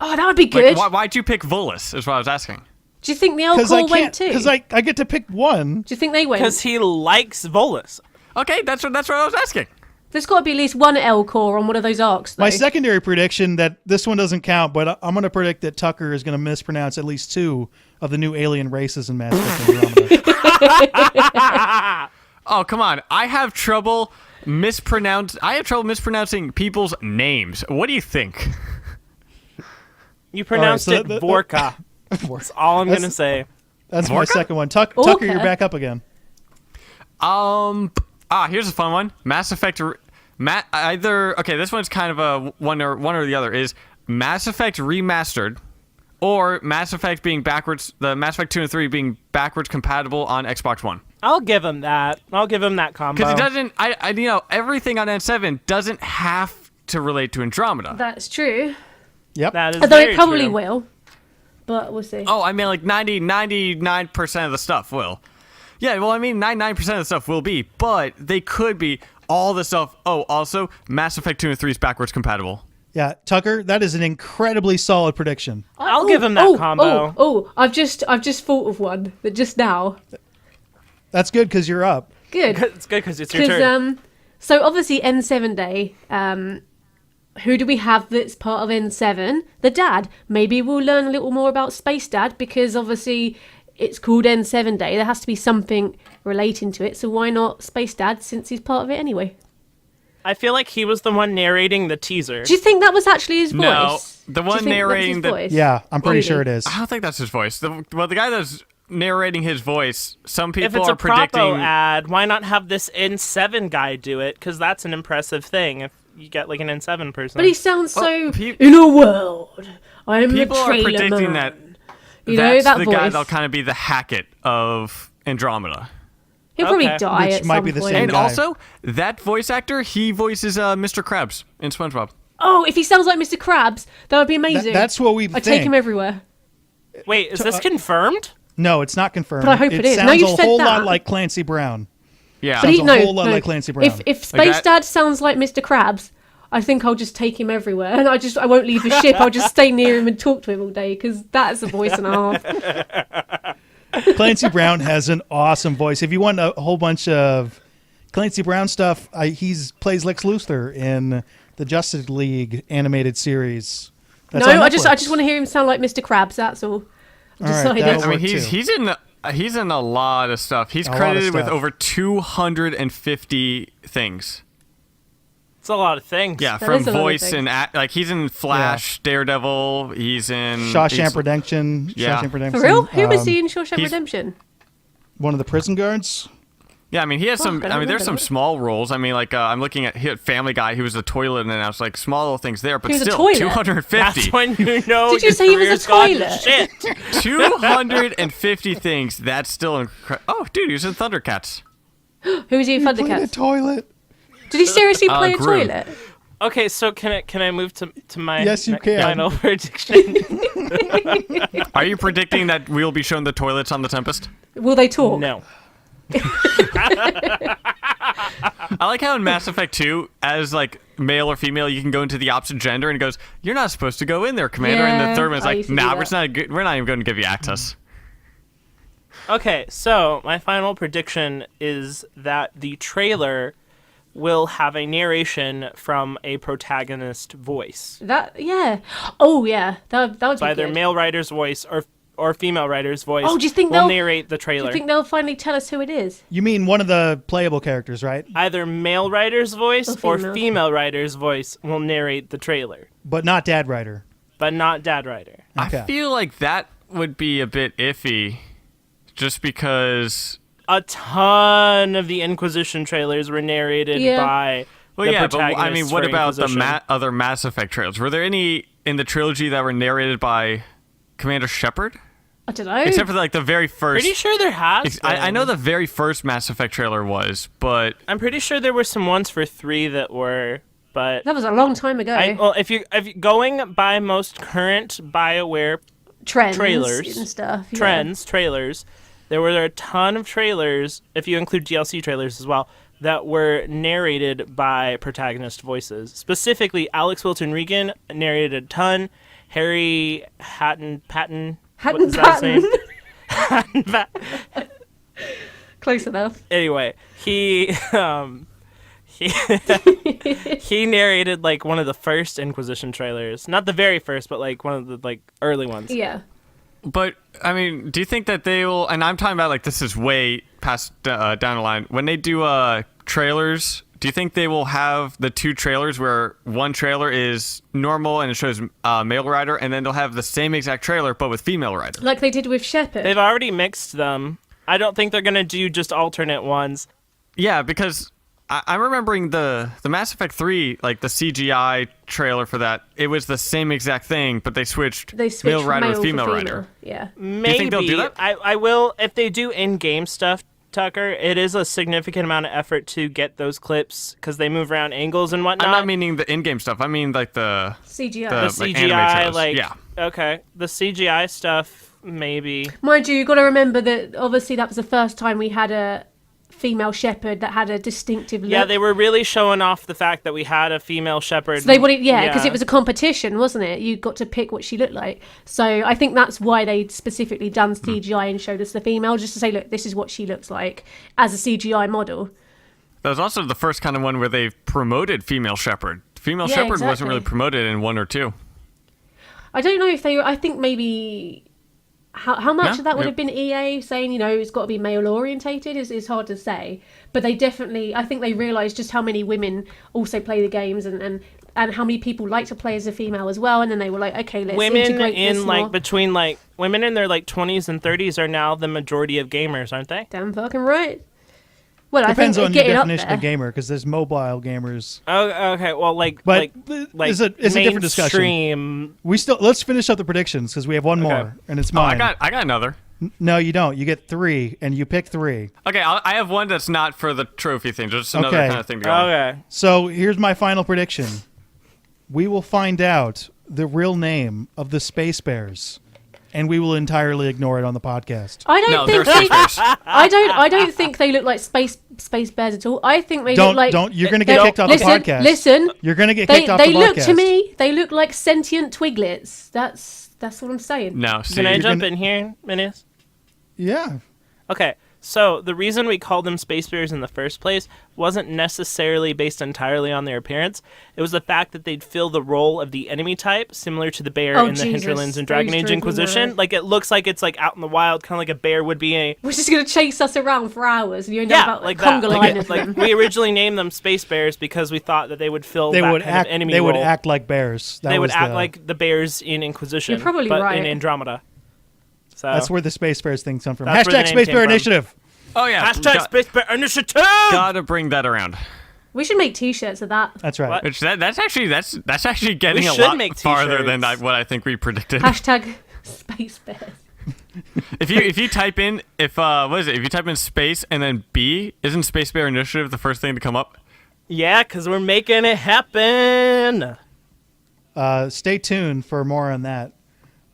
[SPEAKER 5] Oh, that would be
[SPEAKER 4] Like,
[SPEAKER 5] good.
[SPEAKER 4] why'd you pick Volus? Is what I was asking.
[SPEAKER 5] Do you think the
[SPEAKER 2] Because I
[SPEAKER 5] Elcor went
[SPEAKER 2] can't.
[SPEAKER 5] too?
[SPEAKER 2] Because I get to pick one.
[SPEAKER 5] Do you think they went?
[SPEAKER 3] Because he likes Volus.
[SPEAKER 4] Okay, that's what I was asking.
[SPEAKER 5] There's got to be at least one Elcor on one of those arcs, though.
[SPEAKER 2] My secondary prediction that this one doesn't count, but I'm going to predict that Tucker is going to mispronounce at least two of the new alien races in Mass Effect Andromeda.
[SPEAKER 4] Oh, come on. I have trouble mispronouncing people's names. What do you think?
[SPEAKER 3] You pronounced
[SPEAKER 2] so
[SPEAKER 3] it Vorka. That's all I'm going to say.
[SPEAKER 2] That's my
[SPEAKER 4] Vorka?
[SPEAKER 2] second one. Tucker,
[SPEAKER 5] Orca.
[SPEAKER 2] you're back up again.
[SPEAKER 4] Here's a fun one. Mass Effect okay, this one's kind of a one or the other is Mass Effect Remastered or Mass Effect being the Mass Effect 2 and 3 being backwards compatible on Xbox One.
[SPEAKER 3] I'll give him that. I'll give him that combo.
[SPEAKER 4] Because it doesn't everything on N7 doesn't have to relate to Andromeda.
[SPEAKER 5] That's true.
[SPEAKER 2] Yep.
[SPEAKER 3] That is
[SPEAKER 5] Although
[SPEAKER 3] very
[SPEAKER 5] it probably
[SPEAKER 3] true.
[SPEAKER 5] will. But we'll see.
[SPEAKER 4] Oh, I mean like 99% of the stuff will. Yeah, well, I mean 99% of the stuff will be, but they could be all the stuff. Oh, also Mass Effect 2 and 3 is backwards compatible.
[SPEAKER 2] Yeah, Tucker, that is an incredibly solid prediction.
[SPEAKER 3] I'll give him that combo.
[SPEAKER 5] I've just thought of one that just now.
[SPEAKER 2] That's good because you're up.
[SPEAKER 5] Good.
[SPEAKER 3] It's good because it's your turn.
[SPEAKER 5] Because so obviously N7 Day. Who do we have that's part of N7? The dad. Maybe we'll learn a little more about Space Dad because obviously it's called N7 Day. There has to be something relating to it. So why not Space Dad since he's part of it anyway?
[SPEAKER 3] I feel like he was the one narrating the teaser.
[SPEAKER 5] Do you think that was actually his voice?
[SPEAKER 4] No, the
[SPEAKER 5] Do you
[SPEAKER 4] one
[SPEAKER 5] think that was
[SPEAKER 4] narrating
[SPEAKER 5] his
[SPEAKER 4] the-
[SPEAKER 5] voice?
[SPEAKER 2] Yeah, I'm pretty
[SPEAKER 5] Really?
[SPEAKER 2] sure it is.
[SPEAKER 4] I don't think that's his voice. The guy that's narrating his voice, some people
[SPEAKER 3] If it's
[SPEAKER 4] are
[SPEAKER 3] a
[SPEAKER 4] predicting.
[SPEAKER 3] Propo ad, why not have this N7 guy do it? Because that's an impressive thing if you get like an N7 person.
[SPEAKER 5] But he sounds so
[SPEAKER 4] pe-
[SPEAKER 5] in a world. I'm the
[SPEAKER 4] People are
[SPEAKER 5] trailer
[SPEAKER 4] predicting
[SPEAKER 5] man.
[SPEAKER 4] that
[SPEAKER 5] You know
[SPEAKER 4] that's
[SPEAKER 5] that
[SPEAKER 4] the
[SPEAKER 5] voice.
[SPEAKER 4] guy that'll kind of be the Hackett of Andromeda.
[SPEAKER 5] He'll probably
[SPEAKER 3] Okay.
[SPEAKER 5] die
[SPEAKER 2] Which
[SPEAKER 5] at
[SPEAKER 2] might
[SPEAKER 5] some
[SPEAKER 2] be the
[SPEAKER 5] point.
[SPEAKER 2] same
[SPEAKER 4] And
[SPEAKER 2] guy.
[SPEAKER 4] also, that voice actor, he voices Mr. Krabs in SpongeBob.
[SPEAKER 5] Oh, if he sounds like Mr. Krabs, that would be amazing.
[SPEAKER 2] That's what we
[SPEAKER 5] I
[SPEAKER 2] think.
[SPEAKER 5] take him everywhere.
[SPEAKER 3] Wait, is this confirmed?
[SPEAKER 2] No, it's not confirmed.
[SPEAKER 5] But I hope it is.
[SPEAKER 2] sounds
[SPEAKER 5] Now you've
[SPEAKER 2] a
[SPEAKER 5] said
[SPEAKER 2] whole
[SPEAKER 5] that.
[SPEAKER 2] lot like Clancy Brown.
[SPEAKER 4] Yeah.
[SPEAKER 5] But
[SPEAKER 2] Sounds a whole lot like Clancy Brown.
[SPEAKER 5] If Space
[SPEAKER 4] that-
[SPEAKER 5] Dad sounds like Mr. Krabs, I think I'll just take him everywhere, and I won't leave the ship. I'll just stay near him and talk to him all day because that's a voice and a half.
[SPEAKER 2] Clancy Brown has an awesome voice. If you want a whole bunch of Clancy Brown stuff, he's plays Lex Luthor in the Justice League animated series. That's
[SPEAKER 5] No,
[SPEAKER 2] on
[SPEAKER 5] I just
[SPEAKER 2] Netflix.
[SPEAKER 5] want to hear him sound like Mr. Krabs. That's all.
[SPEAKER 2] All right,
[SPEAKER 5] decided.
[SPEAKER 2] that'll
[SPEAKER 4] I mean,
[SPEAKER 2] work
[SPEAKER 4] he's
[SPEAKER 2] too.
[SPEAKER 4] he's in a lot of stuff. He's
[SPEAKER 2] A lot of
[SPEAKER 4] credited with
[SPEAKER 2] stuff.
[SPEAKER 4] over 250 things.
[SPEAKER 3] It's a lot of things.
[SPEAKER 4] Yeah,
[SPEAKER 5] That
[SPEAKER 4] from
[SPEAKER 5] is a lot of
[SPEAKER 4] voice
[SPEAKER 5] things.
[SPEAKER 4] and like he's in Flash, Daredevil. He's in
[SPEAKER 2] Shawshank Redemption.
[SPEAKER 4] Yeah.
[SPEAKER 2] Shawshank Redemption.
[SPEAKER 5] For real? Who was he in
[SPEAKER 4] he's-
[SPEAKER 5] Shawshank Redemption?
[SPEAKER 2] One of the prison guards.
[SPEAKER 4] Yeah, I mean, he has some.
[SPEAKER 5] I don't
[SPEAKER 4] I mean, there's
[SPEAKER 5] remember
[SPEAKER 4] some
[SPEAKER 5] that.
[SPEAKER 4] small roles. I mean, like I'm looking at Family Guy. He was a toilet, and I was like, small little things there, but
[SPEAKER 5] He was a
[SPEAKER 4] still,
[SPEAKER 5] toilet?
[SPEAKER 4] 250.
[SPEAKER 3] That's when you know
[SPEAKER 5] Did you
[SPEAKER 3] your
[SPEAKER 5] say he was a
[SPEAKER 3] career's gone to
[SPEAKER 5] toilet?
[SPEAKER 3] Shit.
[SPEAKER 4] 250 things. That's still incredible. Oh, dude, he was in Thundercats.
[SPEAKER 5] Who was he in
[SPEAKER 2] Played a
[SPEAKER 5] Thundercats?
[SPEAKER 2] toilet.
[SPEAKER 5] Did he seriously play a
[SPEAKER 4] Groom.
[SPEAKER 5] toilet?
[SPEAKER 3] Okay, so can I move to my
[SPEAKER 2] Yes, you can.
[SPEAKER 3] final prediction?
[SPEAKER 4] Are you predicting that we'll be shown the toilets on the Tempest?
[SPEAKER 5] Will they talk?
[SPEAKER 3] No.
[SPEAKER 4] I like how in Mass Effect 2, as like male or female, you can go into the opposite gender, and it goes, "You're not supposed to go in there, Commander." And
[SPEAKER 5] Yeah,
[SPEAKER 4] the third one's
[SPEAKER 5] I
[SPEAKER 4] like,
[SPEAKER 5] used to do
[SPEAKER 4] "Nah,
[SPEAKER 5] that.
[SPEAKER 4] we're not even going to give you access."
[SPEAKER 3] Okay, so my final prediction is that the trailer will have a narration from a protagonist voice.
[SPEAKER 5] Oh yeah. That would be
[SPEAKER 3] It's either
[SPEAKER 5] good.
[SPEAKER 3] male writer's voice or female writer's voice.
[SPEAKER 5] Oh, do you think
[SPEAKER 3] will
[SPEAKER 5] they'll-
[SPEAKER 3] narrate the
[SPEAKER 5] Do
[SPEAKER 3] trailer?
[SPEAKER 5] you think they'll finally tell us who it is?
[SPEAKER 2] You mean one of the playable characters, right?
[SPEAKER 3] Either male writer's voice
[SPEAKER 5] Or
[SPEAKER 3] or
[SPEAKER 5] female.
[SPEAKER 3] female writer's voice will narrate the trailer,
[SPEAKER 2] But not Dad Rider.
[SPEAKER 3] but not dad writer.
[SPEAKER 2] Okay.
[SPEAKER 4] I feel like that would be a bit iffy, just because.
[SPEAKER 3] A ton of the Inquisition trailers were narrated
[SPEAKER 5] Yeah.
[SPEAKER 3] by
[SPEAKER 4] Well,
[SPEAKER 3] the
[SPEAKER 4] yeah, but I mean,
[SPEAKER 3] protagonists
[SPEAKER 4] what
[SPEAKER 3] for
[SPEAKER 4] about the
[SPEAKER 3] Inquisition.
[SPEAKER 4] other Mass Effect trailers? Were there any in the trilogy that were narrated by Commander Shepard?
[SPEAKER 5] I don't know.
[SPEAKER 4] Except for like the very first.
[SPEAKER 3] Pretty sure there has.
[SPEAKER 4] I know
[SPEAKER 3] been.
[SPEAKER 4] the very first Mass Effect trailer was, but
[SPEAKER 3] I'm pretty sure there were some ones for 3 that were, but
[SPEAKER 5] That was a long time ago.
[SPEAKER 3] well, if you going by most current BioWare
[SPEAKER 5] Trends
[SPEAKER 3] trailers
[SPEAKER 5] and stuff. yeah.
[SPEAKER 3] trailers, there were a ton of trailers, if you include DLC trailers as well, that were narrated by protagonist voices. Specifically, Alex Wilton Regan narrated a ton. Harry Patton. What is that his name?
[SPEAKER 5] Close enough.
[SPEAKER 3] Anyway, he he narrated like one of the first Inquisition trailers. Not the very first, but like one of the like early ones.
[SPEAKER 5] Yeah.
[SPEAKER 4] But I mean, do you think that they will? And I'm talking about like this is way past down the line. When they do trailers, do you think they will have the 2 trailers where one trailer is normal and it shows male rider, and then they'll have the same exact trailer but with female rider?
[SPEAKER 5] Like they did with Shepard.
[SPEAKER 3] They've already mixed them. I don't think they're gonna do just alternate ones.
[SPEAKER 4] Yeah, because I'm remembering the Mass Effect 3, like the CGI trailer for that. It was the same exact thing, but they switched
[SPEAKER 5] They switched
[SPEAKER 4] male
[SPEAKER 5] from
[SPEAKER 4] rider
[SPEAKER 5] male
[SPEAKER 4] with female
[SPEAKER 5] for
[SPEAKER 4] rider.
[SPEAKER 5] Yeah.
[SPEAKER 3] Maybe.
[SPEAKER 4] you think they'll do that?
[SPEAKER 3] I will if they do in-game stuff. Tucker, it is a significant amount of effort to get those clips because they move around angles and whatnot.
[SPEAKER 4] I'm not meaning the in-game stuff. I mean like the
[SPEAKER 5] CGI.
[SPEAKER 3] the
[SPEAKER 4] like, anime
[SPEAKER 3] CGI,
[SPEAKER 4] trailers.
[SPEAKER 3] like
[SPEAKER 4] yeah.
[SPEAKER 3] okay, the CGI stuff maybe.
[SPEAKER 5] Mind you, you've got to remember that obviously that was the first time we had a female Shepard that had a distinctive look.
[SPEAKER 3] Yeah, they were really showing off the fact that we had a female Shepard.
[SPEAKER 5] So they wanted, because it was a competition, wasn't it? You got to pick what she looked like. So I think that's why they specifically done CGI and showed us the female, just to say, look, this is what she looks like as a CGI model.
[SPEAKER 4] That was also the first kind of one where they promoted female Shepard. Female
[SPEAKER 5] Yeah,
[SPEAKER 4] Shepard wasn't
[SPEAKER 5] exactly.
[SPEAKER 4] really promoted in 1 or 2.
[SPEAKER 5] I don't know if they. I think maybe. How much
[SPEAKER 4] Yeah,
[SPEAKER 5] of that would
[SPEAKER 4] yeah.
[SPEAKER 5] have been EA saying, it's got to be male orientated is hard to say. But they definitely, I think they realised just how many women also play the games and how many people like to play as a female as well. And then they were like, okay, let's
[SPEAKER 3] women
[SPEAKER 5] integrate this
[SPEAKER 3] in like
[SPEAKER 5] more.
[SPEAKER 3] between like women in their like 20s and 30s are now the majority of gamers, aren't they?
[SPEAKER 5] Damn fucking right. Well,
[SPEAKER 2] Depends
[SPEAKER 5] I think
[SPEAKER 2] on your
[SPEAKER 5] getting up
[SPEAKER 2] definition
[SPEAKER 5] there.
[SPEAKER 2] of gamer, because there's mobile gamers.
[SPEAKER 3] Oh, okay. Well, like
[SPEAKER 2] But
[SPEAKER 3] like
[SPEAKER 2] it's a different discussion.
[SPEAKER 3] mainstream.
[SPEAKER 2] Let's finish up the predictions because we have one
[SPEAKER 3] Okay.
[SPEAKER 2] more, and it's
[SPEAKER 4] Oh,
[SPEAKER 2] mine.
[SPEAKER 4] I got another.
[SPEAKER 2] No, you don't. You get 3, and you pick 3.
[SPEAKER 4] Okay, I have one that's not for the trophy thing, just another
[SPEAKER 2] Okay.
[SPEAKER 4] kind of thing to go on.
[SPEAKER 3] Okay.
[SPEAKER 2] So here's my final prediction. We will find out the real name of the Space Bears, and we will entirely ignore it on the podcast.
[SPEAKER 5] I don't
[SPEAKER 4] No,
[SPEAKER 5] think
[SPEAKER 4] they're space bears.
[SPEAKER 5] I don't think they look like space bears at all. I think they look like
[SPEAKER 2] You're going to get
[SPEAKER 5] they-
[SPEAKER 2] kicked off
[SPEAKER 5] listen,
[SPEAKER 2] the podcast.
[SPEAKER 5] Listen,
[SPEAKER 2] You're going to get
[SPEAKER 5] they
[SPEAKER 2] kicked off
[SPEAKER 5] they
[SPEAKER 2] the
[SPEAKER 5] look
[SPEAKER 2] podcast.
[SPEAKER 5] to me. They look like sentient twiglets. That's what I'm saying.
[SPEAKER 4] No, see,
[SPEAKER 3] Can I jump
[SPEAKER 2] gonna-
[SPEAKER 3] in here, Minius?
[SPEAKER 2] Yeah.
[SPEAKER 3] Okay, so the reason we called them space bears in the first place wasn't necessarily based entirely on their appearance. It was the fact that they'd fill the role of the enemy type, similar to the bear
[SPEAKER 5] Oh,
[SPEAKER 3] in the
[SPEAKER 5] Jesus.
[SPEAKER 3] Hinterlands and
[SPEAKER 5] Those
[SPEAKER 3] Dragon Age
[SPEAKER 5] drove me
[SPEAKER 3] Inquisition.
[SPEAKER 5] mad.
[SPEAKER 3] Like, it looks like it's like out in the wild, kind of like a bear would be a...
[SPEAKER 5] Which is going to chase us around for hours. And you end up
[SPEAKER 3] Yeah,
[SPEAKER 5] about
[SPEAKER 3] like
[SPEAKER 5] a conga
[SPEAKER 3] that.
[SPEAKER 5] line of
[SPEAKER 3] Like,
[SPEAKER 5] them.
[SPEAKER 3] we originally named them space bears because we thought that they would fill
[SPEAKER 2] They
[SPEAKER 3] that
[SPEAKER 2] would
[SPEAKER 3] kind
[SPEAKER 2] act.
[SPEAKER 3] of enemy
[SPEAKER 2] They would
[SPEAKER 3] role.
[SPEAKER 2] act like bears. That
[SPEAKER 3] They would
[SPEAKER 2] was
[SPEAKER 3] act
[SPEAKER 2] the-
[SPEAKER 3] like the bears in Inquisition.
[SPEAKER 5] You're probably
[SPEAKER 3] but
[SPEAKER 5] right.
[SPEAKER 3] in Andromeda. So
[SPEAKER 2] That's where the Space Bears thing comes from.
[SPEAKER 3] That's where the
[SPEAKER 2] Hashtag
[SPEAKER 3] name
[SPEAKER 2] Space
[SPEAKER 3] came
[SPEAKER 2] Bear
[SPEAKER 3] from.
[SPEAKER 2] Initiative.
[SPEAKER 4] oh yeah,
[SPEAKER 3] Hashtag Space Bear Initiative!
[SPEAKER 4] gotta bring that around.
[SPEAKER 5] We should make T-shirts of that.
[SPEAKER 2] That's right.
[SPEAKER 3] What?
[SPEAKER 4] Which that's actually getting
[SPEAKER 3] We
[SPEAKER 4] a
[SPEAKER 3] should
[SPEAKER 4] lot
[SPEAKER 3] make
[SPEAKER 4] farther than
[SPEAKER 3] t-shirts.
[SPEAKER 4] what I think we predicted.
[SPEAKER 5] Hashtag space bears.
[SPEAKER 4] if you type in what is it? If you type in space and then B, isn't Space Bear Initiative the first thing to come up?
[SPEAKER 3] Yeah, because we're making it happen.
[SPEAKER 2] Stay tuned for more on that.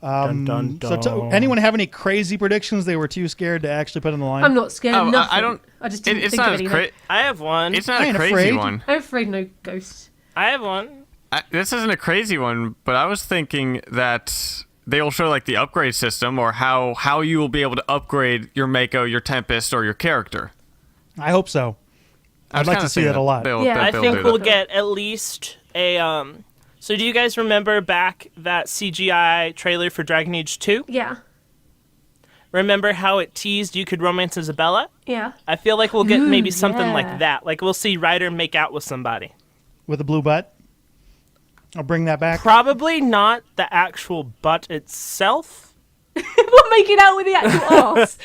[SPEAKER 3] Dun, dun,
[SPEAKER 2] So
[SPEAKER 3] dun.
[SPEAKER 2] anyone have any crazy predictions they were too scared to actually put on the line?
[SPEAKER 5] I'm not scared
[SPEAKER 4] Oh,
[SPEAKER 5] of nothing.
[SPEAKER 4] I don't.
[SPEAKER 5] I just didn't
[SPEAKER 4] It's
[SPEAKER 5] think
[SPEAKER 4] not
[SPEAKER 5] of
[SPEAKER 4] as
[SPEAKER 5] anything.
[SPEAKER 3] I have one.
[SPEAKER 4] It's not
[SPEAKER 2] I
[SPEAKER 4] a
[SPEAKER 2] ain't
[SPEAKER 4] crazy
[SPEAKER 2] afraid.
[SPEAKER 4] one.
[SPEAKER 5] I'm afraid no ghosts.
[SPEAKER 3] I have one.
[SPEAKER 4] This isn't a crazy one, but I was thinking that they'll show like the upgrade system or how you will be able to upgrade your Mako, your Tempest, or your character.
[SPEAKER 2] I hope so. I'd like to see that a lot.
[SPEAKER 5] Yeah,
[SPEAKER 3] I
[SPEAKER 4] they'll
[SPEAKER 3] think
[SPEAKER 4] do
[SPEAKER 3] we'll
[SPEAKER 4] that.
[SPEAKER 3] get at least a So do you guys remember back that CGI trailer for Dragon Age 2?
[SPEAKER 5] Yeah.
[SPEAKER 3] Remember how it teased you could romance Isabella?
[SPEAKER 5] Yeah.
[SPEAKER 3] I feel like we'll get
[SPEAKER 5] Ooh,
[SPEAKER 3] maybe something
[SPEAKER 5] yeah.
[SPEAKER 3] like that. Like we'll see Ryder make out with somebody.
[SPEAKER 2] With a blue butt. I'll bring that back.
[SPEAKER 3] Probably not the actual butt itself.
[SPEAKER 5] We're making out with the actual arse.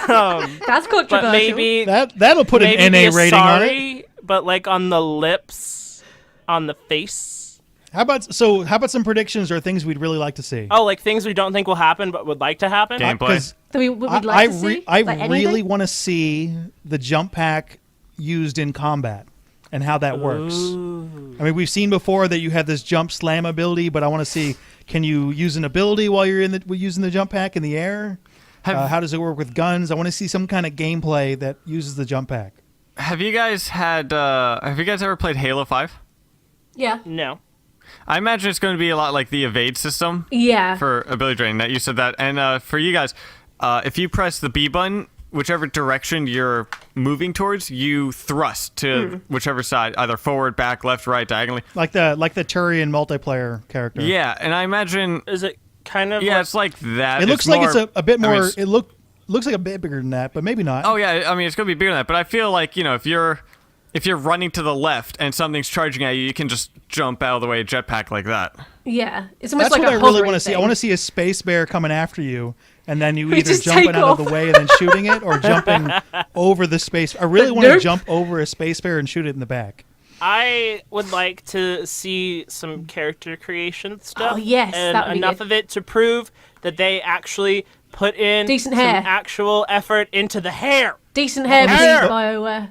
[SPEAKER 5] That's controversial.
[SPEAKER 3] But maybe
[SPEAKER 2] That'll put an
[SPEAKER 3] maybe
[SPEAKER 2] NA
[SPEAKER 3] the
[SPEAKER 2] rating on it.
[SPEAKER 3] Asari, but like on the lips, on the face.
[SPEAKER 2] How about some predictions or things we'd really like to see?
[SPEAKER 3] Oh, like things we don't think will happen but would like to happen?
[SPEAKER 4] Gameplay.
[SPEAKER 5] That we'd like to see?
[SPEAKER 2] I
[SPEAKER 5] Like
[SPEAKER 2] really
[SPEAKER 5] anything?
[SPEAKER 2] want to see the jump pack used in combat and how that works. I mean, we've seen before that you have this jump slam ability, but I want to see, can you use an ability while you're using the jump pack in the air? How does it work with guns? I want to see some kind of gameplay that uses the jump pack.
[SPEAKER 4] Have you guys ever played Halo 5?
[SPEAKER 5] Yeah.
[SPEAKER 3] No.
[SPEAKER 4] I imagine it's going to be a lot like the evade system.
[SPEAKER 5] Yeah.
[SPEAKER 4] For AbilityDrain, that you said that. And for you guys, if you press the B button, whichever direction you're moving towards, you thrust to whichever side, either forward, back, left, right, diagonally.
[SPEAKER 2] Like the Turian multiplayer character.
[SPEAKER 4] Yeah, and I imagine...
[SPEAKER 3] Is it kind of
[SPEAKER 4] Yeah,
[SPEAKER 3] like,
[SPEAKER 4] it's like that.
[SPEAKER 2] It looks like it's a bit more...
[SPEAKER 4] I mean,
[SPEAKER 2] it looks like a bit bigger than that, but maybe not.
[SPEAKER 4] Oh, yeah, I mean, it's going to be bigger than that. But I feel like, if you're running to the left and something's charging at you, you can just jump out of the way, jetpack like that.
[SPEAKER 5] Yeah. It's almost
[SPEAKER 2] That's
[SPEAKER 5] like
[SPEAKER 2] what
[SPEAKER 5] a
[SPEAKER 2] I really
[SPEAKER 5] hovering
[SPEAKER 2] want to see. I
[SPEAKER 5] thing.
[SPEAKER 2] want to see a space bear coming after you, and then you
[SPEAKER 5] We
[SPEAKER 2] either
[SPEAKER 5] just
[SPEAKER 2] jumping
[SPEAKER 5] take
[SPEAKER 2] out of
[SPEAKER 5] off.
[SPEAKER 2] the way and then shooting it, or jumping over the space. I really want to jump over a space bear and shoot it in the back.
[SPEAKER 3] I would like to see some character creation stuff.
[SPEAKER 5] Oh, yes,
[SPEAKER 3] and
[SPEAKER 5] that would be
[SPEAKER 3] enough
[SPEAKER 5] good.
[SPEAKER 3] of it to prove that they actually put in
[SPEAKER 5] Decent
[SPEAKER 3] some
[SPEAKER 5] hair.
[SPEAKER 3] actual effort into the hair.
[SPEAKER 5] Decent hair,
[SPEAKER 3] Hair!
[SPEAKER 5] please, BioWare.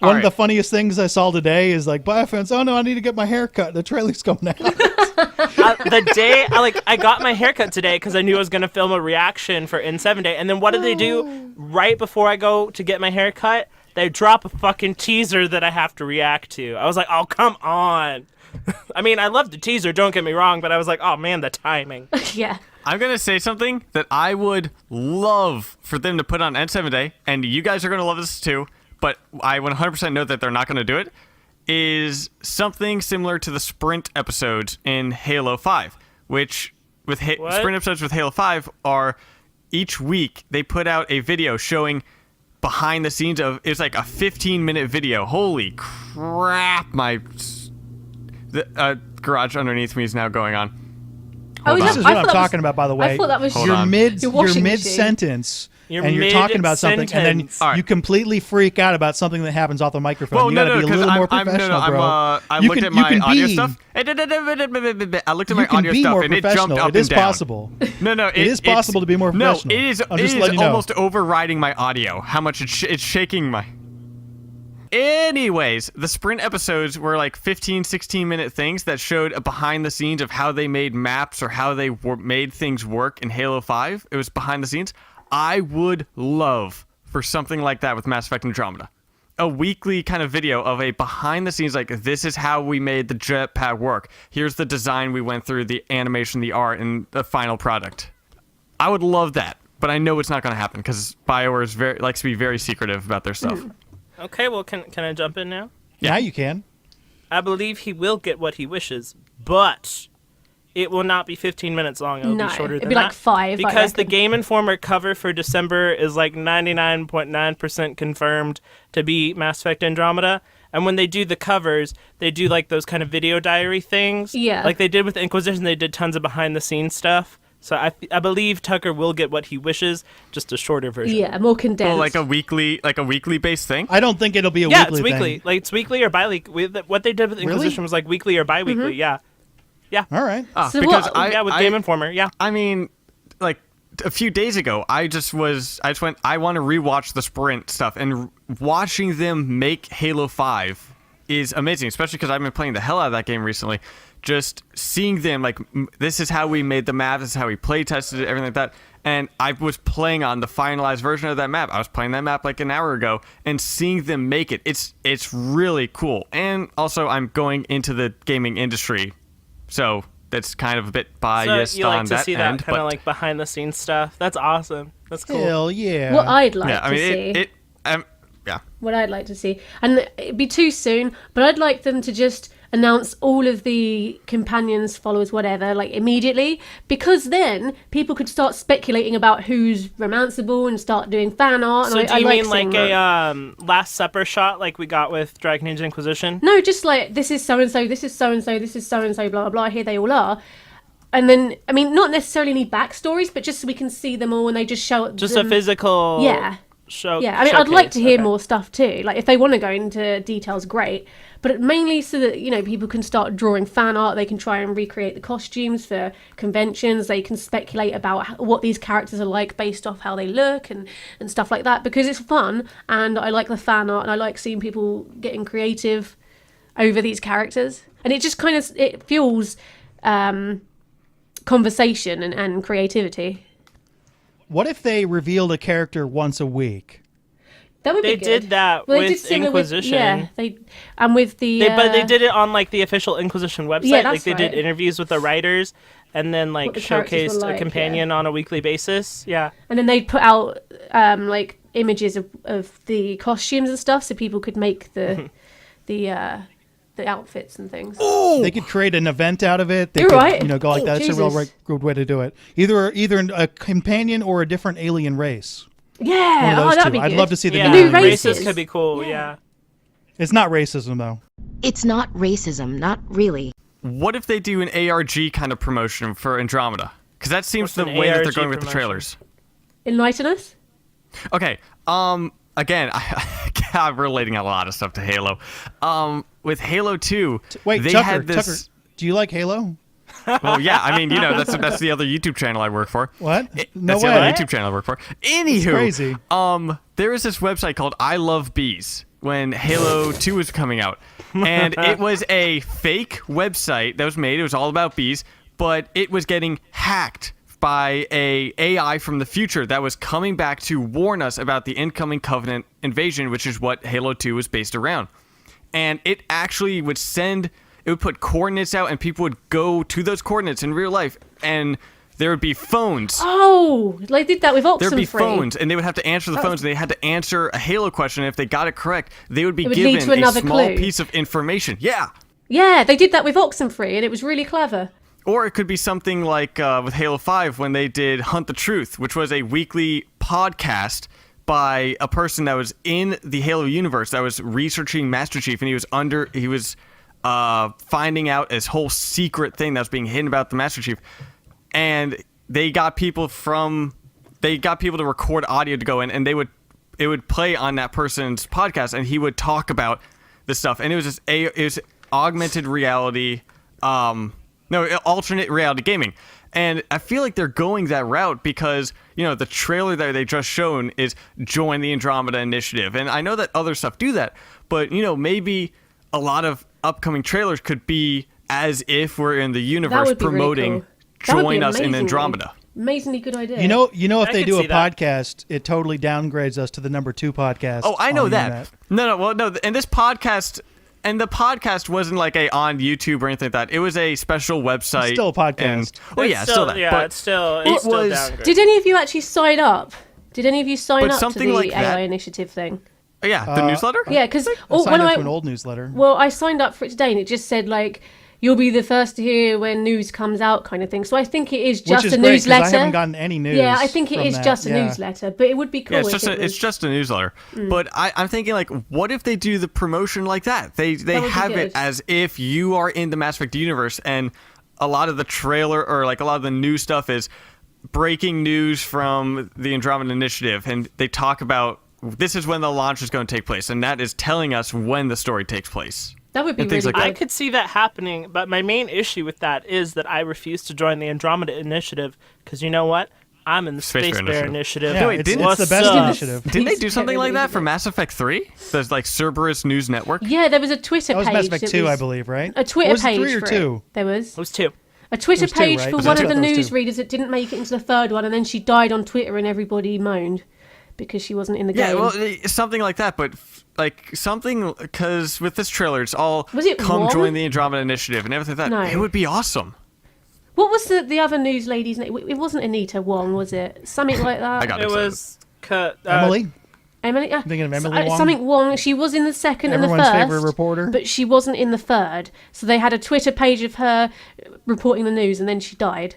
[SPEAKER 2] One of
[SPEAKER 4] right.
[SPEAKER 2] the funniest things I saw today is like, BioFans, oh no, I need to get my hair cut. The trailer's coming out.
[SPEAKER 3] The day I got my haircut today because I knew I was going to film a reaction for N7 Day, and then what did they do right before I go to get my haircut? They drop a fucking teaser that I have to react to. I was like, oh, come on. I mean, I love the teaser, don't get me wrong, but I was like, oh man, the timing.
[SPEAKER 5] Yeah.
[SPEAKER 4] I'm going to say something that I would love for them to put on N7 Day, and you guys are going to love this too, but I 100% know that they're not going to do it, is something similar to the sprint episodes in Halo 5, which with
[SPEAKER 3] What?
[SPEAKER 4] sprint episodes with Halo 5 are each week they put out a video showing behind the scenes of, it's like a 15-minute video. Holy crap, the garage underneath me is now going on.
[SPEAKER 5] Oh,
[SPEAKER 4] Hold
[SPEAKER 5] is
[SPEAKER 4] on.
[SPEAKER 2] This is
[SPEAKER 5] I
[SPEAKER 2] what I'm
[SPEAKER 5] thought that was-
[SPEAKER 2] talking about, by the way.
[SPEAKER 5] I thought that was
[SPEAKER 4] Hold
[SPEAKER 2] You're
[SPEAKER 4] on.
[SPEAKER 5] Your washing
[SPEAKER 2] mid
[SPEAKER 5] machine.
[SPEAKER 2] sentence,
[SPEAKER 3] You're
[SPEAKER 2] and you're talking about something, and then
[SPEAKER 3] mid-sentence.
[SPEAKER 4] All right.
[SPEAKER 2] you completely freak out about something that happens off the microphone.
[SPEAKER 4] Well,
[SPEAKER 2] you
[SPEAKER 4] no,
[SPEAKER 2] gotta be a
[SPEAKER 4] because
[SPEAKER 2] little more
[SPEAKER 4] I'm
[SPEAKER 2] professional, bro.
[SPEAKER 4] I
[SPEAKER 2] You
[SPEAKER 4] looked
[SPEAKER 2] can-
[SPEAKER 4] at
[SPEAKER 2] you
[SPEAKER 4] my
[SPEAKER 2] can
[SPEAKER 4] audio
[SPEAKER 2] be-
[SPEAKER 4] stuff. I looked at
[SPEAKER 2] You
[SPEAKER 4] my
[SPEAKER 2] can
[SPEAKER 4] audio
[SPEAKER 2] be
[SPEAKER 4] stuff,
[SPEAKER 2] more
[SPEAKER 4] and it
[SPEAKER 2] professional.
[SPEAKER 4] jumped up
[SPEAKER 2] It is
[SPEAKER 4] and down.
[SPEAKER 2] possible.
[SPEAKER 4] No,
[SPEAKER 2] It is possible to be more professional.
[SPEAKER 4] No, it is.
[SPEAKER 2] I'm just
[SPEAKER 4] it is
[SPEAKER 2] letting you know.
[SPEAKER 4] almost overriding my audio. How much it's shaking my. Anyways, the sprint episodes were like 15, 16-minute things that showed behind the scenes of how they made maps or how they made things work in Halo 5. It was behind the scenes. I would love for something like that with Mass Effect Andromeda. A weekly kind of video of a behind the scenes, like, this is how we made the jetpack work. Here's the design we went through, the animation, the art, and the final product. I would love that, but I know it's not going to happen because BioWare likes to be very secretive about their stuff.
[SPEAKER 3] Okay, well, can I jump in now?
[SPEAKER 2] Now you can.
[SPEAKER 3] I believe he will get what he wishes, but it will not be 15 minutes long. It'll
[SPEAKER 5] No,
[SPEAKER 3] be shorter
[SPEAKER 5] it'd
[SPEAKER 3] than
[SPEAKER 5] be like
[SPEAKER 3] that.
[SPEAKER 5] 5, I
[SPEAKER 3] Because the
[SPEAKER 5] reckon.
[SPEAKER 3] Game Informer cover for December is like 99.9% confirmed to be Mass Effect Andromeda. And when they do the covers, they do like those kind of video diary things.
[SPEAKER 5] Yeah.
[SPEAKER 3] Like they did with Inquisition, they did tons of behind the scenes stuff. So I believe Tucker will get what he wishes, just a shorter version.
[SPEAKER 5] Yeah, more condensed.
[SPEAKER 4] Oh, like a weekly based thing.
[SPEAKER 2] I don't think it'll be a
[SPEAKER 3] Yeah,
[SPEAKER 2] weekly
[SPEAKER 3] it's weekly.
[SPEAKER 2] thing.
[SPEAKER 3] Like it's weekly or bi-weekly. What they did with Inquisition was like weekly or bi-weekly. Yeah.
[SPEAKER 2] All right.
[SPEAKER 5] So
[SPEAKER 4] Because
[SPEAKER 5] what-
[SPEAKER 3] Yeah, with Game Informer. Yeah.
[SPEAKER 4] I mean, like a few days ago, I just went, I want to rewatch the sprint stuff, and watching them make Halo 5 is amazing, especially because I've been playing the hell out of that game recently. Just seeing them, like, this is how we made the map, this is how we play tested it, everything like that. And I was playing on the finalized version of that map. I was playing that map like an hour ago, and seeing them make it, it's really cool. And also, I'm going into the gaming industry, so that's kind of a bit biased
[SPEAKER 3] So you like
[SPEAKER 4] on
[SPEAKER 3] to
[SPEAKER 4] that
[SPEAKER 3] see
[SPEAKER 4] end.
[SPEAKER 3] that kind of
[SPEAKER 4] but
[SPEAKER 3] like behind the scenes stuff. That's awesome. That's cool.
[SPEAKER 2] Hell yeah.
[SPEAKER 5] what I'd like
[SPEAKER 4] yeah, I
[SPEAKER 5] to
[SPEAKER 4] mean,
[SPEAKER 5] see.
[SPEAKER 4] yeah.
[SPEAKER 5] What I'd like to see. And it'd be too soon, but I'd like them to just announce all of the companions, followers, whatever, like immediately, because then people could start speculating about who's romanceable and start doing fan art. And
[SPEAKER 3] So do
[SPEAKER 5] I
[SPEAKER 3] you
[SPEAKER 5] like
[SPEAKER 3] mean like
[SPEAKER 5] seeing that.
[SPEAKER 3] a Last Supper shot like we got with Dragon Age Inquisition?
[SPEAKER 5] No, just like, this is so-and-so, this is so-and-so, this is so-and-so, blah, blah, blah, here they all are. And then, I mean, not necessarily any backstories, but just so we can see them all and they just show
[SPEAKER 3] Just
[SPEAKER 5] them.
[SPEAKER 3] a physical
[SPEAKER 5] Yeah.
[SPEAKER 3] show.
[SPEAKER 5] Yeah, I mean, I'd like
[SPEAKER 3] showcase.
[SPEAKER 5] to hear
[SPEAKER 3] Okay.
[SPEAKER 5] more stuff too. Like, if they want to go into details, great. But mainly so that, people can start drawing fan art. They can try and recreate the costumes for conventions. They can speculate about what these characters are like based off how they look and stuff like that. Because it's fun, and I like the fan art, and I like seeing people getting creative over these characters. And it just kind of, it fuels conversation and creativity.
[SPEAKER 2] What if they revealed a character once a week?
[SPEAKER 5] That would
[SPEAKER 3] They
[SPEAKER 5] be good.
[SPEAKER 3] did that
[SPEAKER 5] Well, they
[SPEAKER 3] with
[SPEAKER 5] did similar
[SPEAKER 3] Inquisition.
[SPEAKER 5] yeah, and with the.
[SPEAKER 3] But they did it on like the official Inquisition website.
[SPEAKER 5] Yeah,
[SPEAKER 3] like
[SPEAKER 5] that's
[SPEAKER 3] they did
[SPEAKER 5] right.
[SPEAKER 3] interviews with the writers, and then like
[SPEAKER 5] What the characters were
[SPEAKER 3] showcased
[SPEAKER 5] like,
[SPEAKER 3] a companion on a weekly basis. Yeah.
[SPEAKER 5] And then they'd put out like images of the costumes and stuff, so people could make the outfits and things.
[SPEAKER 2] They could create an event out of it. They
[SPEAKER 5] You're
[SPEAKER 2] could,
[SPEAKER 5] right.
[SPEAKER 2] go like that. It's a real
[SPEAKER 5] Jesus.
[SPEAKER 2] good way to do it. Either a companion or a different alien race.
[SPEAKER 5] Yeah,
[SPEAKER 2] One of those
[SPEAKER 5] that'd
[SPEAKER 2] two.
[SPEAKER 5] be
[SPEAKER 2] I'd
[SPEAKER 5] good.
[SPEAKER 2] love to see the
[SPEAKER 3] Yeah,
[SPEAKER 5] new
[SPEAKER 3] races
[SPEAKER 5] races.
[SPEAKER 3] could be cool. Yeah.
[SPEAKER 2] It's not racism though.
[SPEAKER 6] It's not racism, not really.
[SPEAKER 4] What if they do an ARG kind of promotion for Andromeda? Because that seems
[SPEAKER 3] What's
[SPEAKER 4] the
[SPEAKER 3] an
[SPEAKER 4] way that they're
[SPEAKER 3] ARG
[SPEAKER 4] going with the
[SPEAKER 3] promotion?
[SPEAKER 4] trailers.
[SPEAKER 5] Enlighten us.
[SPEAKER 4] Okay. Again, I'm relating a lot of stuff to Halo. With Halo 2,
[SPEAKER 2] Wait,
[SPEAKER 4] they
[SPEAKER 2] Tucker,
[SPEAKER 4] had this.
[SPEAKER 2] Tucker, do you like Halo?
[SPEAKER 4] Well, yeah. I mean, that's the other YouTube channel I work for.
[SPEAKER 2] What? No
[SPEAKER 4] That's
[SPEAKER 2] way.
[SPEAKER 4] the other YouTube channel I work for. Anywho,
[SPEAKER 2] crazy.
[SPEAKER 4] There was this website called I Love Bees when Halo 2 was coming out, and it was a fake website that was made. It was all about bees, but it was getting hacked by a AI from the future that was coming back to warn us about the incoming Covenant invasion, which is what Halo 2 was based around. And it actually would put coordinates out, and people would go to those coordinates in real life, and there would be phones.
[SPEAKER 5] Oh, they did that with Oxenfree.
[SPEAKER 4] There'd be phones, and they would have to answer the phones, and they had to answer a Halo question, and if they got it correct, they would be
[SPEAKER 5] It would lead
[SPEAKER 4] given
[SPEAKER 5] to
[SPEAKER 4] a
[SPEAKER 5] another
[SPEAKER 4] small
[SPEAKER 5] clue.
[SPEAKER 4] piece of information. Yeah.
[SPEAKER 5] Yeah, they did that with Oxenfree, and it was really clever.
[SPEAKER 4] Or it could be something like with Halo 5 when they did Hunt the Truth, which was a weekly podcast by a person that was in the Halo universe that was researching Master Chief, and he was finding out this whole secret thing that was being hidden about the Master Chief. And they got people to record audio to go in, and it would play on that person's podcast, and he would talk about this stuff. And it was augmented reality, alternate reality gaming. And I feel like they're going that route because, the trailer that they just shown is join the Andromeda Initiative. And I know that other stuff do that, but, maybe a lot of upcoming trailers could be as if we're in the universe
[SPEAKER 5] would be really
[SPEAKER 4] promoting
[SPEAKER 5] cool. That would be
[SPEAKER 4] join us in
[SPEAKER 5] amazingly-
[SPEAKER 4] Andromeda.
[SPEAKER 5] Amazingly good idea.
[SPEAKER 2] If
[SPEAKER 3] I
[SPEAKER 2] they
[SPEAKER 3] could
[SPEAKER 2] do a
[SPEAKER 3] see that.
[SPEAKER 2] podcast, it totally downgrades us to the number 2 podcast.
[SPEAKER 4] Oh, I know
[SPEAKER 2] on the
[SPEAKER 4] that.
[SPEAKER 2] internet.
[SPEAKER 4] No. And this podcast, the podcast wasn't like on YouTube or anything like that. It was a special website.
[SPEAKER 2] It's still a podcast.
[SPEAKER 4] And, well, yeah, still that.
[SPEAKER 3] Yeah,
[SPEAKER 4] but
[SPEAKER 3] it's still
[SPEAKER 4] it
[SPEAKER 3] still
[SPEAKER 4] was-
[SPEAKER 3] downgrade.
[SPEAKER 5] Did any of you actually sign up? Did any of you sign
[SPEAKER 4] But
[SPEAKER 5] up to
[SPEAKER 4] something
[SPEAKER 5] the
[SPEAKER 4] like
[SPEAKER 5] AI
[SPEAKER 4] that-
[SPEAKER 5] initiative thing?
[SPEAKER 4] yeah, the newsletter.
[SPEAKER 5] Yeah, because
[SPEAKER 2] I signed up to an old newsletter.
[SPEAKER 5] Well, I signed up for it today, and it just said like you'll be the first to hear when news comes out, kind of thing. So I think it is just
[SPEAKER 2] Which is
[SPEAKER 5] a
[SPEAKER 2] great, 'cause
[SPEAKER 5] newsletter.
[SPEAKER 2] I haven't gotten any news.
[SPEAKER 5] Yeah, I think it
[SPEAKER 2] from
[SPEAKER 5] is
[SPEAKER 2] that.
[SPEAKER 5] just a
[SPEAKER 2] Yeah.
[SPEAKER 5] newsletter, but it would be cool.
[SPEAKER 4] Yeah, it's
[SPEAKER 5] if
[SPEAKER 4] just
[SPEAKER 5] it was...
[SPEAKER 4] it's just a newsletter. But I'm thinking like, what if they do the promotion like that? They
[SPEAKER 5] would be
[SPEAKER 4] have
[SPEAKER 5] good.
[SPEAKER 4] it as if you are in the Mass Effect universe, and a lot of the trailer or like a lot of the new stuff is breaking news from the Andromeda Initiative, and they talk about this is when the launch is going to take place, and that is telling us when the story takes place.
[SPEAKER 5] That would be
[SPEAKER 4] and things
[SPEAKER 5] really
[SPEAKER 4] like
[SPEAKER 5] good.
[SPEAKER 3] I could see that happening, but my main issue with that is that I refuse to join the Andromeda Initiative because you know what? I'm in the
[SPEAKER 4] Space
[SPEAKER 3] Space
[SPEAKER 4] Bear
[SPEAKER 3] Bear
[SPEAKER 4] Initiative.
[SPEAKER 3] Initiative.
[SPEAKER 2] Yeah,
[SPEAKER 4] wait,
[SPEAKER 2] it's,
[SPEAKER 4] didn't-
[SPEAKER 2] it's the best
[SPEAKER 3] What's up?
[SPEAKER 2] initiative.
[SPEAKER 4] Didn't they do
[SPEAKER 5] Space
[SPEAKER 4] something like that for
[SPEAKER 5] Initiative.
[SPEAKER 4] Mass Effect 3? There's like Cerberus News Network.
[SPEAKER 5] Yeah, there was a Twitter
[SPEAKER 2] That was
[SPEAKER 5] page.
[SPEAKER 2] Mass Effect
[SPEAKER 5] that
[SPEAKER 2] 2,
[SPEAKER 5] was
[SPEAKER 2] I believe, right?
[SPEAKER 5] A Twitter
[SPEAKER 2] Or was it
[SPEAKER 5] page
[SPEAKER 2] 3 or
[SPEAKER 5] for
[SPEAKER 2] 2?
[SPEAKER 5] it. There was
[SPEAKER 3] It was 2.
[SPEAKER 5] a Twitter
[SPEAKER 2] It was 2,
[SPEAKER 5] page
[SPEAKER 2] right?
[SPEAKER 5] for
[SPEAKER 2] Was
[SPEAKER 5] one
[SPEAKER 2] it
[SPEAKER 5] of the
[SPEAKER 2] 2? It was 2.
[SPEAKER 5] newsreaders that didn't make it into the third one, and then she died on Twitter, and everybody moaned because she wasn't in the
[SPEAKER 4] Yeah,
[SPEAKER 5] game.
[SPEAKER 4] well, something like that, but like something because with this trailer, it's all
[SPEAKER 5] Was it
[SPEAKER 4] come
[SPEAKER 5] Wong?
[SPEAKER 4] join the Andromeda Initiative and everything like that.
[SPEAKER 5] No.
[SPEAKER 4] It would be awesome.
[SPEAKER 5] What was the other news lady's name? It wasn't Anita Wong, was it? Something like that.
[SPEAKER 4] I got
[SPEAKER 3] It
[SPEAKER 4] excited.
[SPEAKER 3] was
[SPEAKER 2] Emily?
[SPEAKER 5] Emily.
[SPEAKER 2] Thinking of Emily Wong?
[SPEAKER 5] Something Wong. She was in the second and
[SPEAKER 2] Everyone's
[SPEAKER 5] the first,
[SPEAKER 2] favorite reporter?
[SPEAKER 5] but she wasn't in the third. So they had a Twitter page of her reporting the news, and then she died.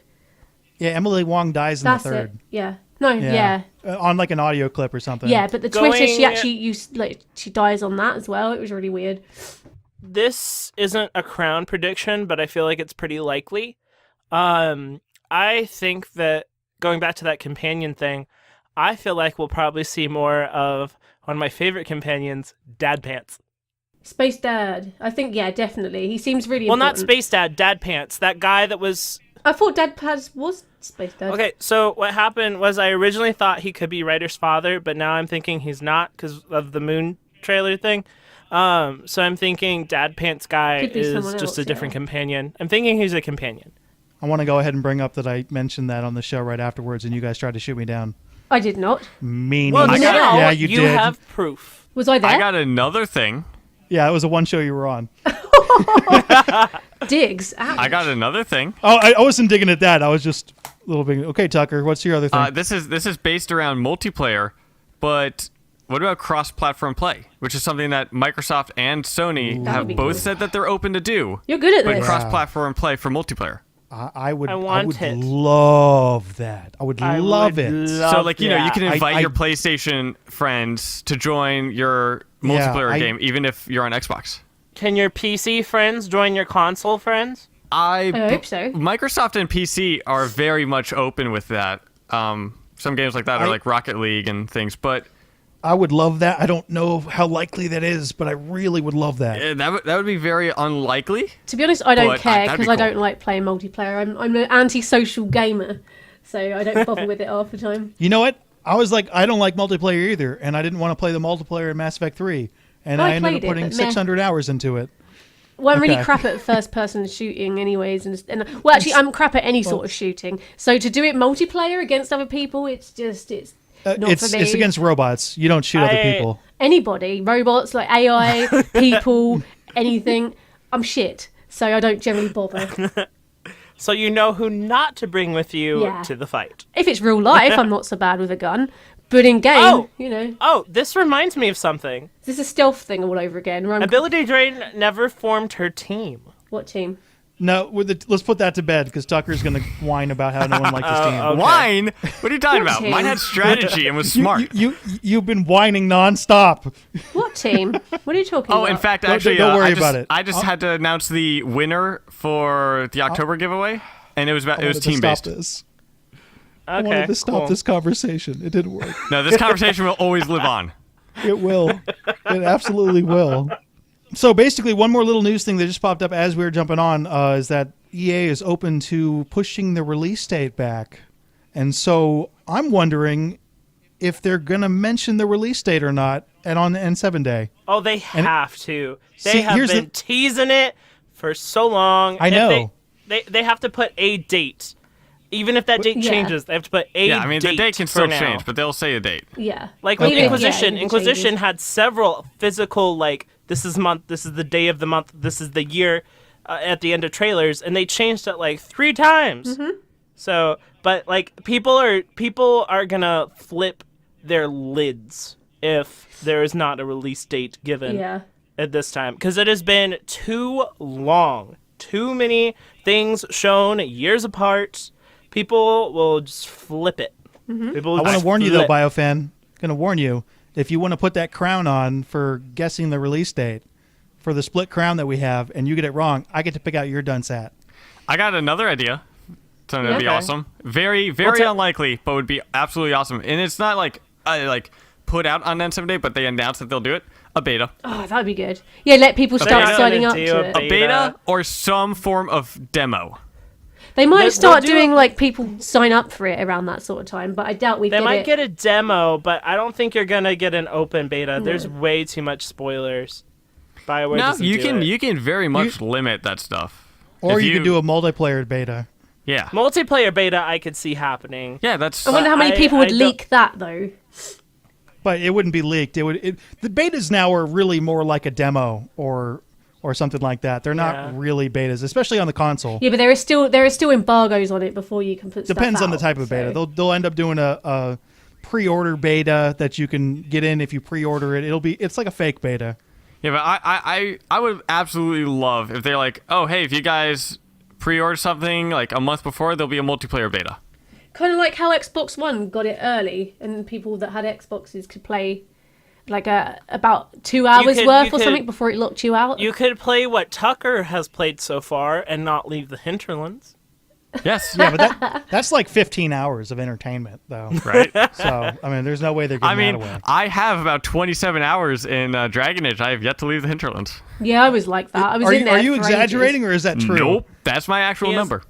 [SPEAKER 2] Yeah, Emily Wong dies in
[SPEAKER 5] That's
[SPEAKER 2] the third.
[SPEAKER 5] it. Yeah. No. Yeah.
[SPEAKER 2] On like an audio clip or something.
[SPEAKER 5] Yeah, but the Twitter, she
[SPEAKER 3] Going-
[SPEAKER 5] actually used she dies on that as well. It was really weird.
[SPEAKER 3] This isn't a crown prediction, but I feel like it's pretty likely. I think that going back to that companion thing, I feel like we'll probably see more of one of my favorite companions, Dad Pants.
[SPEAKER 5] Space Dad. I think, yeah, definitely. He seems really
[SPEAKER 3] Well, not
[SPEAKER 5] important.
[SPEAKER 3] Space Dad, Dad Pants. That guy that was...
[SPEAKER 5] I thought Dad Pads was Space Dad.
[SPEAKER 3] Okay, so what happened was I originally thought he could be Ryder's father, but now I'm thinking he's not because of the Moon trailer thing. So I'm thinking Dad Pants guy
[SPEAKER 5] Could be
[SPEAKER 3] is
[SPEAKER 5] someone
[SPEAKER 3] just
[SPEAKER 5] else,
[SPEAKER 3] a different
[SPEAKER 5] yeah.
[SPEAKER 3] companion. I'm thinking he's a companion.
[SPEAKER 2] I want to go ahead and bring up that I mentioned that on the show right afterwards, and you guys tried to shoot me down.
[SPEAKER 5] I did not.
[SPEAKER 2] Meanie.
[SPEAKER 3] Well,
[SPEAKER 5] I got-
[SPEAKER 3] now
[SPEAKER 2] yeah, you did.
[SPEAKER 3] have proof.
[SPEAKER 5] Was I there?
[SPEAKER 4] I got another thing.
[SPEAKER 2] Yeah, it was the one show you were on.
[SPEAKER 5] Diggs. Ouch.
[SPEAKER 4] I got another thing.
[SPEAKER 2] Oh, I wasn't digging at that. I was just a little bit. Okay, Tucker, what's your other thing?
[SPEAKER 4] This is based around multiplayer, but what about cross-platform play, which is something that Microsoft and Sony
[SPEAKER 5] That
[SPEAKER 4] have
[SPEAKER 5] would be
[SPEAKER 4] both
[SPEAKER 5] good.
[SPEAKER 4] said that they're open to do.
[SPEAKER 5] You're good at
[SPEAKER 4] But
[SPEAKER 5] this.
[SPEAKER 4] cross-platform play for multiplayer.
[SPEAKER 2] I would
[SPEAKER 3] want it.
[SPEAKER 2] love that. I would love it.
[SPEAKER 4] So, like, you know, you can
[SPEAKER 3] that.
[SPEAKER 4] invite
[SPEAKER 2] I-
[SPEAKER 4] your PlayStation friends to join your multiplayer
[SPEAKER 2] I-
[SPEAKER 4] game, even if you're on Xbox.
[SPEAKER 3] Can your PC friends join your console friends?
[SPEAKER 5] I hope so.
[SPEAKER 4] Microsoft and PC are very much open with that. Some games like that are like Rocket League and things, but
[SPEAKER 2] I would love that. I don't know how likely that is, but I really would love that.
[SPEAKER 4] that would be very unlikely.
[SPEAKER 5] To be honest, I don't
[SPEAKER 4] But
[SPEAKER 5] care
[SPEAKER 4] that'd be
[SPEAKER 5] because I
[SPEAKER 4] cool.
[SPEAKER 5] don't like playing multiplayer. I'm an anti-social gamer, so I don't bother with it half the time.
[SPEAKER 2] You know what? I was like, I don't like multiplayer either, and I didn't want to play the multiplayer in Mass Effect 3, and
[SPEAKER 5] I
[SPEAKER 2] I ended up
[SPEAKER 5] played it,
[SPEAKER 2] putting
[SPEAKER 5] but meh.
[SPEAKER 2] 600 hours into it.
[SPEAKER 5] Well, I'm really
[SPEAKER 2] Okay.
[SPEAKER 5] crap at first-person shooting, anyways, and well, actually, I'm crap at any sort of shooting. So to do it multiplayer against other people, it's not
[SPEAKER 2] It's
[SPEAKER 5] for me.
[SPEAKER 2] it's against robots. You don't shoot other people.
[SPEAKER 5] Anybody, robots, like AI, people, anything. I'm shit, so I don't generally bother.
[SPEAKER 3] So you know who not to bring with you
[SPEAKER 5] Yeah.
[SPEAKER 3] to the fight.
[SPEAKER 5] If it's real life, I'm not so bad with a gun. But in game,
[SPEAKER 3] Oh!
[SPEAKER 5] you know,
[SPEAKER 3] Oh, this reminds me of something.
[SPEAKER 5] this is a stealth thing all over again. Where I'm,
[SPEAKER 3] AbilityDrain never formed her team.
[SPEAKER 5] what team?
[SPEAKER 2] No, let's put that to bed because Tucker's going to whine about how no one liked his team.
[SPEAKER 3] Okay.
[SPEAKER 4] Wine? What are you talking about?
[SPEAKER 5] team?
[SPEAKER 4] Mine had strategy and was smart.
[SPEAKER 2] You've been whining nonstop.
[SPEAKER 5] What team? What are you talking about?
[SPEAKER 4] Oh, in fact,
[SPEAKER 2] Don't-
[SPEAKER 4] actually,
[SPEAKER 2] don't worry
[SPEAKER 4] I just,
[SPEAKER 2] about it.
[SPEAKER 4] I just had to announce the winner for the October giveaway, and it was
[SPEAKER 2] I wanted to
[SPEAKER 4] team based.
[SPEAKER 2] stop this.
[SPEAKER 3] Okay,
[SPEAKER 2] I wanted to stop
[SPEAKER 3] cool.
[SPEAKER 2] this conversation. It didn't work.
[SPEAKER 4] No, this conversation will always live on.
[SPEAKER 2] It will. It absolutely will. So basically, one more little news thing that just popped up as we were jumping on is that EA is open to pushing the release date back. And so I'm wondering if they're going to mention the release date or not on the N7 day.
[SPEAKER 3] Oh, they have to. They
[SPEAKER 2] See,
[SPEAKER 3] have
[SPEAKER 2] here's
[SPEAKER 3] been
[SPEAKER 2] the-
[SPEAKER 3] teasing it for so long.
[SPEAKER 2] I
[SPEAKER 3] If
[SPEAKER 2] know.
[SPEAKER 3] They have to put a date. Even if that date
[SPEAKER 5] Yeah.
[SPEAKER 3] changes, they have to put a date.
[SPEAKER 4] Yeah, I mean, the date can
[SPEAKER 3] for
[SPEAKER 4] still
[SPEAKER 3] now.
[SPEAKER 4] change, but they'll say a date.
[SPEAKER 5] Yeah.
[SPEAKER 3] Like with
[SPEAKER 5] Even if-
[SPEAKER 3] Inquisition,
[SPEAKER 5] yeah, it
[SPEAKER 3] Inquisition
[SPEAKER 5] changes.
[SPEAKER 3] had several physical, like, this is month, this is the day of the month, this is the year at the end of trailers, and they changed it like 3 times.
[SPEAKER 5] Mm-hmm.
[SPEAKER 3] So, but like people are gonna flip their lids if there is not a release date given
[SPEAKER 5] Yeah.
[SPEAKER 3] at this time, because it has been too long, too many things shown years apart. People will just flip it.
[SPEAKER 5] Mm-hmm.
[SPEAKER 3] People will
[SPEAKER 2] I want
[SPEAKER 3] just
[SPEAKER 2] to warn you, though,
[SPEAKER 3] flip.
[SPEAKER 2] BioFan. Going to warn you. If you want to put that crown on for guessing the release date for the split crown that we have, and you get it wrong, I get to pick out your dunsat.
[SPEAKER 4] I got another idea. Something that'd be
[SPEAKER 3] Okay.
[SPEAKER 4] awesome. Very, very
[SPEAKER 3] What's that?
[SPEAKER 4] unlikely, but would be absolutely awesome. And it's not like put out on N7 Day, but they announced that they'll do it. A beta.
[SPEAKER 5] Oh, that'd be good. Yeah, let people
[SPEAKER 3] They're
[SPEAKER 5] start
[SPEAKER 3] not
[SPEAKER 5] signing
[SPEAKER 3] gonna
[SPEAKER 5] up
[SPEAKER 3] do
[SPEAKER 5] to
[SPEAKER 3] a
[SPEAKER 5] it.
[SPEAKER 4] A
[SPEAKER 3] beta.
[SPEAKER 4] beta or some form of demo.
[SPEAKER 5] They might
[SPEAKER 3] They'll
[SPEAKER 5] start
[SPEAKER 3] do
[SPEAKER 5] doing
[SPEAKER 3] a-
[SPEAKER 5] like people sign up for it around that sort of time, but I doubt we
[SPEAKER 3] They
[SPEAKER 5] get
[SPEAKER 3] might
[SPEAKER 5] it.
[SPEAKER 3] get a demo, but I don't think you're gonna get an open beta. There's way too much spoilers. BioWare
[SPEAKER 4] No,
[SPEAKER 3] doesn't
[SPEAKER 4] you
[SPEAKER 3] do
[SPEAKER 4] can
[SPEAKER 3] it.
[SPEAKER 4] you can very much limit that stuff.
[SPEAKER 2] Or
[SPEAKER 4] If
[SPEAKER 2] you could do a multiplayer beta.
[SPEAKER 4] Yeah.
[SPEAKER 3] Multiplayer beta I could see happening.
[SPEAKER 4] Yeah, that's
[SPEAKER 5] I wonder how many
[SPEAKER 3] I-
[SPEAKER 5] people
[SPEAKER 3] I
[SPEAKER 5] would
[SPEAKER 3] don't-
[SPEAKER 5] leak that though.
[SPEAKER 2] But it wouldn't be leaked. The betas now are really more like a demo or something like that. They're not
[SPEAKER 3] Yeah.
[SPEAKER 2] really betas, especially on the console.
[SPEAKER 5] Yeah, but there is still embargoes on it before you can put stuff
[SPEAKER 2] Depends on the
[SPEAKER 5] out,
[SPEAKER 2] type of beta.
[SPEAKER 5] so-
[SPEAKER 2] They'll end up doing a pre-order beta that you can get in if you pre-order it. It's like a fake beta.
[SPEAKER 4] Yeah, but I would absolutely love if they're like, oh hey, if you guys pre-order something like a month before, there'll be a multiplayer beta.
[SPEAKER 5] Kind of like how Xbox One got it early, and people that had Xboxes could play like about 2 hours
[SPEAKER 3] could-
[SPEAKER 5] worth
[SPEAKER 3] you
[SPEAKER 5] or
[SPEAKER 3] could-
[SPEAKER 5] something before it locked you out.
[SPEAKER 3] You could play what Tucker has played so far and not leave the hinterlands.
[SPEAKER 4] Yes.
[SPEAKER 2] Yeah, but that's like 15 hours of entertainment, though.
[SPEAKER 4] Right.
[SPEAKER 2] So, I mean, there's no way they're giving that away.
[SPEAKER 4] I have about 27 hours in Dragon Age. I have yet to leave the hinterlands.
[SPEAKER 5] Yeah, I was like that. I was in there
[SPEAKER 2] Are you
[SPEAKER 5] for
[SPEAKER 2] exaggerating,
[SPEAKER 5] ages.
[SPEAKER 2] or is that true?
[SPEAKER 4] Nope. That's my actual
[SPEAKER 3] He is-
[SPEAKER 4] number.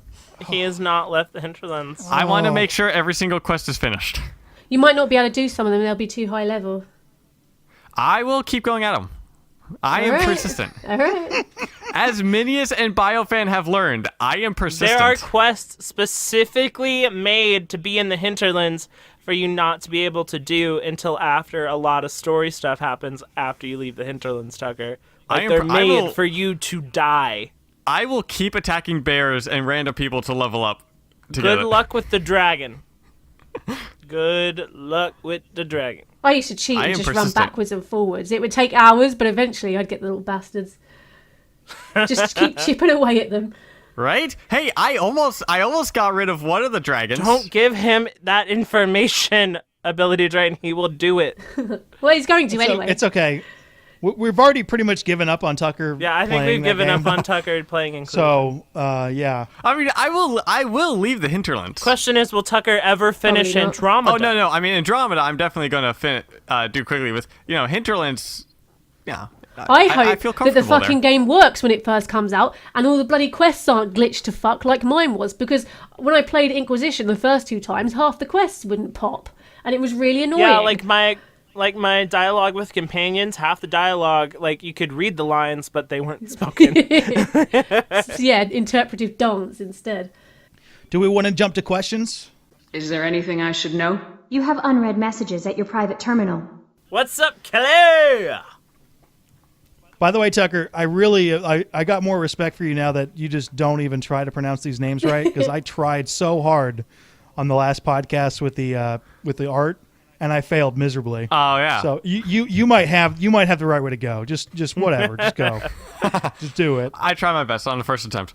[SPEAKER 3] He has not left the hinterlands.
[SPEAKER 4] I want to make sure every single quest is finished.
[SPEAKER 5] You might not be able to do some of them. They'll be too high level.
[SPEAKER 4] I will keep going at them. I am
[SPEAKER 5] Alright.
[SPEAKER 4] persistent.
[SPEAKER 5] All right.
[SPEAKER 4] As Minius and BioFan have learned, I am persistent.
[SPEAKER 3] There are quests specifically made to be in the hinterlands for you not to be able to do until after a lot of story stuff happens after you leave the hinterlands, Tucker. Like, they're made for you to die.
[SPEAKER 4] I will keep attacking bears and random people to level up. Together.
[SPEAKER 3] Good luck with the dragon. Good luck with the dragon.
[SPEAKER 5] I used to cheat
[SPEAKER 4] I
[SPEAKER 5] and
[SPEAKER 4] am
[SPEAKER 5] just run
[SPEAKER 4] persistent.
[SPEAKER 5] backwards and forwards. It would take hours, but eventually I'd get the little bastards. Just keep chipping away at them.
[SPEAKER 4] Right? Hey, I almost got rid of one of the dragons.
[SPEAKER 3] Don't give him that information, AbilityDrain. He will do it.
[SPEAKER 5] Well, he's going to
[SPEAKER 2] So
[SPEAKER 5] anyway.
[SPEAKER 2] it's okay. We've already pretty much given up on Tucker.
[SPEAKER 3] Yeah, I think
[SPEAKER 2] playing
[SPEAKER 3] we've
[SPEAKER 2] that
[SPEAKER 3] given
[SPEAKER 2] game.
[SPEAKER 3] up on Tucker playing Inclusion.
[SPEAKER 2] So, yeah.
[SPEAKER 4] I mean, I will leave the hinterlands.
[SPEAKER 3] Question is, will Tucker ever finish
[SPEAKER 5] Probably not.
[SPEAKER 3] Andromeda?
[SPEAKER 4] Oh no! I mean, Andromeda, I'm definitely going to do quickly with hinterlands. Yeah.
[SPEAKER 5] I hope
[SPEAKER 4] feel
[SPEAKER 5] that the
[SPEAKER 4] comfortable
[SPEAKER 5] fucking
[SPEAKER 4] there.
[SPEAKER 5] game works when it first comes out and all the bloody quests aren't glitched to fuck like mine was, because when I played Inquisition the first 2 times, half the quests wouldn't pop and it was really annoying.
[SPEAKER 3] Yeah, like my dialogue with companions, half the dialogue, like you could read the lines, but they weren't spoken.
[SPEAKER 5] Yeah, interpretive dance instead.
[SPEAKER 2] Do we want to jump to questions?
[SPEAKER 1] Is there anything I should know?
[SPEAKER 7] You have unread messages at your private terminal.
[SPEAKER 3] What's up, Kelly?
[SPEAKER 2] By the way, Tucker, I got more respect for you now that you just don't even try to pronounce these names right, because I tried so hard on the last podcast with the art, and I failed miserably.
[SPEAKER 4] Oh yeah.
[SPEAKER 2] So you might have the right way to go. Just whatever. Just go. Just do it.
[SPEAKER 4] I try my best on the first attempt.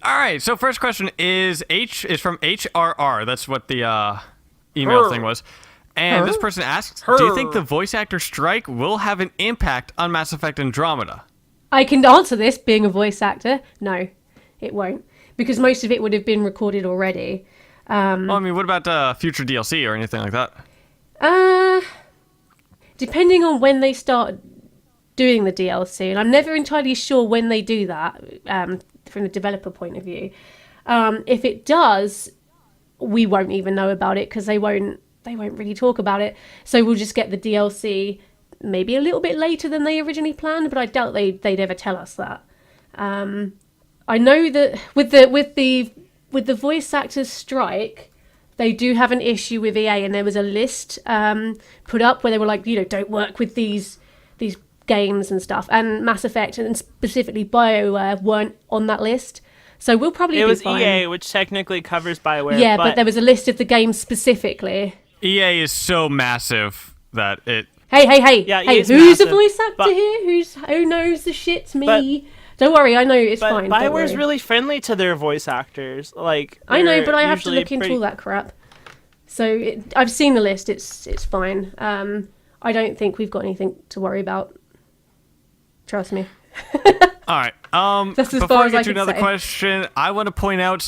[SPEAKER 4] All right. So first question is from HRR. That's what the email thing was. And this person asks, do you think the voice actor strike will have an impact on Mass Effect Andromeda?
[SPEAKER 5] I can answer this being a voice actor. No, it won't, because most of it would have been recorded already.
[SPEAKER 4] Well, I mean, what about future DLC or anything like that?
[SPEAKER 5] Depending on when they start doing the DLC, and I'm never entirely sure when they do that from the developer point of view. If it does, we won't even know about it because they won't really talk about it. So we'll just get the DLC maybe a little bit later than they originally planned, but I doubt they'd ever tell us that. I know that with the voice actors strike, they do have an issue with EA, and there was a list put up where they were like, don't work with these games and stuff. And Mass Effect and specifically BioWare weren't on that list. So we'll probably be fine.
[SPEAKER 3] It was EA, which technically covers BioWare.
[SPEAKER 5] Yeah, but there was a list of the games specifically.
[SPEAKER 4] EA is so massive that it...
[SPEAKER 5] Hey!
[SPEAKER 3] Yeah,
[SPEAKER 5] hey,
[SPEAKER 3] EA's
[SPEAKER 5] who's the
[SPEAKER 3] massive,
[SPEAKER 5] voice actor
[SPEAKER 3] but-
[SPEAKER 5] here? Who knows the shit? Me. Don't worry, I know it's
[SPEAKER 3] But
[SPEAKER 5] fine. don't
[SPEAKER 3] BioWare's
[SPEAKER 5] worry.
[SPEAKER 3] really friendly to their voice actors. Like
[SPEAKER 5] I know,
[SPEAKER 3] they're
[SPEAKER 5] but I have to
[SPEAKER 3] usually
[SPEAKER 5] look into
[SPEAKER 3] pretty-
[SPEAKER 5] all that crap. So I've seen the list. It's fine. I don't think we've got anything to worry about. Trust me.
[SPEAKER 4] All right.
[SPEAKER 5] That's as
[SPEAKER 4] before
[SPEAKER 5] far
[SPEAKER 4] we
[SPEAKER 5] as
[SPEAKER 4] get
[SPEAKER 5] I
[SPEAKER 4] to
[SPEAKER 5] can
[SPEAKER 4] another
[SPEAKER 5] say.
[SPEAKER 4] question, I want to point out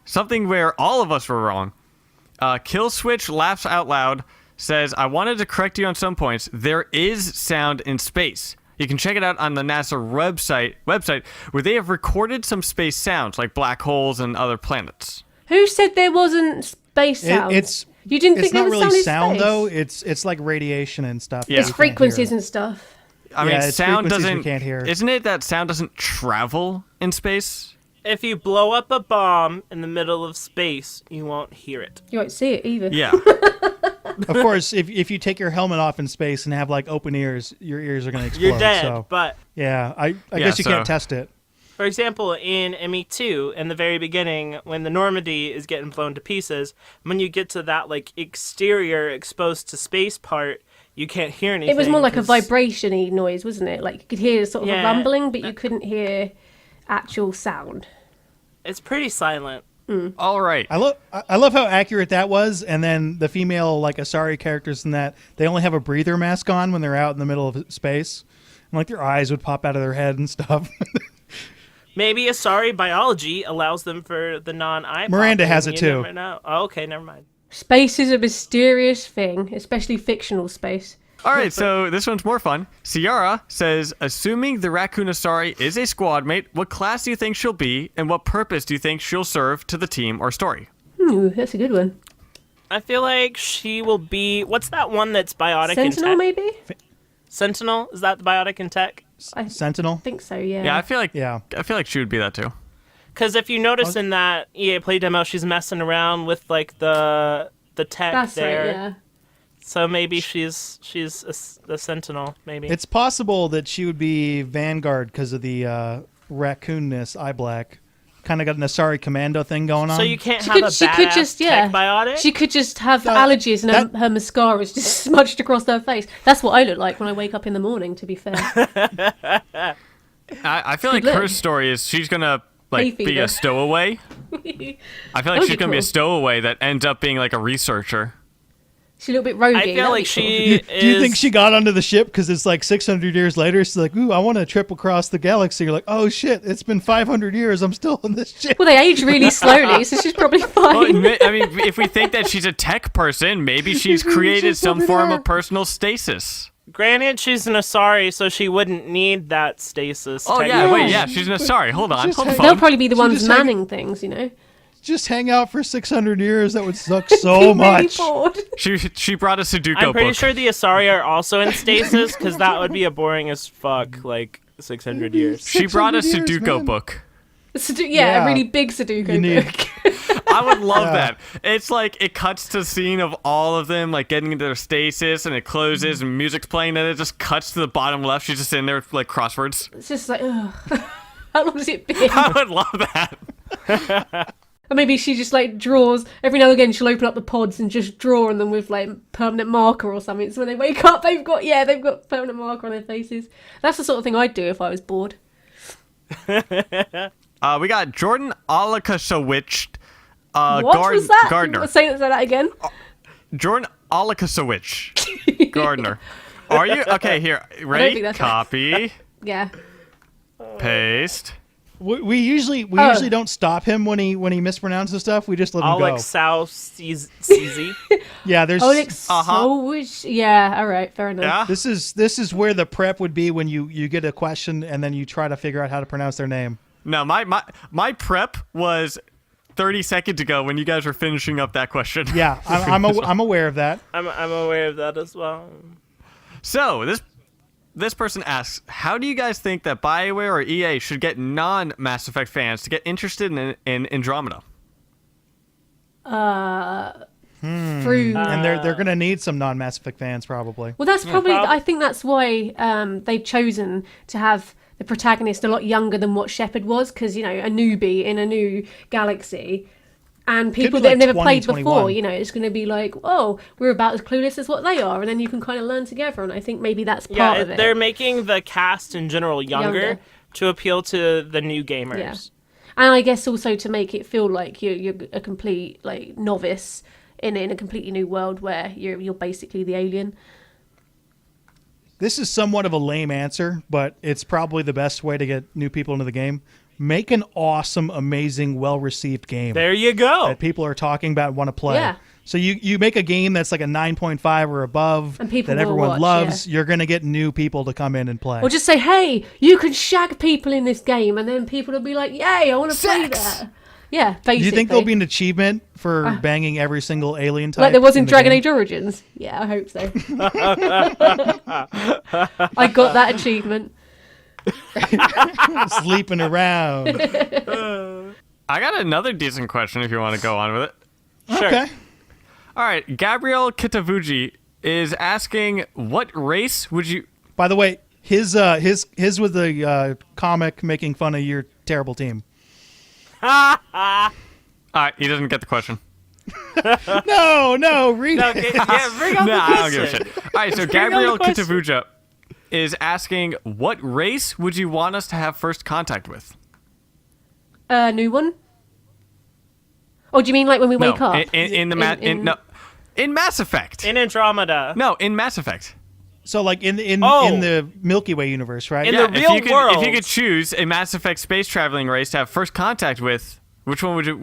[SPEAKER 4] something where all of us were wrong. Killswitch laughs out loud, says, I wanted to correct you on some points. There is sound in space. You can check it out on the NASA website where they have recorded some space sounds like black holes and other planets.
[SPEAKER 5] Who said there wasn't space sound? You didn't think
[SPEAKER 2] It's
[SPEAKER 5] there
[SPEAKER 2] not
[SPEAKER 5] was
[SPEAKER 2] really
[SPEAKER 5] sound in space?
[SPEAKER 2] though. It's like radiation and stuff.
[SPEAKER 4] Yeah.
[SPEAKER 5] It's
[SPEAKER 2] that you can't
[SPEAKER 5] frequencies
[SPEAKER 2] hear.
[SPEAKER 5] and stuff.
[SPEAKER 4] I mean,
[SPEAKER 2] Yeah, it's
[SPEAKER 4] sound
[SPEAKER 2] frequencies we
[SPEAKER 4] doesn't...
[SPEAKER 2] can't hear.
[SPEAKER 4] Isn't it that sound doesn't travel in space?
[SPEAKER 3] If you blow up a bomb in the middle of space, you won't hear it.
[SPEAKER 5] You won't see it either.
[SPEAKER 4] Yeah.
[SPEAKER 2] Of course, if you take your helmet off in space and have like open ears, your ears are going to explode.
[SPEAKER 3] You're dead.
[SPEAKER 2] So
[SPEAKER 3] But
[SPEAKER 2] yeah, I guess you can't test it.
[SPEAKER 3] for example, in ME2, in the very beginning, when the Normandy is getting blown to pieces, when you get to that like exterior exposed to space part, you can't hear anything.
[SPEAKER 5] It was more like a
[SPEAKER 3] 'cause-
[SPEAKER 5] vibration-y noise, wasn't it? Like you could hear sort of a
[SPEAKER 3] Yeah.
[SPEAKER 5] rumbling, but you couldn't hear actual sound.
[SPEAKER 3] It's pretty silent.
[SPEAKER 4] All right.
[SPEAKER 2] I love how accurate that was. And then the female like Asari characters in that, they only have a breather mask on when they're out in the middle of space, and like their eyes would pop out of their head and stuff.
[SPEAKER 3] Maybe Asari biology allows them for the non-eye.
[SPEAKER 2] Miranda has it
[SPEAKER 3] You
[SPEAKER 2] too.
[SPEAKER 3] never know. Oh, okay, never mind.
[SPEAKER 5] Space is a mysterious thing, especially fictional space.
[SPEAKER 4] All right, so this one's more fun. Ciara says, assuming the raccoon Asari is a squad mate, what class do you think she'll be, and what purpose do you think she'll serve to the team or story?
[SPEAKER 5] That's a good one.
[SPEAKER 3] I feel like she will be. What's that one that's biotic
[SPEAKER 5] Sentinel,
[SPEAKER 3] in tech?
[SPEAKER 5] maybe?
[SPEAKER 3] Sentinel? Is that the biotic in tech?
[SPEAKER 5] I
[SPEAKER 2] Sentinel?
[SPEAKER 5] think so, yeah.
[SPEAKER 4] Yeah, I feel like
[SPEAKER 2] Yeah.
[SPEAKER 4] she would be that too.
[SPEAKER 3] Because if you notice in that EA Play demo, she's messing around with like the tech
[SPEAKER 5] That's
[SPEAKER 3] there.
[SPEAKER 5] right, yeah.
[SPEAKER 3] So maybe she's a Sentinel. Maybe.
[SPEAKER 2] It's possible that she would be Vanguard because of the raccoonness, eye black. Kind of got an Asari commando thing going on.
[SPEAKER 3] So you can't
[SPEAKER 5] She
[SPEAKER 3] have
[SPEAKER 5] could,
[SPEAKER 3] a
[SPEAKER 5] she
[SPEAKER 3] badass
[SPEAKER 5] could just, yeah.
[SPEAKER 3] tech biotic.
[SPEAKER 5] She could just have allergies and her mascara is just smudged across her face. That's what I look like when I wake up in the morning, to be fair.
[SPEAKER 4] I feel like
[SPEAKER 5] Good
[SPEAKER 4] her
[SPEAKER 5] look.
[SPEAKER 4] story is she's gonna
[SPEAKER 5] Hay
[SPEAKER 4] be
[SPEAKER 5] fever.
[SPEAKER 4] a stowaway. I feel like
[SPEAKER 5] That'd
[SPEAKER 4] she's
[SPEAKER 5] be
[SPEAKER 4] gonna be a
[SPEAKER 5] cool.
[SPEAKER 4] stowaway that ends up being like a researcher.
[SPEAKER 5] She's a little bit roguey.
[SPEAKER 3] I feel
[SPEAKER 5] that'd
[SPEAKER 3] like
[SPEAKER 5] be cool.
[SPEAKER 3] she is.
[SPEAKER 2] Do you think she got onto the ship because it's like 600 years later? She's like, ooh, I want to trip across the galaxy. You're like, oh shit, it's been 500 years. I'm still on this ship.
[SPEAKER 5] Well, they age really slowly, so she's probably
[SPEAKER 4] Well,
[SPEAKER 5] fine.
[SPEAKER 4] I mean, if we think that she's a tech person, maybe she's created some form of personal stasis.
[SPEAKER 3] Granted, she's an Asari, so she wouldn't need that stasis.
[SPEAKER 4] Oh yeah, wait, yeah, she's an Asari. Hold on,
[SPEAKER 2] Just
[SPEAKER 4] hold the
[SPEAKER 2] hang-
[SPEAKER 5] They'll
[SPEAKER 4] phone.
[SPEAKER 5] probably be the
[SPEAKER 2] She
[SPEAKER 5] ones
[SPEAKER 2] just like-
[SPEAKER 5] manning things, you know?
[SPEAKER 2] Just hang out for 600 years. That would suck
[SPEAKER 5] Be
[SPEAKER 2] so
[SPEAKER 5] really
[SPEAKER 2] much.
[SPEAKER 5] bored.
[SPEAKER 4] She brought a Sudoku
[SPEAKER 3] I'm pretty
[SPEAKER 4] book.
[SPEAKER 3] sure the Asari are also in stasis, because that would be a boring as fuck, like 600 years.
[SPEAKER 4] She brought a
[SPEAKER 2] 600 years,
[SPEAKER 4] Sudoku
[SPEAKER 2] man.
[SPEAKER 4] book.
[SPEAKER 2] Yeah.
[SPEAKER 5] A really big Sudoku
[SPEAKER 2] You need-
[SPEAKER 5] book.
[SPEAKER 4] I would love
[SPEAKER 2] Yeah.
[SPEAKER 4] that. It's like it cuts to the scene of all of them like getting into their stasis, and it closes, and music's playing, and it just cuts to the bottom left. She's just sitting there with, like crosswords.
[SPEAKER 5] It's just like, ugh. How long has it been?
[SPEAKER 4] I would love that.
[SPEAKER 5] Or maybe she just like draws every now and again. She'll open up the pods and just draw on them with like permanent marker or something. So when they wake up, they've got permanent marker on their faces. That's the sort of thing I'd do if I was bored.
[SPEAKER 4] We got Jordan Alakasowicz,
[SPEAKER 5] What was that?
[SPEAKER 4] Gardner.
[SPEAKER 5] Say that again.
[SPEAKER 4] Jordan Alakasowicz, Gardner. Are you okay? Here, ready?
[SPEAKER 5] think that's right.
[SPEAKER 4] Copy,
[SPEAKER 5] Yeah.
[SPEAKER 4] paste.
[SPEAKER 2] We usually don't stop him when he mispronounces stuff. We just let him go.
[SPEAKER 3] Alex South CZ.
[SPEAKER 2] Yeah, there's
[SPEAKER 5] Alex Solwich. Yeah. All right. Fair enough.
[SPEAKER 4] Yeah.
[SPEAKER 2] this is where the prep would be when you get a question and then you try to figure out how to pronounce their name.
[SPEAKER 4] No, my prep was 30 seconds ago when you guys were finishing up that question.
[SPEAKER 2] Yeah, I'm aware of that.
[SPEAKER 3] I'm aware of that as well.
[SPEAKER 4] So this person asks, how do you guys think that BioWare or EA should get non-Mass Effect fans to get interested in Andromeda?
[SPEAKER 5] Through.
[SPEAKER 2] And they're gonna need some non-Mass Effect fans probably.
[SPEAKER 5] Well, that's probably. I think that's why they've chosen to have the protagonist a lot younger than what Shepard was, because a newbie in a new galaxy, and people
[SPEAKER 2] be
[SPEAKER 5] that have
[SPEAKER 2] like
[SPEAKER 5] never
[SPEAKER 2] 20,
[SPEAKER 5] played
[SPEAKER 2] 21.
[SPEAKER 5] before. It's going to be like, oh, we're about as clueless as what they are, and then you can kind of learn together. And I think maybe that's part
[SPEAKER 3] Yeah,
[SPEAKER 5] of it.
[SPEAKER 3] they're making the cast in general younger to appeal to the new gamers.
[SPEAKER 5] Yeah. And I guess also to make it feel like you're a complete like novice in a completely new world where you're basically the alien.
[SPEAKER 2] This is somewhat of a lame answer, but it's probably the best way to get new people into the game. Make an awesome, amazing, well-received game
[SPEAKER 3] There you go.
[SPEAKER 2] that people are talking about and want to play.
[SPEAKER 5] Yeah.
[SPEAKER 2] So you make a game that's like a 9.5 or above
[SPEAKER 5] And people
[SPEAKER 2] that
[SPEAKER 5] will
[SPEAKER 2] everyone
[SPEAKER 5] watch,
[SPEAKER 2] loves, you're going to get new people to come in and play.
[SPEAKER 5] Or just say, hey, you can shag people in this game, and then people will be like, yay, I want to play that. Yeah, basically.
[SPEAKER 2] Do you think there'll be an achievement for banging every single alien type?
[SPEAKER 5] like there was in
[SPEAKER 2] the
[SPEAKER 5] Dragon
[SPEAKER 2] game?
[SPEAKER 5] Age Origins? Yeah, I hope so. I got that achievement.
[SPEAKER 2] Sleeping around.
[SPEAKER 4] I got another decent question if you want to go on with it.
[SPEAKER 3] Sure.
[SPEAKER 2] Okay.
[SPEAKER 4] All right, Gabriel Kitavuji is asking, what race would you...
[SPEAKER 2] By the way, his was the comic making fun of your terrible team.
[SPEAKER 4] All right, he doesn't get the question.
[SPEAKER 2] No, read
[SPEAKER 3] No,
[SPEAKER 2] it.
[SPEAKER 3] yeah, bring on
[SPEAKER 4] No,
[SPEAKER 3] the
[SPEAKER 4] I don't give a
[SPEAKER 3] question.
[SPEAKER 4] shit. All right, so
[SPEAKER 3] bring on the
[SPEAKER 4] Gabriel
[SPEAKER 3] question.
[SPEAKER 4] Kitavuja is asking, what race would you want us to have first contact with?
[SPEAKER 5] New one? Oh, do you mean like when we wake up?
[SPEAKER 4] in Mass Effect.
[SPEAKER 3] In Andromeda.
[SPEAKER 4] No, in Mass Effect.
[SPEAKER 2] So like in
[SPEAKER 3] Oh.
[SPEAKER 2] the Milky Way universe, right?
[SPEAKER 3] In
[SPEAKER 4] Yeah,
[SPEAKER 3] the real
[SPEAKER 4] if
[SPEAKER 3] world.
[SPEAKER 4] you could choose a Mass Effect space traveling race to have first contact with, which one would you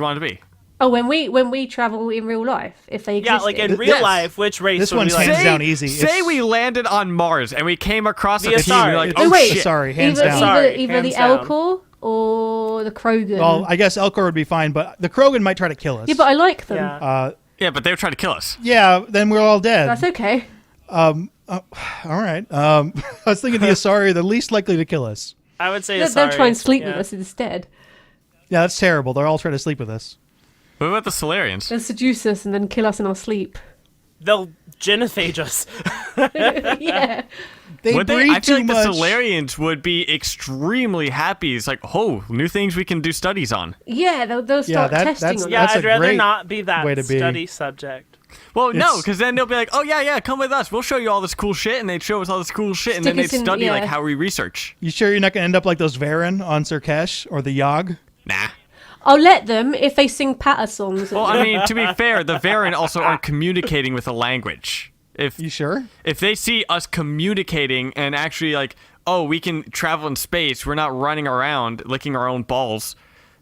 [SPEAKER 4] want to be?
[SPEAKER 5] Oh, when we travel in real life, if they
[SPEAKER 3] Yeah,
[SPEAKER 5] exist.
[SPEAKER 3] like in real
[SPEAKER 4] Yes.
[SPEAKER 3] life, which race
[SPEAKER 2] This
[SPEAKER 3] would
[SPEAKER 2] one's
[SPEAKER 3] we like?
[SPEAKER 2] hands down easy.
[SPEAKER 4] Say
[SPEAKER 2] It's-
[SPEAKER 4] we landed on Mars and we came across
[SPEAKER 3] The
[SPEAKER 4] a team and you're like,
[SPEAKER 3] Asari.
[SPEAKER 4] oh
[SPEAKER 5] wait.
[SPEAKER 4] shit.
[SPEAKER 2] Sorry, hands
[SPEAKER 5] either,
[SPEAKER 2] down.
[SPEAKER 3] Sorry,
[SPEAKER 5] either
[SPEAKER 3] hands
[SPEAKER 5] the
[SPEAKER 3] down.
[SPEAKER 5] Elcor or the Krogan.
[SPEAKER 2] Well, I guess Elcor would be fine, but the Krogan might try to kill us.
[SPEAKER 5] yeah, but I like them.
[SPEAKER 3] Yeah.
[SPEAKER 4] Yeah, but they would try to kill us.
[SPEAKER 2] Yeah, then we're all dead.
[SPEAKER 5] That's okay.
[SPEAKER 2] All right. I was thinking the Asari are the least likely to kill us.
[SPEAKER 3] I would say
[SPEAKER 5] They'll try and sleep
[SPEAKER 3] yeah.
[SPEAKER 5] with us instead.
[SPEAKER 2] Yeah, that's terrible. They're all trying to sleep with us.
[SPEAKER 4] What about the Solarians?
[SPEAKER 5] They'll seduce us and then kill us in our sleep.
[SPEAKER 3] They'll genophage us.
[SPEAKER 5] Yeah.
[SPEAKER 2] They
[SPEAKER 4] Would
[SPEAKER 2] breathe
[SPEAKER 4] I feel
[SPEAKER 2] too
[SPEAKER 4] like
[SPEAKER 2] much.
[SPEAKER 4] the Solarians would be extremely happy. It's like, oh, new things we can do studies on.
[SPEAKER 5] Yeah, they'll start testing
[SPEAKER 2] that's-
[SPEAKER 5] on
[SPEAKER 3] Yeah,
[SPEAKER 2] That's a
[SPEAKER 3] I'd rather
[SPEAKER 2] great
[SPEAKER 3] not be that
[SPEAKER 2] way to be.
[SPEAKER 3] study subject.
[SPEAKER 4] Well, no,
[SPEAKER 2] It's-
[SPEAKER 4] because then they'll be like, oh, yeah, come with us. We'll show you all this cool shit. And they'd show us all this cool shit. And then
[SPEAKER 5] Stick
[SPEAKER 4] they'd
[SPEAKER 5] us in-
[SPEAKER 4] study,
[SPEAKER 5] yeah.
[SPEAKER 4] like, how we research.
[SPEAKER 2] You sure you're not going to end up like those Varen on Surkesh or the Yogg?
[SPEAKER 4] Nah.
[SPEAKER 5] I'll let them if they sing patter songs.
[SPEAKER 4] Well, I mean, to be fair, the Varen also aren't communicating with a language.
[SPEAKER 2] You sure?
[SPEAKER 4] If they see us communicating and actually like, oh, we can travel in space, we're not running around licking our own balls,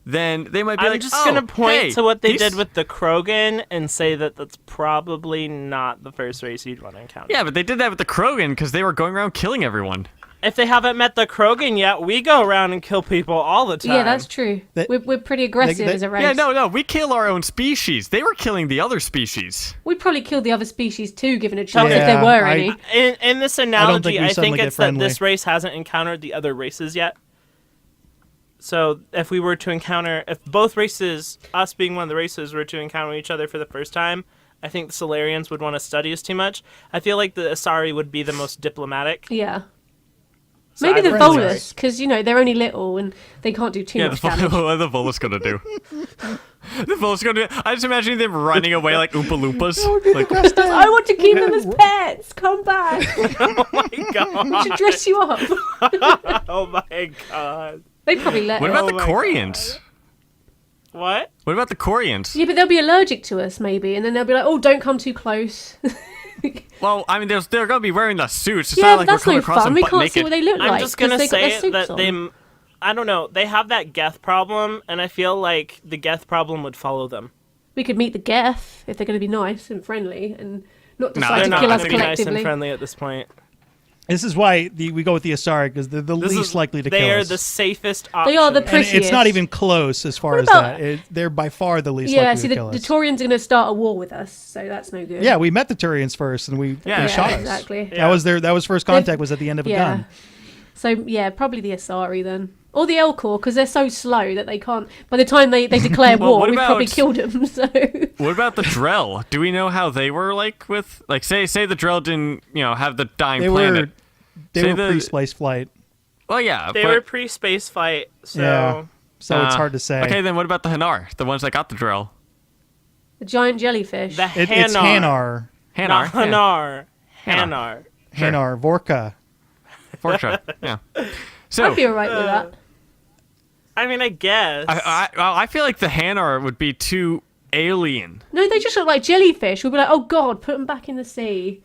[SPEAKER 4] then they might be
[SPEAKER 3] I'm
[SPEAKER 4] like,
[SPEAKER 3] just
[SPEAKER 4] oh,
[SPEAKER 3] gonna point
[SPEAKER 4] hey,
[SPEAKER 3] to what they
[SPEAKER 4] these-
[SPEAKER 3] did with the Krogan and say that that's probably not the first race you'd want to encounter.
[SPEAKER 4] Yeah, but they did that with the Krogan because they were going around killing everyone.
[SPEAKER 3] If they haven't met the Krogan yet, we go around and kill people all the time.
[SPEAKER 5] yeah, that's true.
[SPEAKER 2] They-
[SPEAKER 5] We're pretty aggressive
[SPEAKER 2] they-
[SPEAKER 5] as a race.
[SPEAKER 4] Yeah, no, we kill our own species. They were killing the other species.
[SPEAKER 5] We'd probably kill the other species too, given a chance if
[SPEAKER 2] Yeah,
[SPEAKER 5] there were
[SPEAKER 2] I-
[SPEAKER 5] any.
[SPEAKER 3] In this analogy,
[SPEAKER 2] we
[SPEAKER 3] I
[SPEAKER 2] suddenly
[SPEAKER 3] think
[SPEAKER 2] get
[SPEAKER 3] it's that
[SPEAKER 2] friendly.
[SPEAKER 3] this race hasn't encountered the other races yet. So if we were to encounter, if both races, us being one of the races, were to encounter each other for the first time, I think the Solarians would want to study us too much. I feel like the Asari would be the most diplomatic.
[SPEAKER 5] Yeah.
[SPEAKER 3] So
[SPEAKER 5] Maybe
[SPEAKER 3] I
[SPEAKER 5] the
[SPEAKER 3] would-
[SPEAKER 2] friendly.
[SPEAKER 5] Volus, because, they're only little and they can't do too
[SPEAKER 4] Yeah,
[SPEAKER 5] much damage.
[SPEAKER 4] what are the Volus gonna do? The Volus gonna do. I just imagine them running away like Oompa Loompas. Like,
[SPEAKER 5] I want to keep them as pets. Come back.
[SPEAKER 3] Oh my
[SPEAKER 5] We
[SPEAKER 3] god!
[SPEAKER 5] should dress you up.
[SPEAKER 3] Oh my god!
[SPEAKER 5] They'd probably let
[SPEAKER 4] what
[SPEAKER 5] us.
[SPEAKER 4] about the
[SPEAKER 3] my
[SPEAKER 4] Corians?
[SPEAKER 3] What?
[SPEAKER 4] What about the Corians?
[SPEAKER 5] Yeah, but they'll be allergic to us, maybe, and then they'll be like, "Oh, don't come too close."
[SPEAKER 4] Well, I mean, they're gonna be wearing the suits. It's
[SPEAKER 5] yeah,
[SPEAKER 4] not like
[SPEAKER 5] that's
[SPEAKER 4] we're coming
[SPEAKER 5] no
[SPEAKER 4] across
[SPEAKER 5] fun.
[SPEAKER 4] them
[SPEAKER 5] We
[SPEAKER 4] butt
[SPEAKER 5] can't
[SPEAKER 4] naked.
[SPEAKER 5] see what they look
[SPEAKER 3] I'm
[SPEAKER 5] like.
[SPEAKER 3] just
[SPEAKER 5] 'cause
[SPEAKER 3] gonna
[SPEAKER 5] they got their
[SPEAKER 3] say
[SPEAKER 5] suits
[SPEAKER 3] that
[SPEAKER 5] on.
[SPEAKER 3] I don't know, they have that Geth problem, and I feel like the Geth problem would follow them.
[SPEAKER 5] We could meet the Geth if they're going to be nice and friendly and not
[SPEAKER 4] No,
[SPEAKER 5] decide
[SPEAKER 3] They're
[SPEAKER 5] to
[SPEAKER 3] not
[SPEAKER 5] kill
[SPEAKER 3] going
[SPEAKER 5] us
[SPEAKER 3] to be nice
[SPEAKER 5] collectively.
[SPEAKER 3] and friendly at this point.
[SPEAKER 2] This is why we go with the Asari, because they're the
[SPEAKER 3] This
[SPEAKER 2] least
[SPEAKER 3] is-
[SPEAKER 2] likely to
[SPEAKER 3] they
[SPEAKER 2] kill
[SPEAKER 3] are
[SPEAKER 2] us.
[SPEAKER 3] the safest option.
[SPEAKER 5] They are the
[SPEAKER 2] And
[SPEAKER 5] prettiest.
[SPEAKER 2] it's not even close as far
[SPEAKER 5] What
[SPEAKER 2] as
[SPEAKER 5] about-
[SPEAKER 2] that. They're by far the least
[SPEAKER 5] Yeah,
[SPEAKER 2] likely
[SPEAKER 5] see,
[SPEAKER 2] to
[SPEAKER 5] the
[SPEAKER 2] kill us.
[SPEAKER 5] Taurians are going to start a war with us, so that's no good.
[SPEAKER 2] Yeah, we met the Turians first, and they
[SPEAKER 4] Yeah,
[SPEAKER 2] shot us.
[SPEAKER 5] exactly.
[SPEAKER 3] Yeah.
[SPEAKER 2] That was first contact. Was at the end of a
[SPEAKER 5] Yeah.
[SPEAKER 2] gun.
[SPEAKER 5] So, yeah, probably the Asari then. Or the Elcor, because they're so slow that they can't... By the time they declare
[SPEAKER 4] Well,
[SPEAKER 5] war,
[SPEAKER 4] what
[SPEAKER 5] we've probably
[SPEAKER 4] about-
[SPEAKER 5] killed them, so...
[SPEAKER 4] What about the Drell? Do we know how they were like with like say the Drell didn't have the dying
[SPEAKER 2] They
[SPEAKER 4] planet?
[SPEAKER 2] They
[SPEAKER 4] Say
[SPEAKER 2] were
[SPEAKER 4] the-
[SPEAKER 2] pre-space flight.
[SPEAKER 4] Well, yeah,
[SPEAKER 3] They
[SPEAKER 4] but,
[SPEAKER 3] were pre-space flight, so...
[SPEAKER 2] Yeah. So it's hard to say.
[SPEAKER 4] Okay, then what about the Hanar? The ones that got the Drell?
[SPEAKER 5] The giant jellyfish.
[SPEAKER 3] The
[SPEAKER 2] It's
[SPEAKER 3] Hanar.
[SPEAKER 2] Hanar.
[SPEAKER 3] Not
[SPEAKER 4] Hanar.
[SPEAKER 3] Hanar.
[SPEAKER 4] Hanar.
[SPEAKER 3] Hanar.
[SPEAKER 4] Sure.
[SPEAKER 2] Hanar. Vorka.
[SPEAKER 4] Fortra. Yeah. So
[SPEAKER 5] I'd be alright with that.
[SPEAKER 3] I mean, I guess.
[SPEAKER 4] I feel like the Hanar would be too alien.
[SPEAKER 5] No, they just look like jellyfish. We'd be like, oh god, put them back in the sea.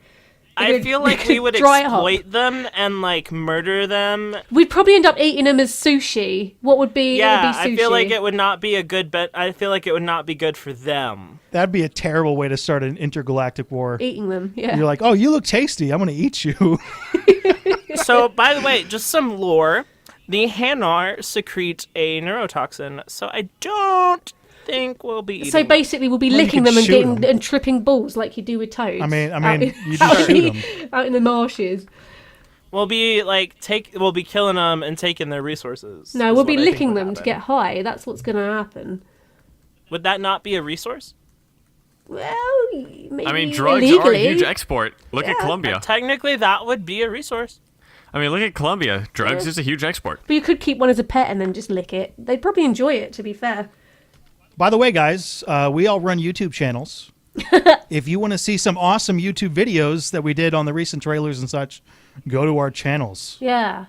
[SPEAKER 3] I feel like we would
[SPEAKER 5] Dry it up.
[SPEAKER 3] exploit them and, like, murder them.
[SPEAKER 5] We'd probably end up eating them as sushi. What would be?
[SPEAKER 3] Yeah,
[SPEAKER 5] it would be sushi.
[SPEAKER 3] I feel like it would not be a good bet. I feel like it would not be good for them.
[SPEAKER 2] That'd be a terrible way to start an intergalactic war.
[SPEAKER 5] Eating them, yeah.
[SPEAKER 2] You're like, oh, you look tasty. I'm going to eat you.
[SPEAKER 3] So, by the way, just some lore. The Hanar secrete a neurotoxin, so I don't think we'll be eating
[SPEAKER 5] So
[SPEAKER 3] them.
[SPEAKER 5] basically, we'll be
[SPEAKER 2] Well, you
[SPEAKER 5] licking
[SPEAKER 2] could
[SPEAKER 5] them and
[SPEAKER 2] shoot
[SPEAKER 5] getting
[SPEAKER 2] 'em.
[SPEAKER 5] and tripping balls like you do with toads.
[SPEAKER 2] I mean,
[SPEAKER 5] out in-
[SPEAKER 2] you
[SPEAKER 5] out
[SPEAKER 2] just
[SPEAKER 5] in
[SPEAKER 2] shoot
[SPEAKER 5] the-
[SPEAKER 2] them.
[SPEAKER 5] out in the marshes.
[SPEAKER 3] We'll be like we'll be killing them and taking their resources.
[SPEAKER 5] No,
[SPEAKER 3] is
[SPEAKER 5] we'll be
[SPEAKER 3] what I think
[SPEAKER 5] licking
[SPEAKER 3] would
[SPEAKER 5] them to
[SPEAKER 3] happen.
[SPEAKER 5] get high. That's what's going to happen.
[SPEAKER 3] Would that not be a resource?
[SPEAKER 5] Well, maybe
[SPEAKER 4] I mean, drugs
[SPEAKER 5] illegally.
[SPEAKER 4] are a huge export. Look at Colombia.
[SPEAKER 3] Technically, that would be a resource.
[SPEAKER 4] I mean, look at Colombia. Drugs is a huge export.
[SPEAKER 5] But you could keep one as a pet and then just lick it. They'd probably enjoy it, to be fair.
[SPEAKER 2] By the way, guys, we all run YouTube channels. If you want to see some awesome YouTube videos that we did on the recent trailers and such, go to our channels.
[SPEAKER 5] Yeah.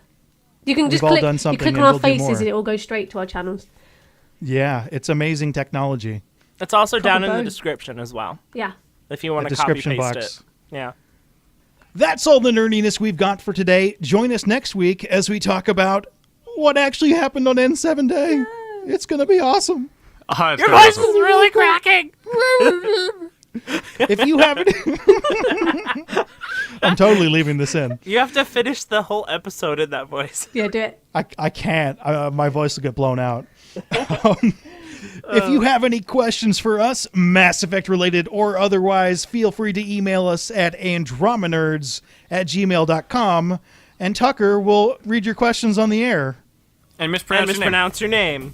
[SPEAKER 5] You can just
[SPEAKER 2] all
[SPEAKER 5] click,
[SPEAKER 2] done
[SPEAKER 5] you
[SPEAKER 2] something
[SPEAKER 5] click on
[SPEAKER 2] and
[SPEAKER 5] our
[SPEAKER 2] we'll do
[SPEAKER 5] faces
[SPEAKER 2] more.
[SPEAKER 5] and it will go straight to our channels.
[SPEAKER 2] Yeah, it's amazing technology.
[SPEAKER 3] It's also down in the
[SPEAKER 5] bone.
[SPEAKER 3] description as well,
[SPEAKER 5] Yeah.
[SPEAKER 3] if you want
[SPEAKER 2] The
[SPEAKER 3] to copy
[SPEAKER 2] description
[SPEAKER 3] paste
[SPEAKER 2] box.
[SPEAKER 3] it. Yeah.
[SPEAKER 2] That's all the nerdiness we've got for today. Join us next week as we talk about what actually happened on N7 Day. It's going to be awesome.
[SPEAKER 4] It's
[SPEAKER 3] Your
[SPEAKER 4] gonna be
[SPEAKER 3] voice is really cracking.
[SPEAKER 2] If you haven't... I'm totally leaving this in.
[SPEAKER 3] You have to finish the whole episode in that voice.
[SPEAKER 5] Yeah, do it.
[SPEAKER 2] I can't. My voice will get blown out. If you have any questions for us, Mass Effect related or otherwise, feel free to email us at andromenerds@gmail.com, and Tucker will read your questions on the air.
[SPEAKER 4] And
[SPEAKER 3] Mispronounce your name.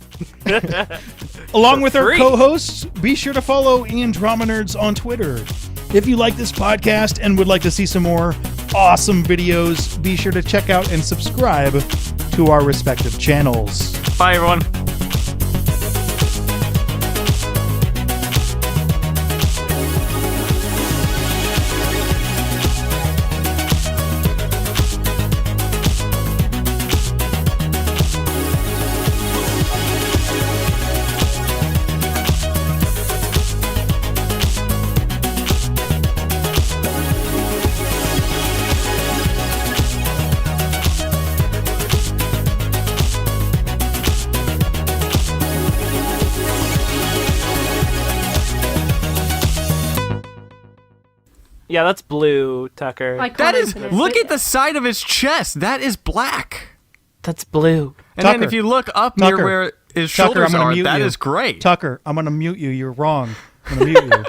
[SPEAKER 2] Along with our
[SPEAKER 3] free.
[SPEAKER 2] co-hosts, be sure to follow Andromenerds on Twitter. If you like this podcast and would like to see some more awesome videos, be sure to check out and subscribe to our respective channels.
[SPEAKER 4] Bye, everyone.
[SPEAKER 3] Yeah, that's blue, Tucker.
[SPEAKER 5] I can't
[SPEAKER 4] That is.
[SPEAKER 5] open it.
[SPEAKER 4] Look at the side of his chest. That is black.
[SPEAKER 3] That's blue.
[SPEAKER 4] And
[SPEAKER 2] Tucker.
[SPEAKER 4] then if you look up
[SPEAKER 2] Tucker.
[SPEAKER 4] near where his
[SPEAKER 2] Tucker, I'm
[SPEAKER 4] shoulders
[SPEAKER 2] gonna
[SPEAKER 4] are,
[SPEAKER 2] mute
[SPEAKER 4] that
[SPEAKER 2] you.
[SPEAKER 4] is great.
[SPEAKER 2] Tucker, I'm going to mute you. You're wrong. I'm going to mute you.